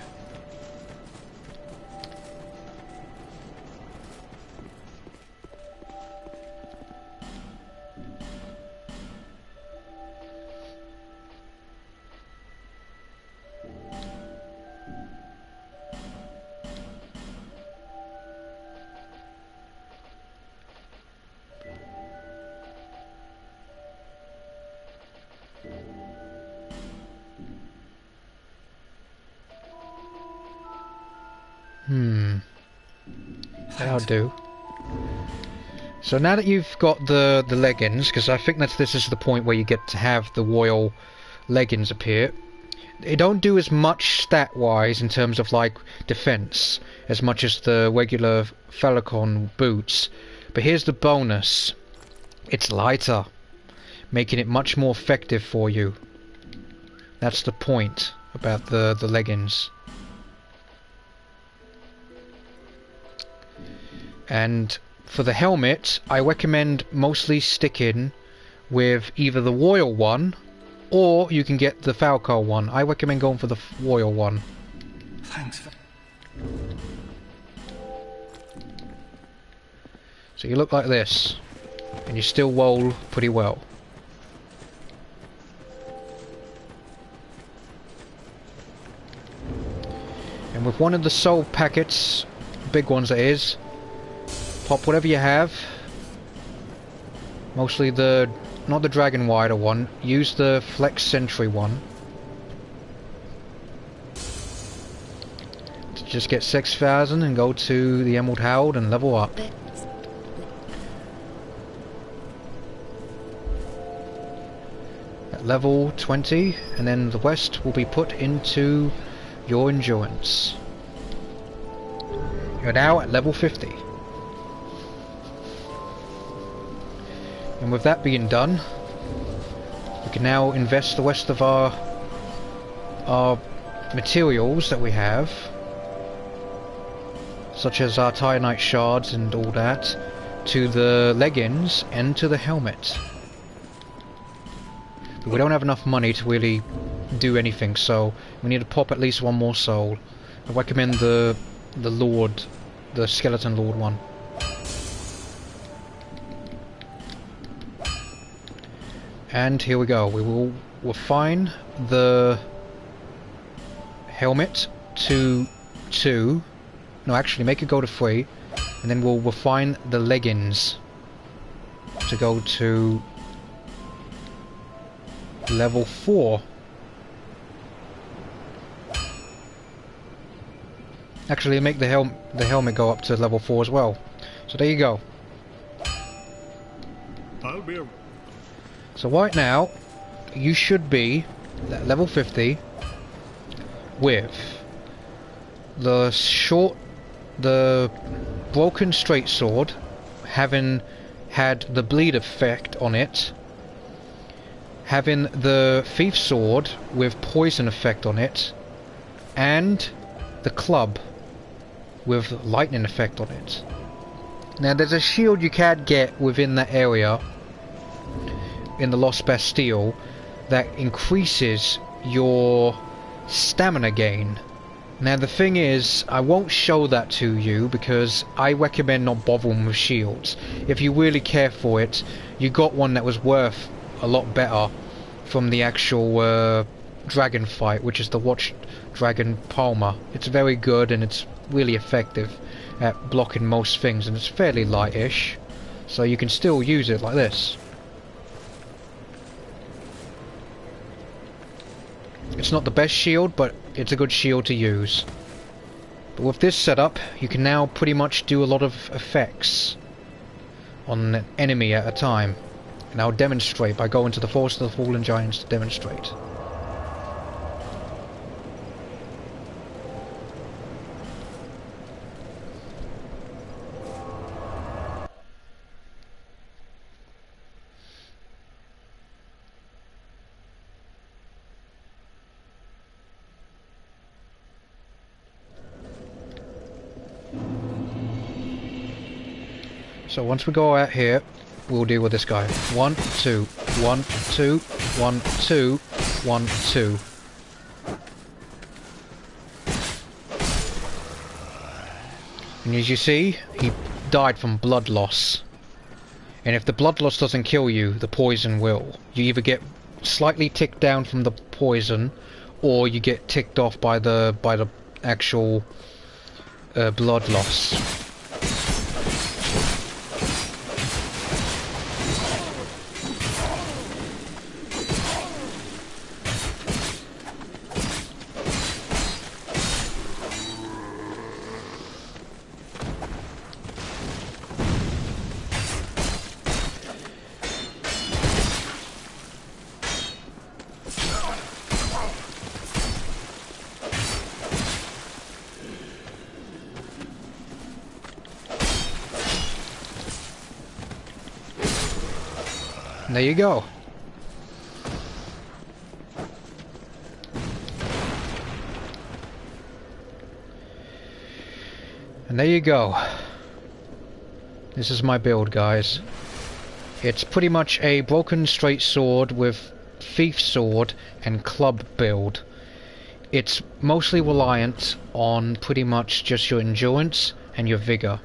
A: That'll do. So now that you've got the leggings, because I think this is the point where you get to have the royal leggings appear. They don't do as much stat-wise in terms of like defense as much as the regular Falcon boots. But here's the bonus. It's lighter, making it much more effective for you. That's the point about the leggings. And for the helmet, I recommend mostly sticking with either the royal one, or you can get the Falco one. I recommend going for the royal one.
B: Thanks.
A: So you look like this, and you still roll pretty well. And with one of the soul packets, big ones that is, pop whatever you have. Mostly not the Dragon Rider one, use the Flex Sentry one. To just get 6,000 and go to the Emerald Herald and level up. At level 20, and then the rest will be put into your endurance. You're now at level 50. And with that being done, we can now invest the rest of our materials that we have, such as our Titanite shards and all that, to the leggings and to the helmet. But we don't have enough money to really do anything, so we need to pop at least one more soul. I recommend the Lord, the Skeleton Lord one. And here we go. We will refine the helmet to 2. No, actually, make it go to 3. And then we'll refine the leggings to go to level 4. Actually, make the helmet go up to level 4 as well. So there you go.
C: I'll be.
A: So right now, you should be at level 50 with the broken straight sword having had the bleed effect on it, having the thief sword with poison effect on it, and the club with lightning effect on it. Now there's a shield you can't get within that area in the Lost Bastille that increases your stamina gain. Now the thing is, I won't show that to you because I recommend not bothering with shields. If you really care for it, you got one that was worth a lot better from the actual dragon fight, which is the Watch Dragon Palmer. It's very good and it's really effective at blocking most things, and it's fairly lightish, so you can still use it like this. It's not the best shield, but it's a good shield to use. But with this setup, you can now pretty much do a lot of effects on an enemy at a time. And I'll demonstrate by going to the Forest of the Fallen Giants to demonstrate. So once we go out here, we'll deal with this guy. 1, 2, 1, 2, 1, 2, 1, 2. And as you see, he died from blood loss. And if the blood loss doesn't kill you, the poison will. You either get slightly ticked down from the poison, or you get ticked off by the actual blood loss. There you go. And there you go. This is my build, guys. It's pretty much a broken straight sword with thief sword and club build. It's mostly reliant on pretty much just your endurance and your vigor.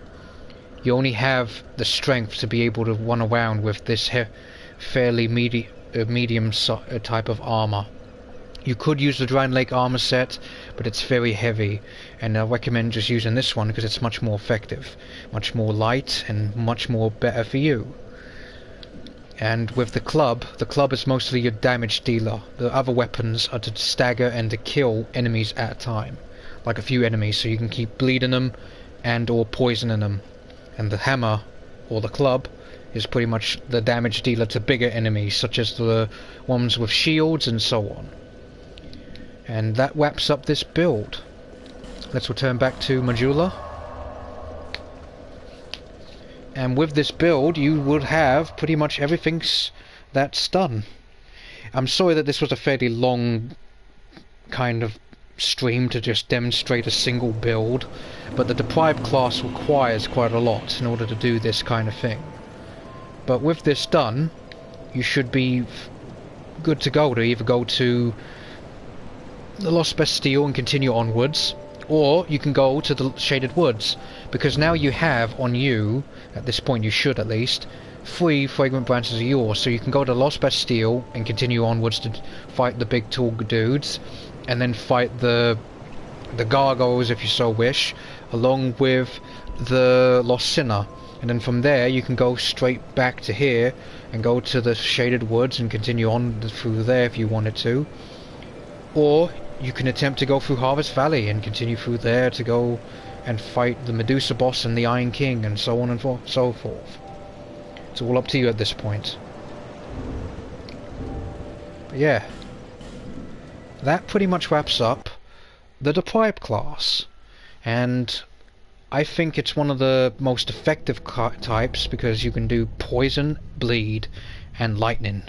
A: You only have the strength to be able to run around with this fairly medium type of armour. You could use the Drowned Lake armour set, but it's very heavy, and I recommend just using this one because it's much more effective, much more light, and much more better for you. And with the club is mostly your damage dealer. The other weapons are to stagger and to kill enemies at a time, like a few enemies, so you can keep bleeding them and or poisoning them. And the hammer, or the club, is pretty much the damage dealer to bigger enemies, such as the ones with shields and so on. And that wraps up this build. Let's return back to Majula. And with this build, you would have pretty much everything that's done. I'm sorry that this was a fairly long kind of stream to just demonstrate a single build, but the Deprived class requires quite a lot in order to do this kind of thing. But with this done, you should be good to go to either go to the Lost Bastille and continue onwards, or you can go to the Shaded Woods, because now you have on you, at this point you should at least, 3 fragrant branches of yours, so you can go to Lost Bastille and continue onwards to fight the big tall dudes, and then fight the gargoyles if you so wish, along with the Lost Sinner. And then from there you can go straight back to here and go to the Shaded Woods and continue on through there if you wanted to. Or you can attempt to go through Harvest Valley and continue through there to go and fight the Medusa boss and the Iron King and so on and so forth. It's all up to you at this point. But yeah, that pretty much wraps up the Deprived class. And I think it's one of the most effective types because you can do poison, bleed, and lightning.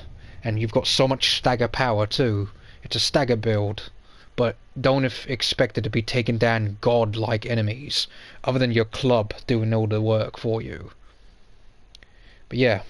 A: and you've got so much stagger power too. It's a stagger build, but don't expect it to be taking down god-like enemies, other than your club doing all the work for you. But yeah,